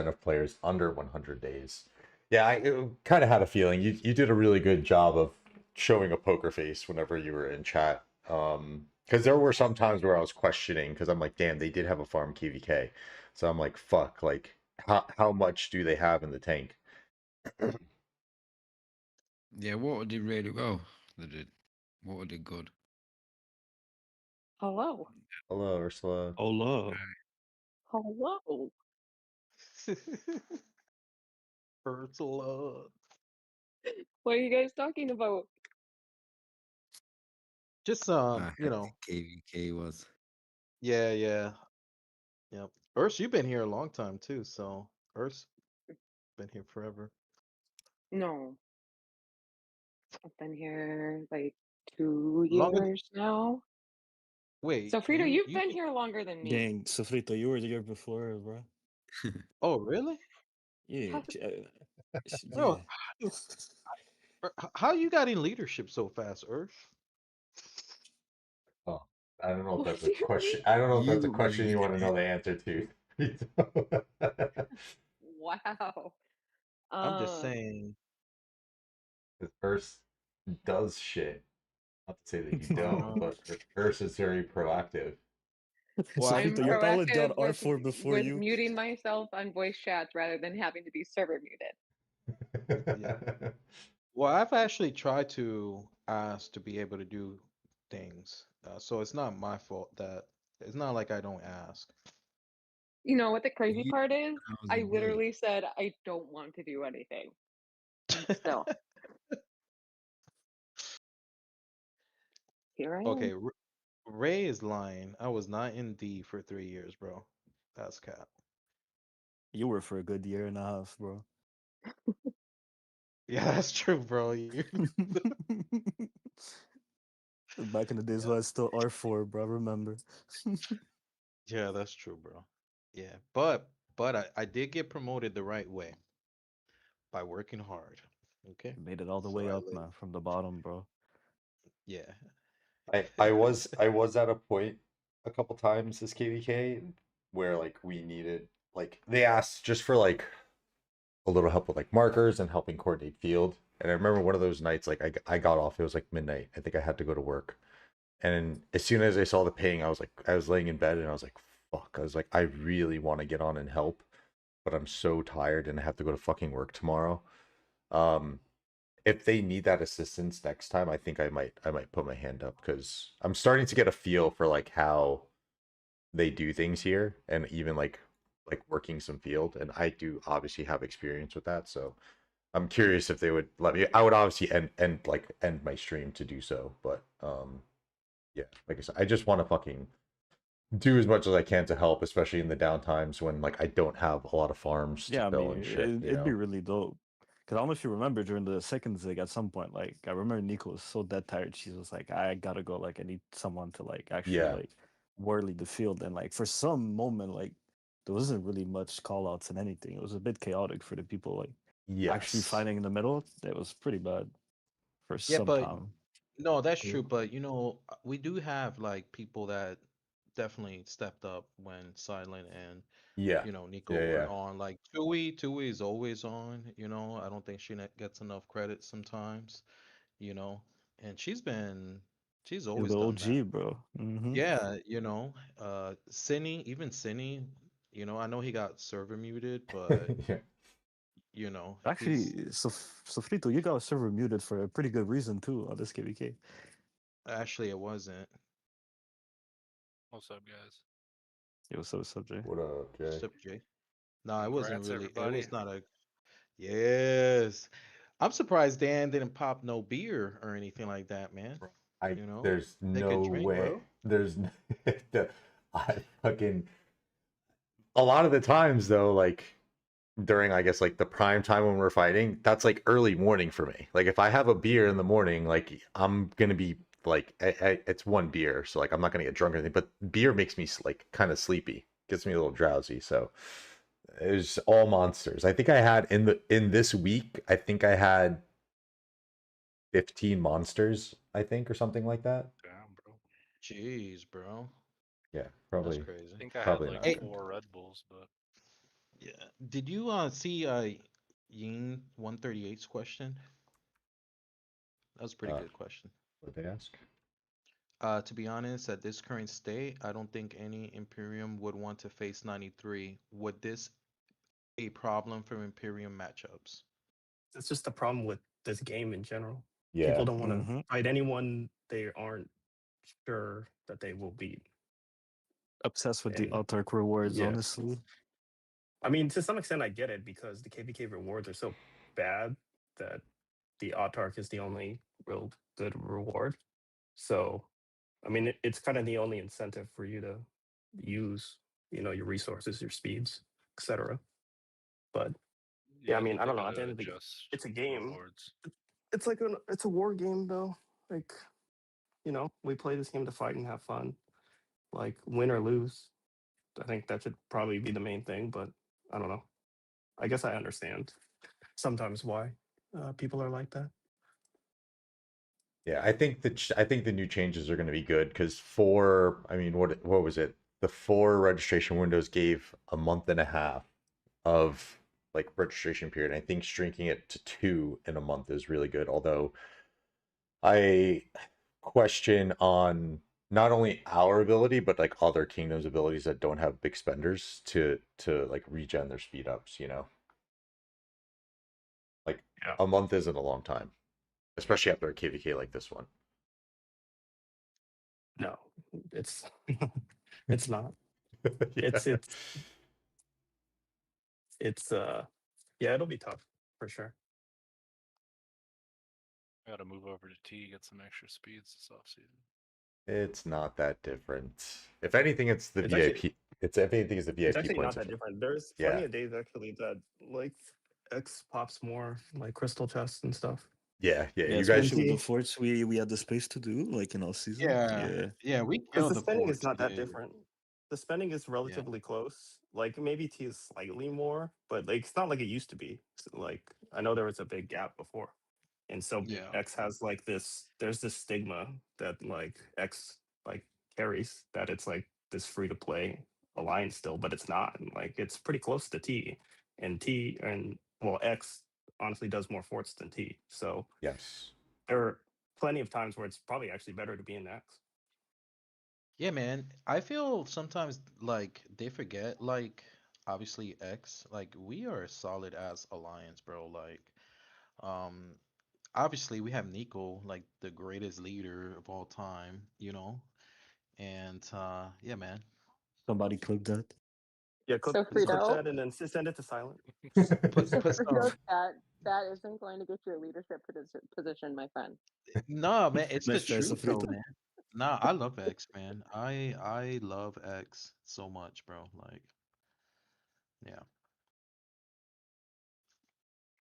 of players under 100 days. Yeah, I kind of had a feeling you did a really good job of showing a poker face whenever you were in chat. Because there were some times where I was questioning, because I'm like, damn, they did have a farm KVK. So I'm like, fuck, like how much do they have in the tank? Yeah, water did really well. They did. Water did good. Hello. Hello, Ursula. Hello. Hello. Ursula. What are you guys talking about? Just I you heard know, the KVK was. yeah, yep. Urs, you've been here a long time too, so Urs been here forever. No, I've been here like 2 Longer. years now. Wait, So Frito, you've you been here longer than me. Dang, Sofrito, you were the year before, bro. Oh, really? Yeah, How- Bro, yeah. how you got in leadership so fast, Urs? Oh, I don't know if What that's do a you question. mean? I don't know if that's a You question you made want to it. know the answer to. Wow. I'm just saying. Because Urs does shit. Not to say that you don't, Uh-huh. but Urs is very proactive. Well, I'm Sofrito, you probably got proactive with R4 before you. muting myself on voice chats rather than having to be server muted. Yeah. Well, I've actually tried to ask to be able to do things, so it's not my fault that it's not like I don't ask. You know what the crazy You part is? I was I in late. literally said I don't want to do anything. And still, here I Okay, am. Ray is lying. I was not in D for 3 years, bro. That's cap. You were for a good year and a half, bro. Yeah, that's true, bro. Back in the days when I was still R4, bro, remember? Yeah, that's true, bro. Yeah, but I did get promoted the right way by working hard. Okay, Made it all the so way I up, live. man, from the bottom, bro. Yeah. I was at a point a couple times this KVK where like we needed like they asked just for like a little help with like markers and helping coordinate field. And I remember one of those nights like I got off, it was like midnight. I think I had to go to work. And as soon as I saw the ping, I was laying in bed and I was like, fuck. I was like, I really want to get on and help, but I'm so tired and I have to go to fucking work tomorrow. Um, if they need that assistance next time, I think I might put my hand up because I'm starting to get a feel for like how they do things here and even like working some field. And I do obviously have experience with that, so I'm curious if they would let me. I would obviously end my stream to do so, but yeah, like I said, I just want to fucking do as much as I can to help, especially in the downtimes when like I don't have a lot of farms to Yeah, I fill mean, and shit, you it'd be know? really dope. Because I don't know if you remember during the second zig at some point, like, I remember Nico was so dead tired. She was like, I gotta go. Like, I need someone to, like, actually, Yeah. like, whirly the field. And, like, for some moment, like, there wasn't really much call outs and anything. It was a bit chaotic for the people, like, actually Yes. fighting in the middle. It was pretty bad for Yeah, some but time. no, that's Yeah. true. But we do have like people that definitely stepped up when Silent and Yeah. Nico Yeah, were yeah. on. Like Tui is always on. I don't think she gets enough credit sometimes. You know, and she's He's always the done that. OG, bro. Mm-hmm. Yeah, Cinny, even Cinny, I know he got server muted, but Yeah. Actually, he's Sofrito, you got a server muted for a pretty good reason, too, on this KVK. actually it wasn't. What's up, guys? It was so subject. What up, Jay? Sip J. No, it wasn't Congrats, really. It everybody. was not a. Yes. I'm surprised Dan didn't pop no beer or anything like that, man. There's Take a no drink, way. bro. There's I fucking a lot of the times though, like during I guess like the prime time when we're fighting, that's like early morning for me. Like if I have a beer in the morning, like I'm gonna be like it's one beer, so like I'm not gonna get drunk or anything. But beer makes me like kind of sleepy, gets me a little drowsy. So it was all monsters. I think I had in this week, I think I had 15 monsters, I think, or something like that. Damn, bro. Jeez, bro. Yeah, That's probably I crazy. think I had probably like not Hey, good. 4 Red Bulls, but yeah. Did you see Yin 138's question? That was a pretty Uh, good question. what did they ask? To be honest, at this current state, I don't think any Imperium would want to face 93. Would this a problem for Imperium matchups? It's just the problem with this game in general. Yeah, People don't want to Mm-hmm. fight anyone they aren't sure that they will beat. Obsessed with the And autark rewards, yeah. honestly. I mean, to some extent, I get it because the KVK rewards are so bad that the autark is the only real good reward. So, I mean, it's kind of the only incentive for you to use, your resources, your speeds, etc. But yeah, I mean, I they don't know. At the gotta end of the day, adjust it's a game. rewards. It's like it's a war game, though. Like, we play this game to fight and have fun. Like, win or lose. I think that should probably be the main thing. But I don't know. I guess I understand sometimes why people are like that. Yeah, I think the new changes are going to be good because I mean, what was it? The 4 registration windows gave a month and a half of like registration period. I think shrinking it to 2 in a month is really good. Although I question on not only our ability but like other kingdoms' abilities that don't have big spenders to like regen their speed ups. Like Yeah. a month isn't a long time, especially after a KVK like this one. No, it's it's not. Yeah. It's yeah, it'll be tough for sure. Gotta move over to T, get some extra speeds this offseason. It's not that different. If anything, it's the It's VIP. actually If anything, it's the it's VIP actually not points. that different. There's Yeah. plenty of days actually that like X pops more like crystal chests and stuff. Yeah. Yeah, You guys, especially with the forts we had the space to do, like in Offseason. Yeah, we Because killed the the spending is forts, not that dude. different. The spending is relatively close. Like maybe T is slightly more, but like it's not like it used to be. Like I know there was a big gap before. And so Yeah. X has like there's this stigma that like X like carries that it's like this free to play alliance still, but it's not. Like it's pretty close to T. And well, X honestly does more forts than T. So yes. there are plenty of times where it's probably actually better to be in X. Yeah, man. I feel sometimes like they forget, like, obviously X, like we are a solid ass alliance, bro. Like, um, obviously we have Nico, like the greatest leader of all time, and yeah, man. Somebody click that. Yeah, So just click Frito, that and then send it to silent. Put so put Frito, some. that isn't going to get you a leadership position, my friend. No, man, it's the Nice try, truth though, Sofrito. man. Nah, I love X, man. I love X so much, bro. Like, yeah.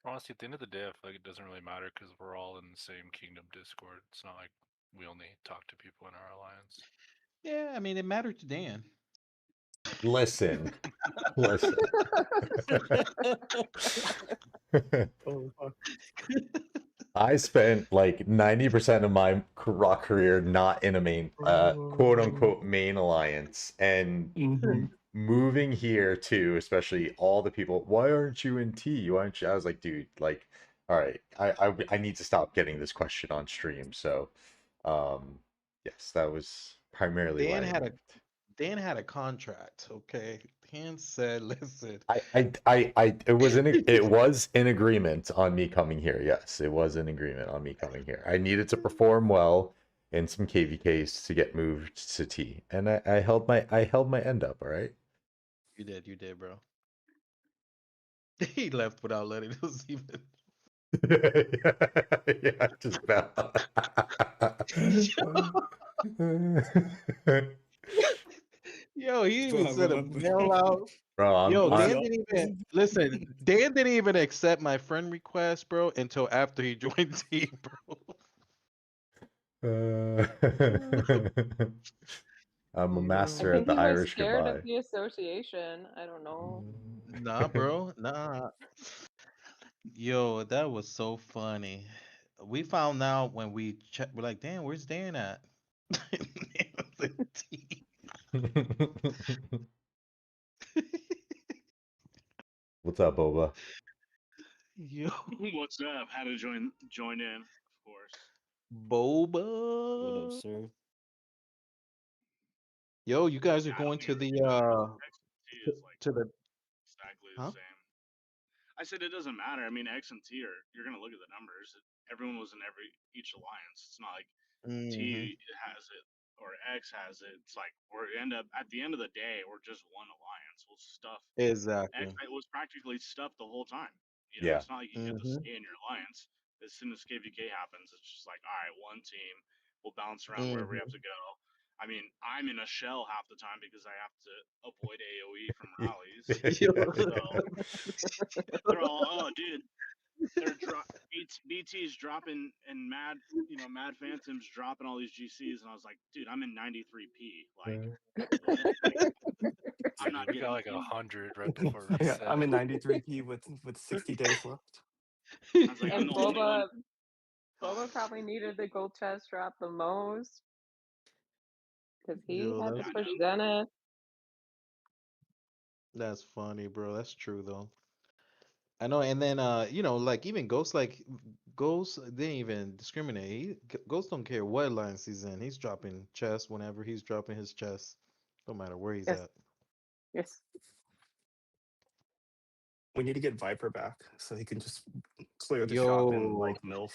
Honestly, at the end of the day, I feel like it doesn't really matter because we're all in the same kingdom Discord. It's not like we only talk to people in our alliance. Yeah, I mean it mattered to Dan. Listen. Oh, fuck. I spent like 90% of my rock career not in a main, quote unquote, main alliance, and Mhm. moving here too, especially all the people. Why aren't you in T? Why aren't you? I was like, dude, like, all right, I need to stop getting this question on stream. So, yes, that was primarily why Dan I had a moved. Dan had a contract, okay? Dan said, listen, It was in agreement on me coming here. Yes, it was an agreement on me coming here. I needed to perform well in some KVKs to get moved to T, and I held my end up. All right. you did, bro. He left without letting us even. Yeah, just about. Yo, he Bro, even I said a remember. mail out. Bro, Yo, Was Dan he didn't even listen. Dan didn't even accept my friend request, bro, until after he joined team, bro. I'm a I master at think the he was Irish scared of goodbye. the association. I don't know. Nah, bro, nah. Yo, that was so funny. We found out when we checked. We're like, damn, where's Dan at? Dan was in team. What's up, Boba? Yo, What's up? How to join in, of course. What up, Boba. sir? Yo, you guys are Yeah, I don't going to even the really matter. XT is like to the exactly the huh? same. I said it doesn't matter. I mean, X and T are you're gonna look at the numbers. Everyone was in each alliance. It's not like Mm-hmm. T has it or X has it, it's like at the end of the day, we're just one alliance. We'll stuff Exactly. X. It was practically stuffed the whole time. Yeah. It's not like you get to stay in your alliance. As soon as KVK happens, it's just like, all right, one team. We'll bounce around wherever we have to go. I mean, I'm in a shell half the time because I have to avoid AoE from rallies. So they're all, oh, dude, BT's dropping and Mad Phantom's dropping all these GCs, and I was like, dude, I'm in 93p. Like, what? Like, I'm not we getting got like pinged. 100 right before we Yeah, said. I'm in 93p with 60 days left. I was like, I'm And the only one. Boba probably needed the gold chest drop the most because he had to push Zenith. That's funny, bro. That's true though. I know, and then like even Ghost didn't even discriminate. Ghost don't care what alliance he's in. He's dropping chest whenever he's dropping his chest, no matter where he's Yes. at. Yes. We need to get Viper back so he can just clear the shop and like MILF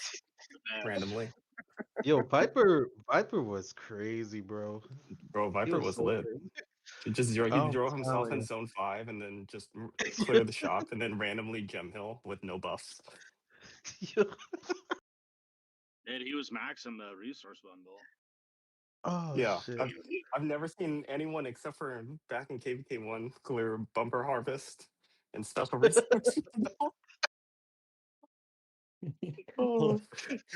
randomly. Yo, Viper was crazy, bro. Bro, Viper was so lit. crazy. He just he I'm drove himself in telling zone 5 and then just clear the shop and then randomly gem hill with no buffs. you. And he was maxing the resource bundle. Oh Yeah, shit. I've never seen anyone except for back in KVK1 clear bumper harvest and special resource bundle. Oh,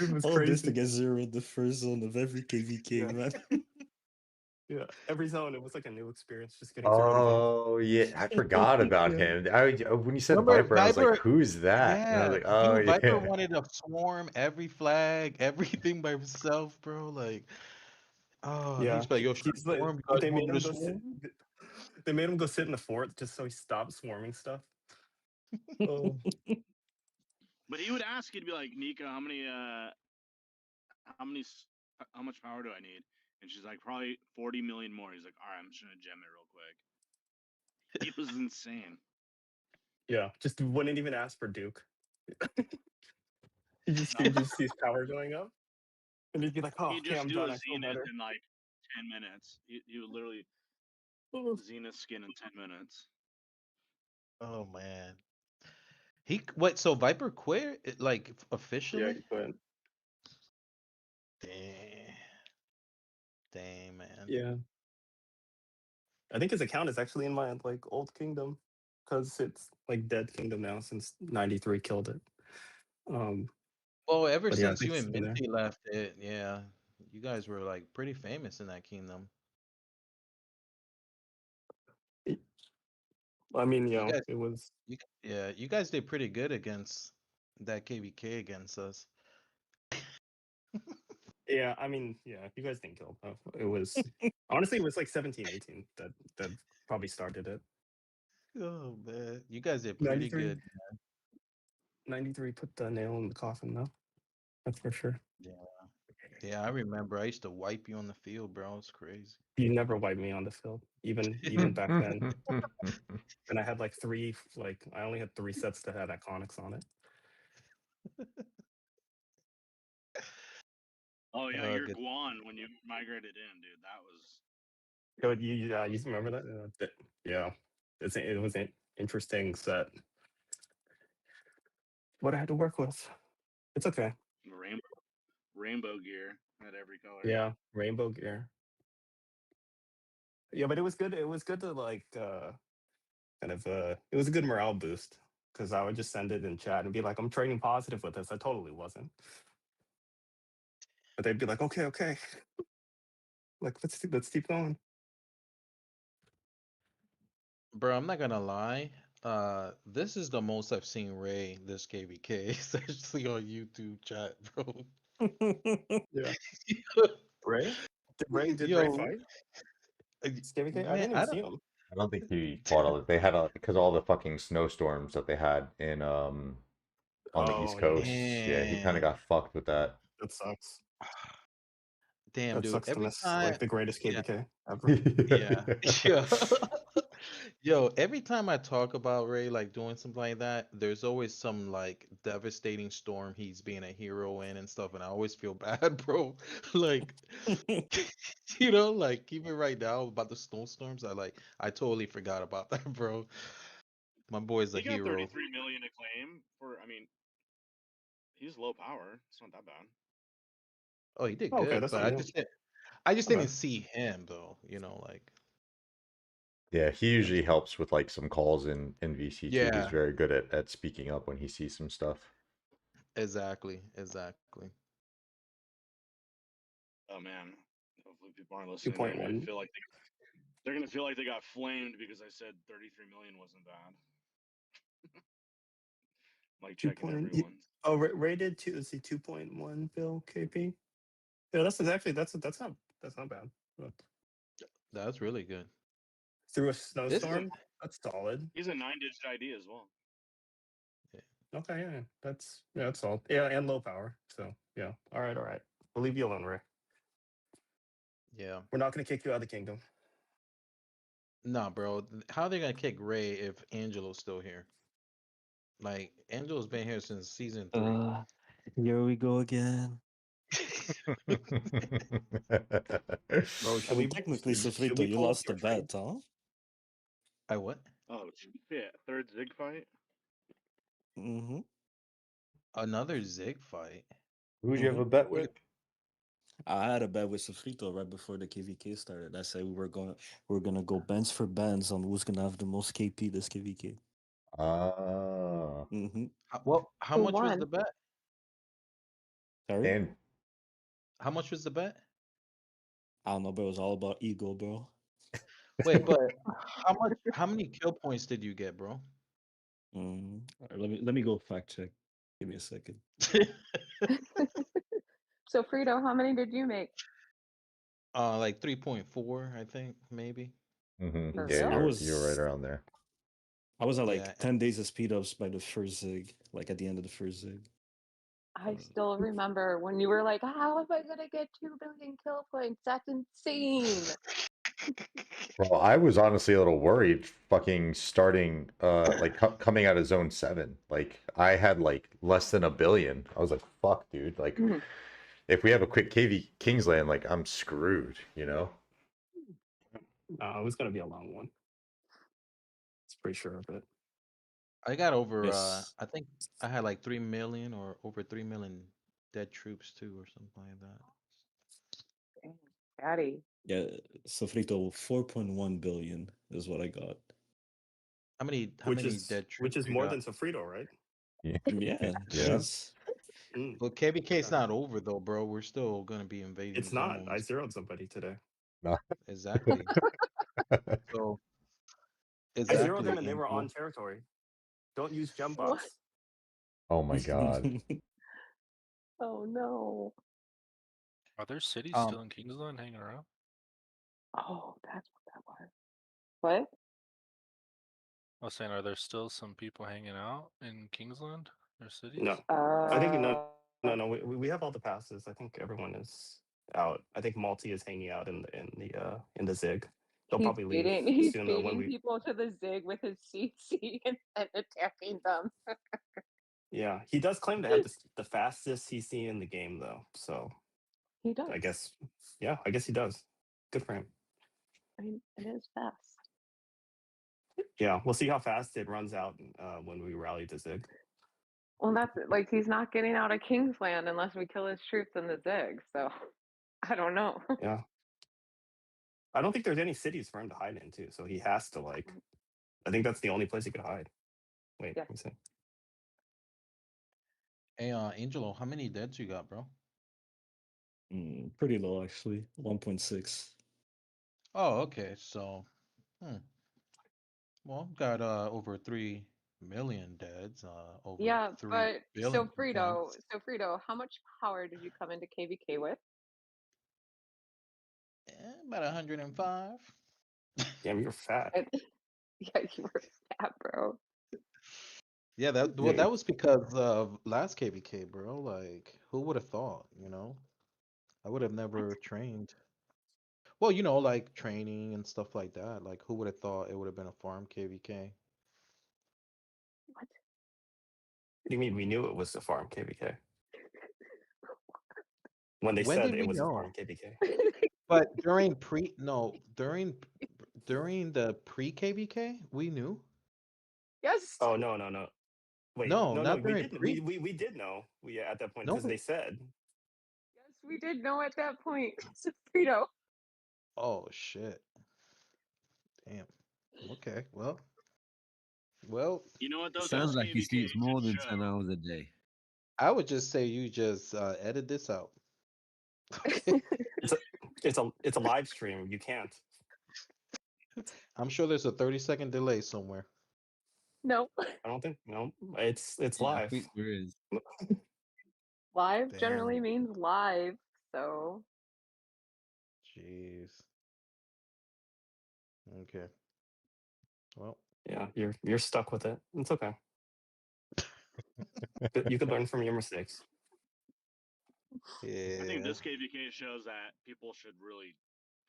it was All this to crazy. get 0 in the first zone of every KVK, Yeah. man. Yeah, every zone it was like a new experience just getting 0 to buff. Oh yeah, I forgot about Yeah. him. When you said Remember Viper, I was like, Viper? "Who's that?" And I was like, "Oh dude, Viper yeah." wanted to swarm every flag, everything by himself, bro. Like, Yeah, he's like, yo, should I he's like, swarm? You guys they want made me him to go sit. swarm? They made him go sit in the fort just so he stopped swarming stuff. Oh, But he would ask, he'd be like, Nika, how much power do I need? And she's like, probably 40 million more. He's like, all right, I'm just gonna gem it real quick. He was insane. yeah, just wouldn't even ask for Duke. He just sees power going up, and he'd be like, "Oh, He'd okay, just I'm do done. a I feel Zenith better." in like 10 minutes. He would literally Zenith skin in 10 minutes. Oh man. So Viper quit like Yeah, officially? he quit. Dang, man. Yeah, I think his account is actually in my like old kingdom, because it's like dead kingdom now since '93 killed it. Well, ever But yeah, I since think you it's and been there. Minty left it, yeah, you guys were like pretty famous in that kingdom. I mean, You guys, it was. you guys did pretty good against that KVK against us. Yeah, I mean, yeah, you guys didn't kill it. It was honestly, it was like 17, 18 that probably started it. Oh man, you guys did pretty 93, good. 93 put the nail in the coffin, though. That's for sure. Yeah, I remember. I used to wipe you on the field, bro. It's crazy. You never wiped me on the field, even back then. And I had like I only had 3 sets that had iconics on it. Oh yeah, Oh, you're good. Guan when you migrated in, dude. That was. You remember that? Yeah, it was an interesting set. What I had to work with. It's okay. Rainbow gear at every color. Yeah, rainbow gear. Yeah, but it was good. It was good to like kind of it was a good morale boost, because I would just send it in chat and be like, "I'm trading positive with this." I totally wasn't. But they'd be like, "Okay." Like, let's keep going. Bro, I'm not gonna lie. This is the most I've seen Ray this KVK, especially on YouTube chat, bro. Yeah. Ray? Did Ray Yo, fight? KVK? I man, didn't even see him. I don't think he fought all. They had because all the fucking snowstorms that they had in on the East Coast. Yeah, he kind of got fucked with that. That sucks. damn, That dude. sucks to Every miss time, like the greatest yeah, KVK ever. yeah, yeah. Yo, every time I talk about Ray like doing something like that, there's always some like devastating storm he's being a hero in and stuff, and I always feel bad, bro. Like, like even right now about the snowstorms, I totally forgot about that, bro. My boy's a He got hero. 33 million to claim for. I mean, he's low power. It's not that bad. Oh, he did Oh, okay, good, that's but not new. I just Not didn't bad. see him though. Like Yeah, he usually helps with like some calls in VC2. He's yeah, very good at speaking up when he sees some stuff. exactly. Oh man, hopefully people aren't listening. 2.1. They're gonna feel like they got flamed because I said 33 million wasn't bad. Like checking 2.1. everyone. Oh, rated two. Let's see, 2.1 bill KP. Yeah, that's not bad. Look, That's really good. through a This is snowstorm, that's solid. He's a 9-digit ID as well. Okay, yeah, that's solid. Yeah, and low power. So yeah, all right. We'll leave you alone, Ray. yeah. We're not gonna kick you out of the kingdom. Nah, bro. How they gonna kick Ray if Angelo's still here? Like Angelo's been here since season 3. Here we go again. Bro, I mean, technically, should Sofrito, we you pull up lost the your trade? bet, huh? I what? Oh shit! Third Zig fight. Mm-hmm. Another Zig fight. Who'd you have a bet with? I had a bet with Sofrito right before the KVK started. I said we were gonna go bench for bands on who's gonna have the most KP this KVK. Ah, Mm-hmm. How Who much was won? the bet? Sorry? and How much was the bet? I don't know, bro. It was all about ego, bro. Wait, but how many kill points did you get, bro? All right, let me go fact check. Give me a second. So Frito, how many did you make? Like 3.4, I think, maybe. For yeah, real? you're right around there. I was at Yeah. like 10 days of speed ups by the first zig, like at the end of the first zig. I still remember when you were like, "How am I gonna get 2 billion kill points? That's insane!" Bro, I was honestly a little worried fucking starting like coming out of zone 7. Like I had like less than 1 billion. I was like, fuck, dude. Like if we have a quick KV Kingsland, like I'm screwed, you know? It was gonna be a long one. It's pretty sure of it. I got over Yes. I think I had like 3 million or over 3 million dead troops too or something like that. Dang, Daddy. Yeah, Sofrito, 4.1 billion is what I got. How many dead troops which is you more got? than Sofrito, right? Yeah, it Yeah. is. Mm, Well, KBK's okay. not over though, bro. We're still gonna be invading It's not. I zones. zeroed somebody today. No. Exactly. So I zeroed them exactly, and they were on Angelo. territory. Don't use gem What? bots. Oh my god. Oh no. Are there cities Um, still in Kingsland hanging around? Oh, that's what that was. What? I was saying, are there still some people hanging out in Kingsland? Their cities? No, I think no. We have all the passes. I think everyone is out. I think Malty is hanging out in the Zig. They'll He's probably leave feeding he's soon though when feeding we. people to the Zig with his CC and attacking them. Yeah, he does claim to have the fastest CC in the game though. So He does. I guess he does. Good for him. I mean, it is fast. Yeah, we'll see how fast it runs out when we rally the Zig. Well, that's it. Like he's not getting out of Kingsland unless we kill his troops in the Zig. So I don't know. Yeah. I don't think there's any cities for him to hide into, so he has to like. I think that's the only place he could hide. Wait, Yeah. let me see. hey, Angelo, how many deads you got, bro? Pretty low, actually. 1.6. Oh, okay. So, well, got over 3 million deads. Over Yeah, 3 but billion points. So Frito, how much power did you come into KVK with? About 105. Damn, you're fat. Yeah, you were fat, bro. Yeah, that was because of last KVK, bro. Like, who would have thought? I would have never trained. Well, you know, like training and stuff like that. Like, who would have thought it would have been a farm KVK? What? What do you mean? We knew it was a farm KVK when they When said did it we was a know? farm KVK. But during the pre KVK, we knew. Yes. Oh no. Wait, No, no, not we during did. pre. We did know. We at that point No. because they said. Yes, we did know at that point. Sofrito. Oh shit. Damn. Okay. Well. You know what though? It sounds This like he KVK sleeps more should than show. 10 hours a day. I would just say you just edit this out. Okay. It's a live stream. You can't. I'm sure there's a 30-second delay somewhere. No. I don't think. No, it's Yeah, I live. think there is. Live generally Damn. means live, so Jeez. Okay. Well. Yeah, you're stuck with it. It's okay. But you can learn from your mistakes. Yeah. I think this KVK shows that people should really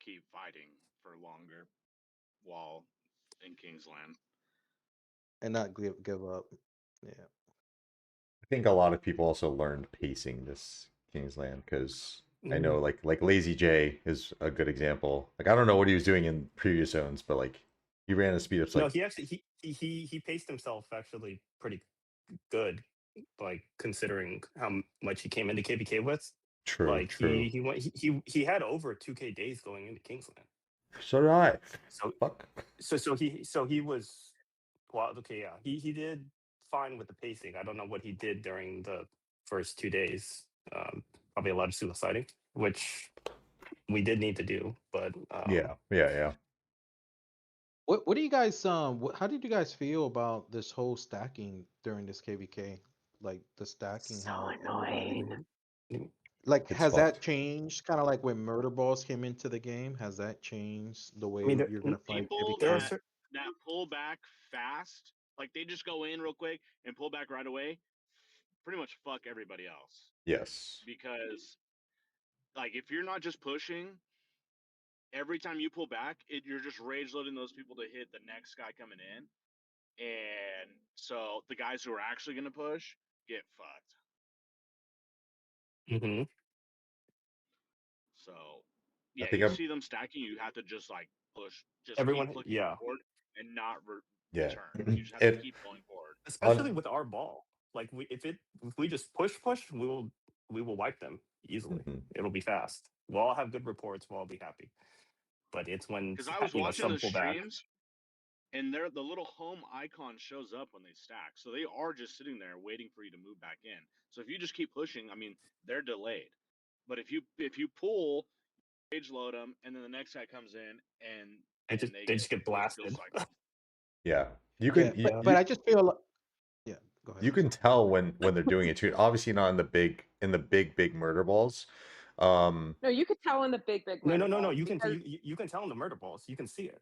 keep fighting for longer while in Kingsland. And not give up. Yeah. I think a lot of people also learned pacing this Kingsland because I know like Lazy J is a good example. Like I don't know what he was doing in previous zones, but like he ran a speed ups No, like he actually he paced himself actually pretty good, like considering how much he came into KVK with. true, Like true. he had over 2K days going into Kingsland. So did I. So Fuck. so he was well, okay, yeah. He did fine with the pacing. I don't know what he did during the first 2 days. Probably a lot of suiciding, which we did need to do, but Yeah. What do you guys how did you guys feel about this whole stacking during this KVK? Like the stacking, so how annoying. everybody like It's has that fucked. changed? Kind of like when murder balls came into the game, has that changed the way I mean, you're gonna fight People there are KVK? that pull back fast, like they just go in real quick and pull back right away, pretty much fuck everybody else. Yes. Because like if you're not just pushing, every time you pull back, you're just rage loading those people to hit the next guy coming in, and so the guys who are actually gonna push get fucked. Mm-hmm. So I yeah, think you I'm see them stacking, you have to just like push, just Everyone, keep clicking yeah. forward and not yeah. return. You just have to It keep going forward. Especially with our ball. Like if we just push, we will wipe them easily. Mhm. It'll be fast. We'll all have good reports. We'll all be happy. But it's when Because I was watching some the pull back. streams, and the little home icon shows up when they stack, so they are just sitting there waiting for you to move back in. So if you just keep pushing, I mean, they're delayed. But if you pull, rage load them, and then the next guy comes in, and They just get blasted. Yeah. You can but I just feel like go ahead. you can tell when they're doing it too. Obviously not in the big murder balls. No, you could tell in the big No. murder balls You can because- you can tell in the murder balls. You can see it.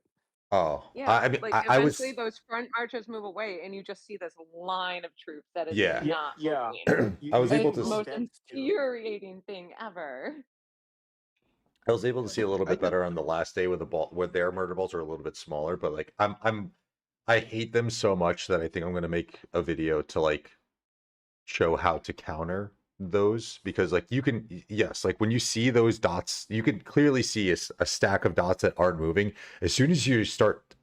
Oh, yeah, I mean, like I was eventually those front marchers move away, and you just see this line of troops that is Yeah. not Yeah. moving. I was It's able the to most infuriating thing ever. I was able to see a little bit just- better on the last day with the ball where their murder balls are a little bit smaller, but like I hate them so much that I think I'm gonna make a video to like show how to counter those because like you can yes like when you see those dots you can clearly see a stack of dots that aren't moving. As soon as you start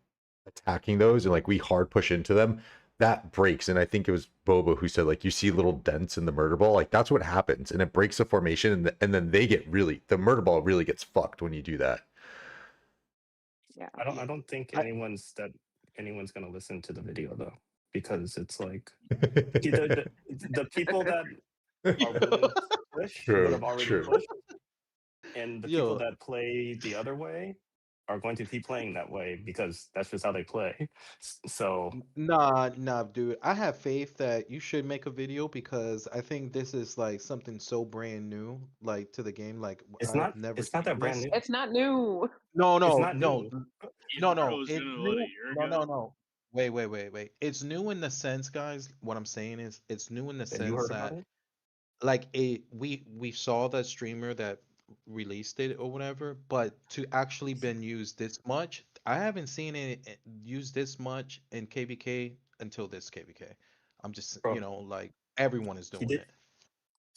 attacking those and like we hard push into them, that breaks. And I think it was Boba who said like you see little dents in the murder ball, like that's what happens and it breaks the formation and then they get really the murder ball really gets fucked when you do that. Yeah. I don't think anyone's gonna listen to the video though, because it's like the people that are willing to push would have already pushed, and the people that play the other way are going to keep playing that way because that's just how they play. So Nah, dude. I have faith that you should make a video because I think this is like something so brand new, like to the game. Like it's I've not never. it's not that brand new. It's not new. No, It's not no. new. It's new. No. Wait. It's new in the sense, guys. What I'm saying is, it's new in the Have you sense heard about that, it? like, we saw the streamer that released it or whatever, but to actually been used this much, I haven't seen it used this much in KVK until this KVK. I'm just, Bro, like everyone is he doing did it.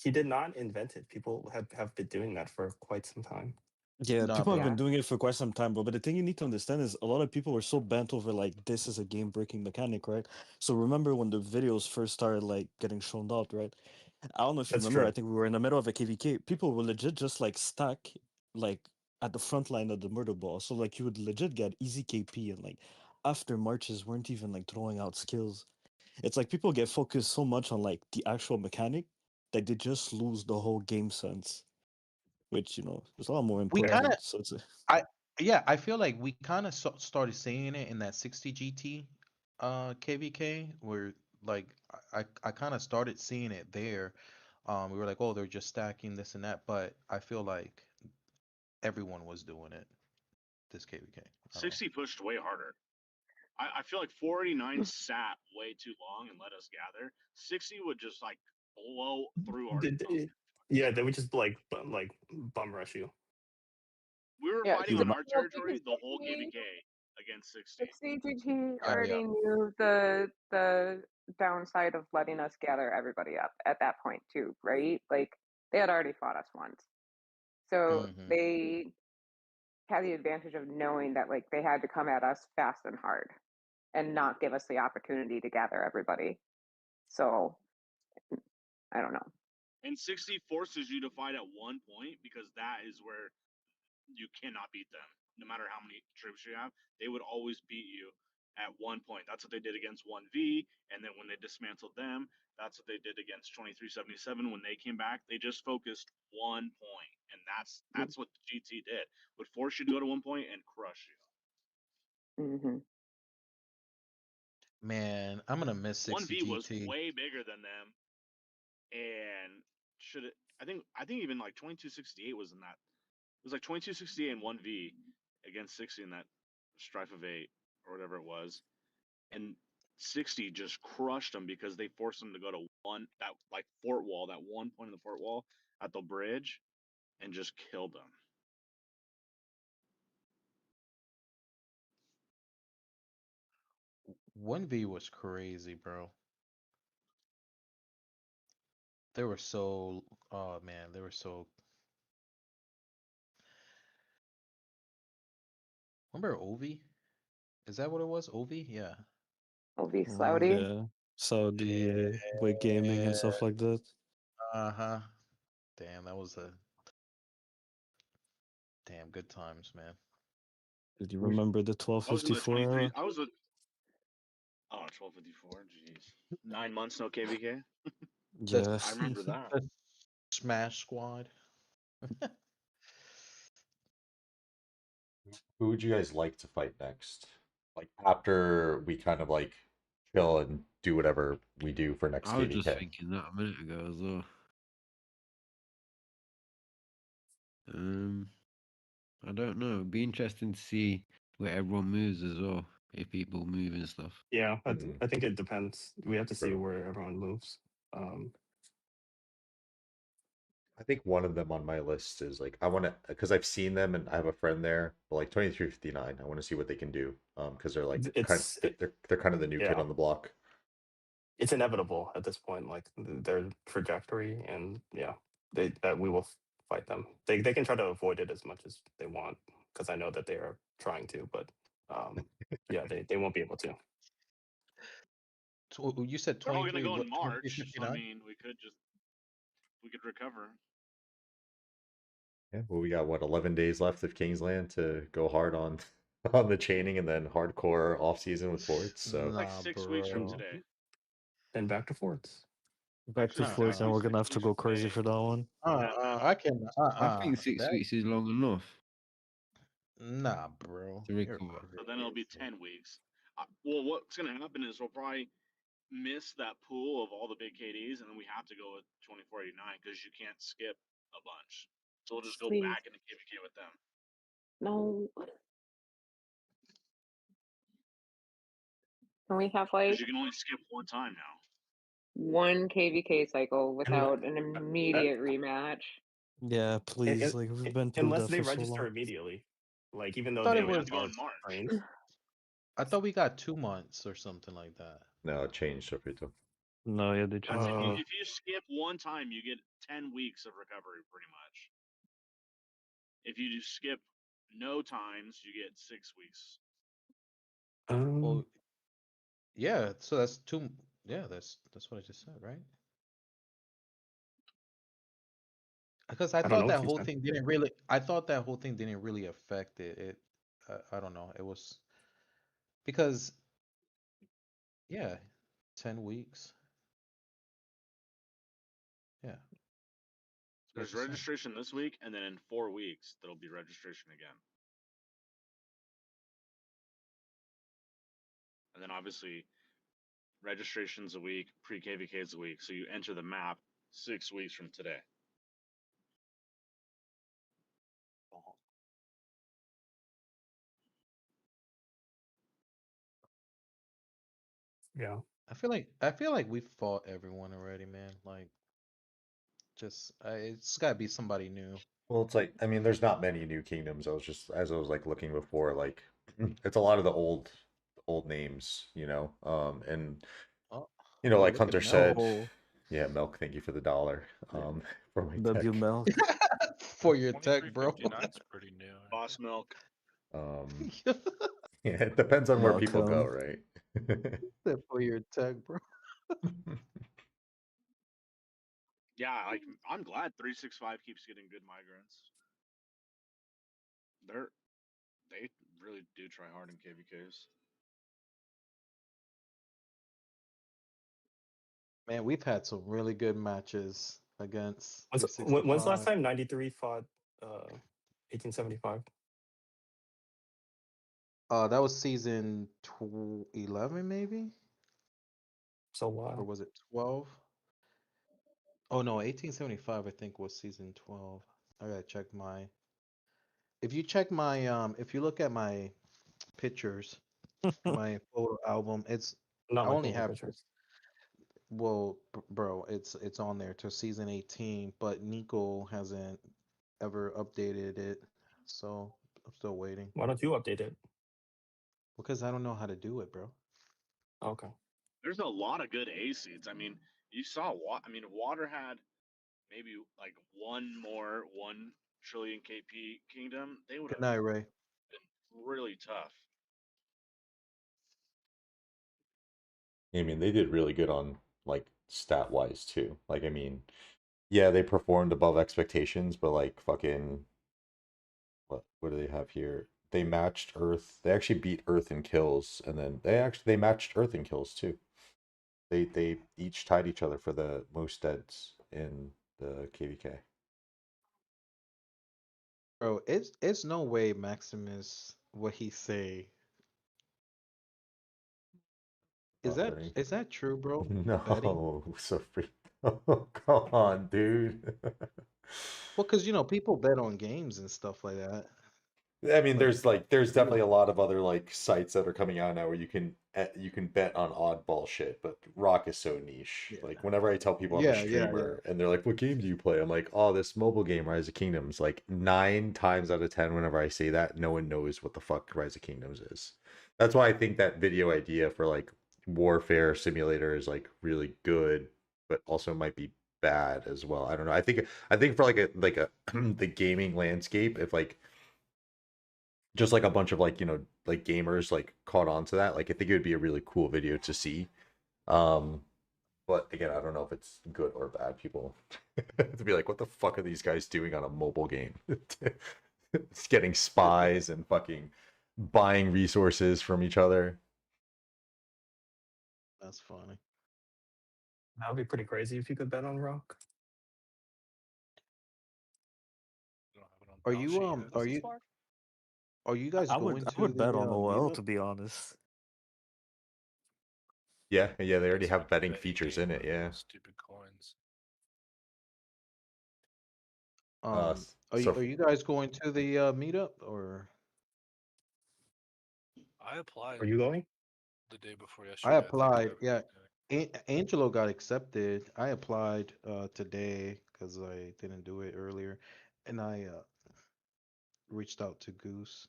he did not invent it. People have been doing that for quite some time. Yeah, Nah, people have bro. been doing it for quite some time, bro. But the thing you need to understand is a lot of people were so bent over like this is a game breaking mechanic, right? So remember when the videos first started like getting shown out, right? I don't know if you That's remember. I true. think we were in the middle of a KVK. People were legit just like stack like at the front line of the murder ball. So like you would legit get easy KP and like after marches weren't even like throwing out skills. It's like people get focused so much on like the actual mechanic that they just lose the whole game sense, which is a lot more We kind of important. So it's a, I yeah, I feel like we kind of started seeing it in that 60 GT KVK where like I kind of started seeing it there. We were like, oh, they're just stacking this and that, but I feel like everyone was doing it this KVK. I don't know. 60 pushed way harder. I feel like 489 sat way too long and let us gather. 60 would just like blow through our stuff. Yeah, they would just like bum rush you. We were Yeah, fighting You on would, our territory the whole KVK against 60. 60 GT Yeah, yeah. already knew the downside of letting us gather everybody up at that point too, right? Like they had already fought us once. So Hmm. they had the advantage of knowing that like they had to come at us fast and hard and not give us the opportunity to gather everybody. So I don't know. And 60 forces you to fight at one point because that is where you cannot beat them. No matter how many troops you have, they would always beat you at one point. That's what they did against 1V. And then when they dismantled them, that's what they did against 2377 when they came back. They just focused one point. And that's what the GT did. Would force you to go to one point and crush you. Mm-hmm. Man, I'm gonna miss 60 1V was GT. way bigger than them. And should it I think even like 2268 was in that. It was like 2268 and 1V against 60 in that strife of 8 or whatever it was. And 60 just crushed them because they forced them to go to that like fort wall, that one point in the fort wall at the bridge, and just killed them. 1V was crazy, bro. They were so, oh man, they were so. Remember Ovi? Is that what it was? Ovi? Yeah. It'll be Slouty. yeah, Saudi Yeah. with gaming and stuff like that. Uh-huh. Damn, that was a damn good times, man. Did you remember the I was in the 1254 23. era? I was a 1254. Jeez, 9 months no KVK. The Yeah. I remember that. the Smash Squad. Who would you guys like to fight next? Like after we kind of like chill and do whatever we do for next I was just KVK. thinking that a minute ago as well. I don't know. It'd be interesting to see where everyone moves as well. If people move and stuff. yeah, Mhm. I think it depends. We have to see True. where everyone moves. I think one of them on my list is like I want to because I've seen them and I have a friend there, but like 2359. I want to see what they can do because they're like they're kind of the new kid yeah, on the block. it's inevitable at this point, like their trajectory, and yeah, that we will fight them. They can try to avoid it as much as they want because I know that they are trying to, but yeah, they won't be able to. You said They're all gonna 23, go what, in March, so I 2359? mean, we could recover. Yeah, well, we got what 11 days left of Kingsland to go hard on on the chaining and then hardcore off season with forts. So Like Nah, 6 weeks from bro. today. And back to forts. Back to Actually, Uh, forts, uh, and exactly we're 6 gonna have to weeks go from crazy today. for that one. I can, I think 6 that, weeks is long enough nah, bro. to You're recover. So then it'll be crazy. 10 weeks. Well, what's gonna happen is we'll probably miss that pool of all the big KDs, and then we have to go with 2489 because you can't skip a bunch. So we'll just go Please. back into KVK with them. No. Can we have like Because you can only skip one time now. one KVK cycle And without an uh, immediate rematch? Yeah, please. Like we've been through unless that they for so register long. immediately, like even though Thought they it don't We have was. to have go our in March. trains. I thought we got 2 months or something like that. No, it changed, Sofrito. No, yeah, they That's changed it. if you skip one time, you get 10 weeks of recovery, pretty much. If you just skip no times, you get 6 weeks. Well, yeah. So that's two. Yeah, that's what I just said, right? Because I I don't thought know that if you whole said. thing didn't really. I thought that whole thing didn't really affect it. I don't know. It was because yeah, 10 weeks. Yeah. That's what I There's just said. registration this week, and then in 4 weeks, there'll be registration again. And then obviously, registration's a week, pre-KVK's a week. So you enter the map 6 weeks from today. Yeah. I feel like we fought everyone already, man. Like, it's got to be somebody new. Well, it's like, I mean, there's not many new kingdoms. I was just, as I was like looking before, like it's a lot of the old names, and Oh, like look at Hunter Mel said, Oh, yeah, Milk, thank you for the dollar, for my W tech. Milk. for your tech, bro. 2359's pretty new. Boss Milk. Yeah, it depends on where people go, Welcome. right? For your tech, bro. Yeah, like I'm glad 365 keeps getting good migrants. They really do try hard in KVKs. Man, we've had some really good matches against When's the last 365. time 93 fought 1875? That was season 11, maybe, So or wild. was it 12? Oh no, 1875 I think was season 12. I gotta check my. If you look at my pictures, my photo album, I'm not I only looking at have pictures. well, bro, it's on there to season 18, but Nico hasn't ever updated it, so I'm still waiting Why don't you update it? because I don't know how to do it, bro. Okay. There's a lot of good A seeds. I mean, you saw I mean, Water had maybe like 1 trillion KP kingdom. They would Good have night, Ray. been really tough. I mean, they did really good on like stat wise too. Like, I mean, yeah, they performed above expectations, but like fucking what do they have here? They matched Earth. They actually beat Earth in kills, and then they matched Earth in kills too. They each tied each other for the most deads in the KVK. Bro, it's no way Maximus what he say. Betting. Is that true, bro? Betting? No, so free. Oh, come on, dude. Well, because people bet on games and stuff like that. I mean, Like, there's definitely a lot of other like sites that are coming out now where you can bet on oddball shit, but Rock is so niche. yeah, Like whenever I tell people I'm a yeah, yeah, yeah. streamer and they're like, "What game do you play?" I'm like, "Oh, this mobile game, Rise of Kingdoms." Like 9 times out of 10, whenever I say that, no one knows what the fuck Rise of Kingdoms is. That's why I think that video idea for like Warfare Simulator is like really good, but also might be bad as well. I don't know. I think for like a the gaming landscape, if like just like a bunch of like like gamers like caught on to that, like I think it would be a really cool video to see. um but again, I don't know if it's good or bad. People to be like, what the fuck are these guys doing on a mobile game? It's getting spies and fucking buying resources from each other. That's funny. That would be pretty crazy if you could bet on Rock. We don't have it on Are the balance you sheet yet. are you are you guys I going would I to would the bet on OL meetup? to be honest. Yeah, they already It's have like a betting betting features game in it. with Yeah. stupid coins. So Are you guys going to the meetup or? I applied Are you going? the day before I yesterday. I think I applied. haven't Yeah, been Angelo got accepted. I applied today because I didn't do it earlier, and I reached out to Goose.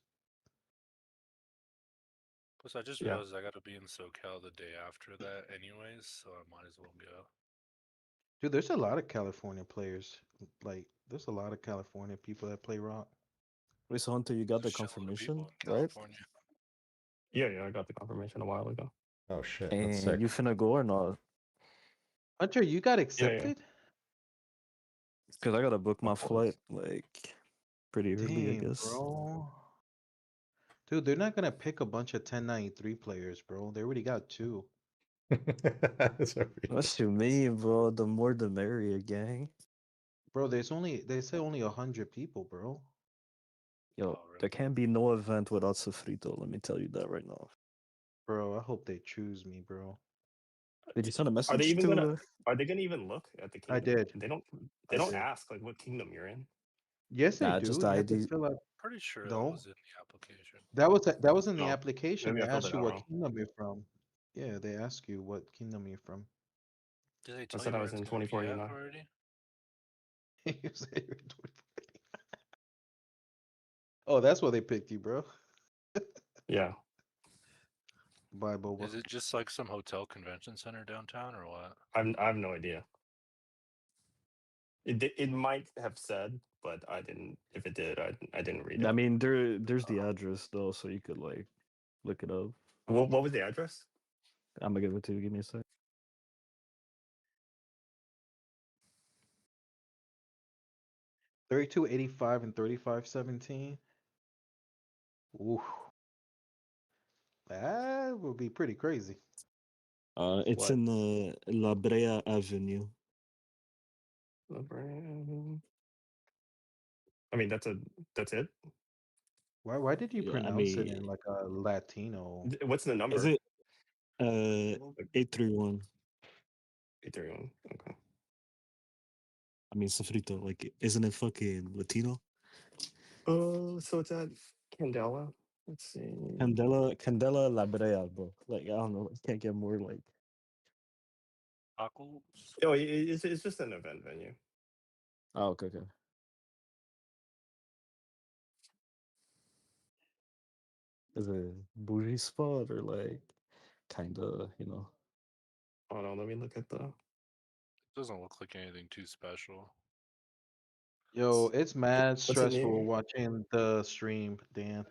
Plus, I just Yeah. realized I got to be in SoCal the day after that, anyways, so I might as well go. Dude, there's a lot of California players. Like, there's a lot of California people that play rock. Wait, so Hunter, you got There's the a shitload of people confirmation, in right? California. Yeah, I got the confirmation a while ago. Oh shit, that's And sick. you finna go or not? Hunter, you got Yeah. accepted? Because I gotta book my Of course. flight like pretty early, I Damn, guess. bro. Dude, they're not gonna pick a bunch of 1093 players, bro. They already got 2. Sorry. What you mean, bro? The more the merrier, gang. Bro, they say only 100 people, bro. Yo, Oh, there really? can't be no event without Sofrito. Let me tell you that right now. Bro, I hope they choose me, bro. Did you send a Are they message even to? gonna? Are they gonna even look at the I kingdom? did. They don't. I They don't did. ask like what kingdom you're in. Yes, they Nah, just do. the You have to ID. fill out. Pretty sure that No, was in the application. that was in the No, application. maybe They I filled ask it you out what wrong. kingdom you're from. Yeah, they ask you what kingdom you're from. Did they I tell said you I where was it's in gonna be at 2049. already? You say you're 24. Oh, that's why they picked you, bro. Yeah, Bye, Boba. Is it just like some hotel convention center downtown or what? I have no idea. It might have said, but I didn't. If it did, I didn't read I it. mean, there's the address though, so you could like look it up. What was the address? I'm gonna give it to you. Give me a sec. 3285 and 3517. Ooh, that would be pretty crazy. It's What? in La Brea Avenue. I mean, that's it. Why did you Yeah, I pronounce it mean, in like a Latino? What's the number? is it 831? 831. Okay. I mean, Sofrito. Like, isn't it fucking Latino? Oh, so it's at Candela. Let's see. Candela La Brea, bro. Like, I don't know. You can't get more like. Tacos? Oh, it's just an event venue. Oh, okay. Is it a bougie spot or like kind of, Hold on, let me look at the. Doesn't look like anything too special. Yo, it's mad What's it near? stressful watching the stream, Dan.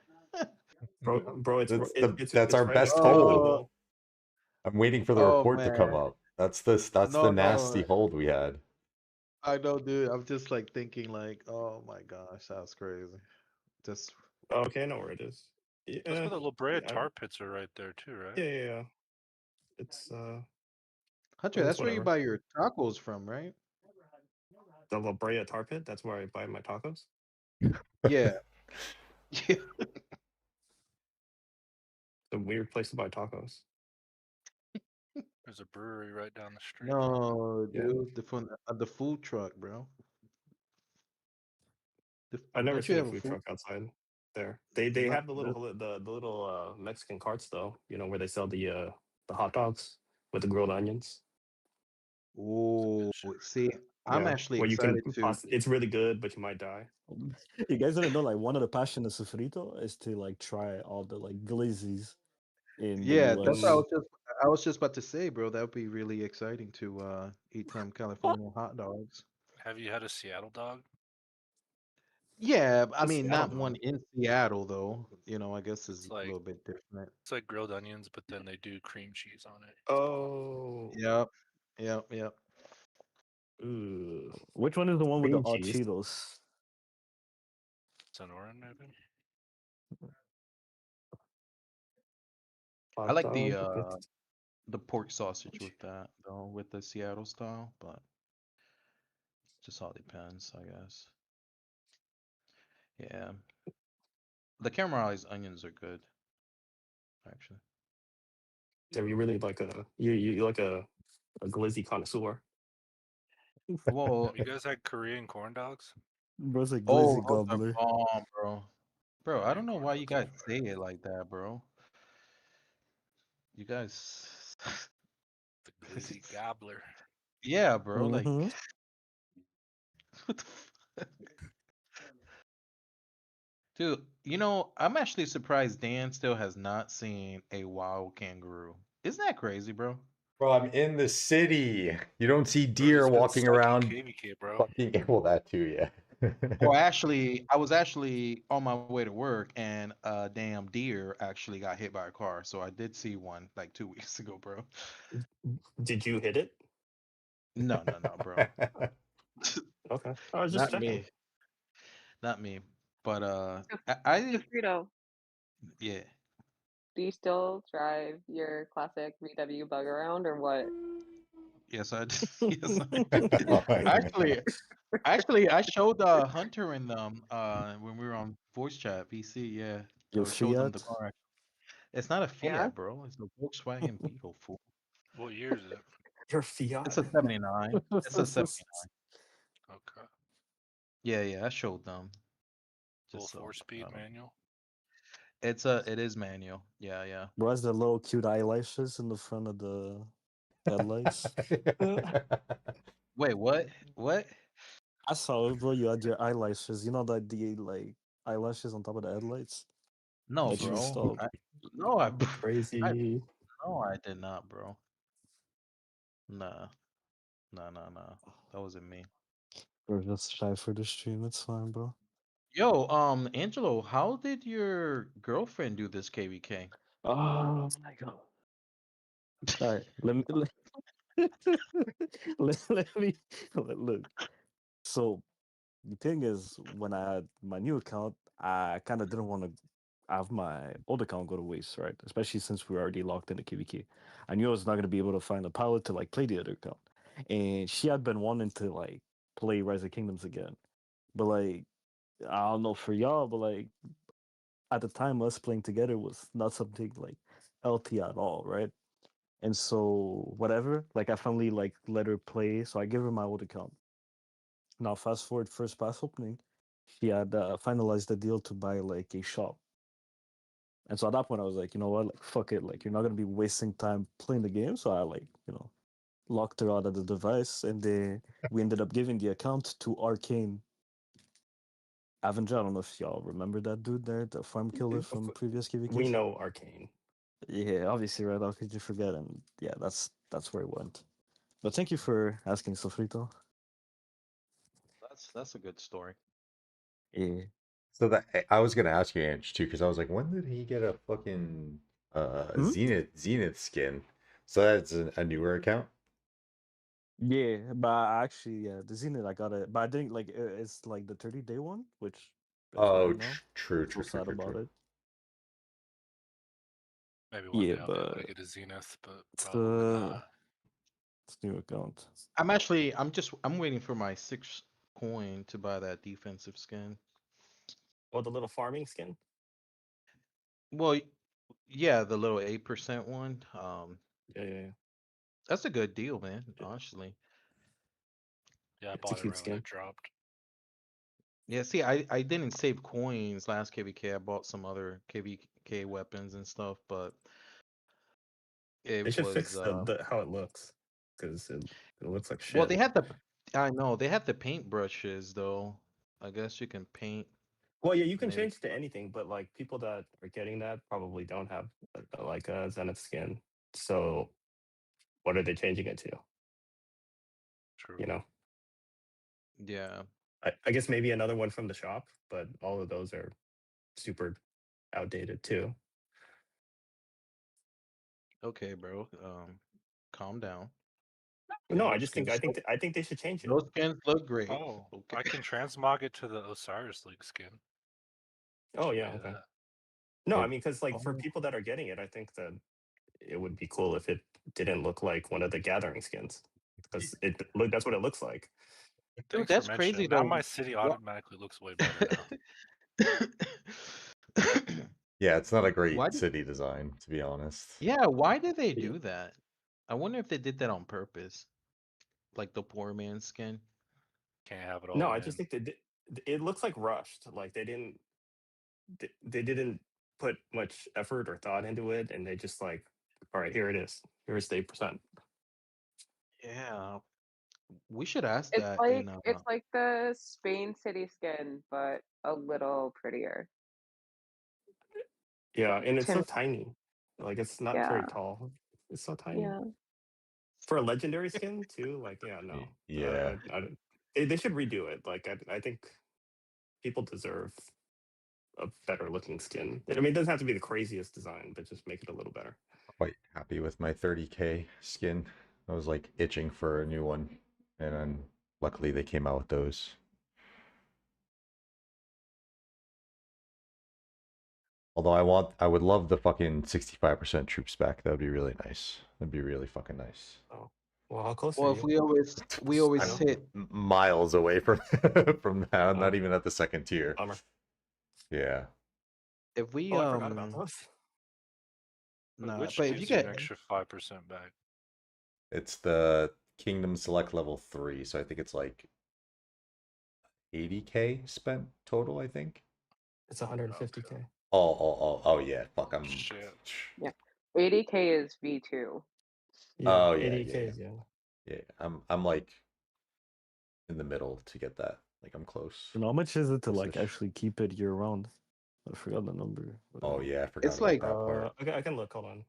Bro, That's it's our right next best to the hold. Oh, Louisville. I'm waiting for the oh report to come man. up. That's the nasty No, hold we had. I know, dude. I'm just like thinking, like, oh my gosh, that's crazy. Just Okay, I know where it is. That's Yeah, where the La Brea yeah, tar pits are right there too, right? yeah. It's Hunter, well, it's that's where you whatever. buy your tacos from, right? The La Brea Tar Pit. That's where I buy my tacos. Yeah. Yeah. It's a weird place to buy tacos. There's a brewery right down the street. No, Yeah, dude, the food truck, bro. I've never Don't you seen a have a food food? truck outside there. They Not have the the, little Mexican carts though. You know where they sell the hot dogs with the grilled onions. oh, Good shit right see, I'm Yeah, actually where you can. excited to. It's really good, but you might die. You guys didn't know like one of the passion of Sofrito is to like try all the like glizzies in the Yeah, that's what US. I was just about to say, bro. That would be really exciting to eat some California hot dogs. Have you had a Seattle dog? Yeah, I The mean, Seattle not one dog. in Seattle though. I guess is It's a like little bit different. it's like grilled onions, but then they do cream cheese on it. It's bomb. Oh, Yep, yep. ooh, Which one is the one with the cream cheese. Cheetos? Sonoran, maybe. I Hot like dog with the pork sausage with that though, with the Seattle style, but just all depends, I guess. Yeah, the caramelized onions are good, actually. So you really like you like a glizzy connoisseur. Well, Have you guys had Korean corn dogs? Bro's a oh, glizzy those are gobbler. bomb, bro. Bro, I Korean don't know corn why you dogs are guys fire. say it like that, bro. You guys, The Busy gobbler. Yeah, bro. Like, Mhm. what the fuck? Dude, I'm actually surprised Dan still has not seen a wild kangaroo. Isn't that crazy, bro? Bro, I'm in the city. You don't see Bro, deer he's been walking stuck in around. KVK, bro. Fucking well, that too, yeah. Or actually, I was actually on my way to work, and a damn deer actually got hit by a car. So I did see one like 2 weeks ago, bro. Did you hit it? No, bro. Okay. I was just Not checking. me. Not me. But So, I Frito, yeah. do you still drive your classic VW bug around or what? Yes, I yes I Oh my actually God. actually I showed Hunter and them when we were on voice chat VC. Yeah, Your I showed them the Fiat? car. It's not a Yeah. Fiat, bro. It's a Volkswagen Beetle, fool. What year is it? Your It's Fiat. a 79. It's a 79. Okay. Yeah, I showed them. Full Just so 4-speed manual. it is manual. Yeah. Bro has the little cute eyelashes in the front of the headlights. Wait, what? What? I saw it, bro. You had your eyelashes. You know that the like eyelashes on top of the headlights No, that you bro. installed. No, I Crazy. no, I did not, bro. Nah, nah. That wasn't me. We're just shy for the stream. It's fine, bro. Yo, Angelo, how did your girlfriend do this KVK? Oh my god. All right, let me let me look. So the thing is, when I had my new account, I kind of didn't want to have my old account go to waste, right? Especially since we were already locked into KVK. I knew I was not going to be able to find the power to like play the other account, and she had been wanting to like play Rise of Kingdoms again, but like I don't know for y'all, but like at the time us playing together was not something like healthy at all, right? And so whatever, like I finally like let her play, so I gave her my old account. Now fast forward first pass opening, she had finalized the deal to buy like a shop. And so at that point I was like, you know what, like fuck it, like you're not gonna be wasting time playing the game. So I like, locked her out of the device, and then we ended up giving the account to Arcane Avenger. I don't know if y'all remember that dude there, the farm killer from previous We KVKs. know Arcane. Yeah, obviously, right? How could you forget? And yeah, that's where it went. But thank you for asking, Sofrito. That's a good story. Yeah. So that I was gonna ask you, Ange, too, because I was like, when did he get a fucking Hmm? Zenith skin? So that's a newer account. Yeah, but actually, yeah, the Zenith I got it, but I didn't like it's like the 30-day one, which is what Oh, I know. true, So sad about it. Maybe one Yeah, day I'll be able but to get a Zenith, but it's probably the not. it's new account. I'm waiting for my 6 coin to buy that defensive skin. Oh, the little farming skin. Well, yeah, the little 8% one. Yeah. That's a good deal, man. Honestly. Yeah, I It's a bought it cute right when skin. it dropped. Yeah, see, I didn't save coins last KVK. I bought some other KVK weapons and stuff, but They it should was fix the how it looks, because it looks like well, shit. they had the I know they had the paint brushes though. I guess you can paint Well, yeah, you can maybe. change to anything, but like people that are getting that probably don't have like a Zenith skin. So what are they changing it to? True. You know, Yeah. I guess maybe another one from the shop, but all of those are super outdated too. Okay, bro. Calm down. No, I just think Those skins I think they should change it. those skins look great. Oh, Okay. I can transmog it to the Osiris League skin. Oh Should yeah, do okay. that. No, I Well, mean, because like for Oh, people that are getting it, I think that it would be cool if it didn't look like one of the gathering skins, because that's what it looks like. dude, Thanks for that's crazy mentioning. Now though. my city What? automatically looks way better now. yeah, it's not a great Why did, city design, to be honest. yeah, why did they Yeah. do that? I wonder if they did that on purpose. Like the poor man's skin. Can't have it No, all, I man. just think that it looks like rushed. Like they didn't put much effort or thought into it, and they just like, all right, here it is. Here's the 8%. Yeah, we should ask It's that like in it's like the Spain city skin, but a little prettier. Yeah, and it's so To tiny. Like it's not very yeah, tall. It's so tiny. yeah. For a legendary skin too, like yeah, no. Yeah. They should redo it. Like I think people deserve a better looking skin. I mean, it doesn't have to be the craziest design, but just make it a little better. Quite happy with my 30K skin. I was like itching for a new one, and then luckily they came out with those. Although I would love the fucking 65% troops back. That would be really nice. That'd be really fucking nice. Oh, well, how close well, are if you? we I always know. hit Miles away from from that. Not Oh, even at the second tier. bummer. Yeah. if we Oh, I forgot about those. nah, Which but if you gives you an get extra 5% back? It's the Kingdom Select level 3, so I think it's like 80K spent total, I think. It's 150K. Oh yeah. Fuck, I'm Shit. Yeah. 80K is V2. Yeah, Oh yeah, 80K is yeah. yeah. I'm like in the middle to get that. Like I'm close. And how much is it to like Close-ish. actually keep it year round? I forgot the number. Oh yeah, I forgot it's about like that part. I can look. Hold on.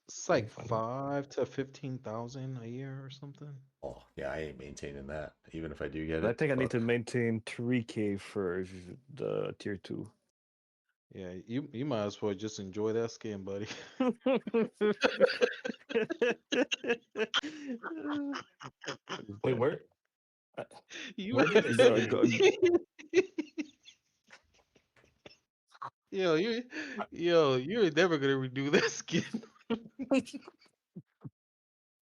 it's Let me like find it. 5 to 15,000 a year or something. Oh yeah, I ain't maintaining that. Even if I do get I it. think I need to fuck. maintain 3K for the tier 2. Yeah, you might as well just enjoy that skin, buddy. Wait, where? You Where did it Go- say? go- yo, you're never gonna redo that skin.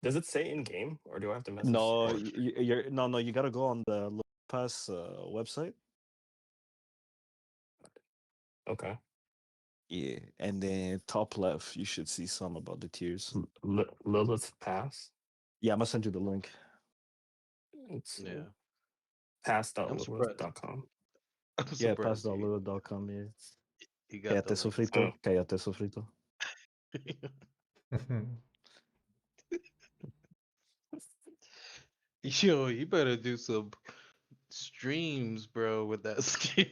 Does it say in game, or do I have to message? No, Orchie? you gotta go on the Low Pass website. Okay. Yeah, and then top left, you should see some about the tiers. Lilith's Pass. Yeah, I'm gonna send you the link. It's Yeah, I'm surprised. pass.lilith.com. I'm Yeah, surprised you, pass.lulu.com, yeah. you got the Cállate, link. sofrito. Cállate, sofrito. Yo, you better do some streams, bro, with that skin.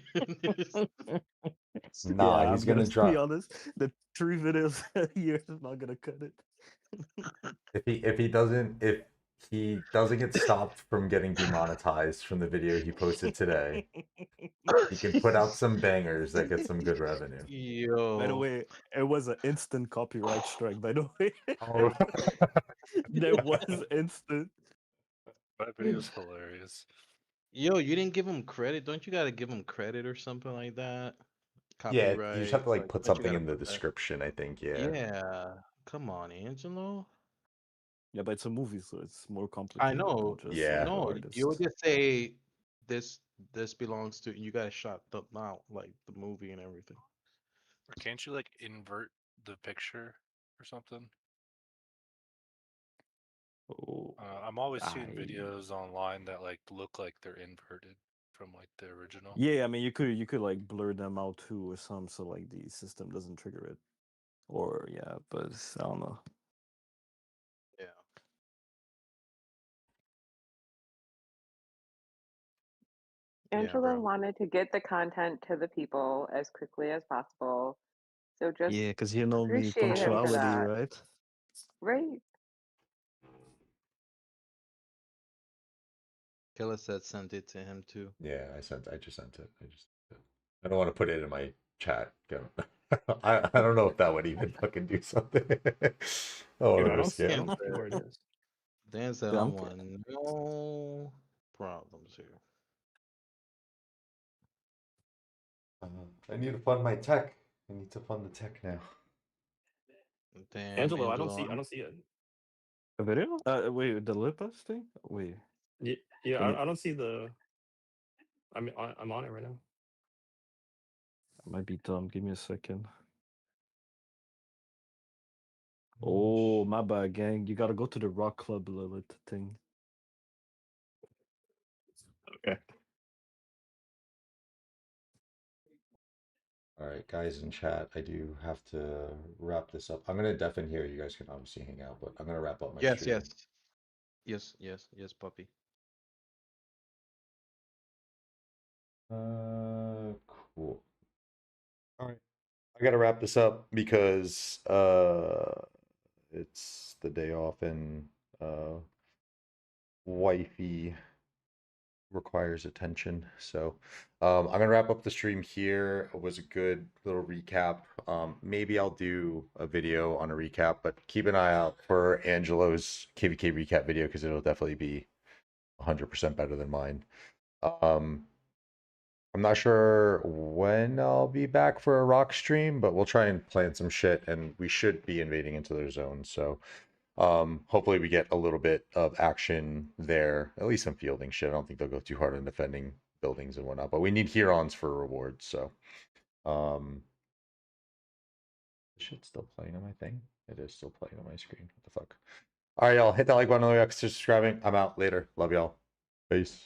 Nah, Yeah, he's I'm gonna gonna be drop honest. The 3 videos a year is not gonna cut it. if he doesn't get stopped from getting demonetized from the video he posted today, he can put out some bangers that get some good revenue. By the Yo, way, it was an instant copyright strike. By the way, Oh. there was instant. That video's hilarious. yo, you didn't give him credit. Don't you gotta give him credit or something like that? Yeah, you just have Copyright. to like Like, put don't you something gotta in the put that? description, I think. Yeah. Yeah. Come on, Angelo. Yeah, but it's a movie, so it's more I complicated know. than just Yeah. the No, artist. you would just say this belongs to you. Gotta shot the out like the movie and everything. Or can't you like invert the picture or something? Oh, I'm always seeing I videos online that like look like they're inverted from like the original. yeah, I mean you could like blur them out too or some so like the system doesn't trigger it. Or yeah, but I don't know. Yeah. Angela bro. wanted to get the content to the people as quickly as possible. So just Yeah, because you know me, appreciate him for punctuality, that. right? Right. Killer said sent it to him too. Yeah, I just sent it. I don't want to put it in my chat. I don't know if that would even fucking do something. Oh, Dude, I don't risk see. I it. don't see where it is. Dan said Yeah, I I'm want no problems here. I need to fund my tech. I need to fund the tech now. Damn, Angelo, I don't Angelo. see. I don't see it. a video. Wait, the Lipas thing. Wait, Yeah, can you? I don't see the. I'm on it right now. I might be dumb. Give me a second. Oh, my bad, gang. You gotta go to the Rock Club Lilith thing. Okay. All right, guys in chat, I do have to wrap this up. I'm gonna deafen here. You guys can obviously hang out, but I'm gonna wrap up my Yes, stream. yes. Yes, yes, yes, puppy. Cool. All right. I gotta wrap this up because it's the day off and wifey requires attention. So I'm gonna wrap up the stream here. It was a good little recap. Maybe I'll do a video on a recap, but keep an eye out for Angelo's KVK recap video because it'll definitely be 100% better than mine. I'm not sure when I'll be back for a rock stream, but we'll try and plan some shit and we should be invading into their zone. So hopefully we get a little bit of action there, at least some fielding shit. I don't think they'll go too hard on defending buildings and whatnot, but we need Hurons for rewards. So this shit's still playing on my thing. It is still playing on my screen. What the fuck? All right, y'all hit that like button, consider subscribing. I'm out later. Love y'all. Peace.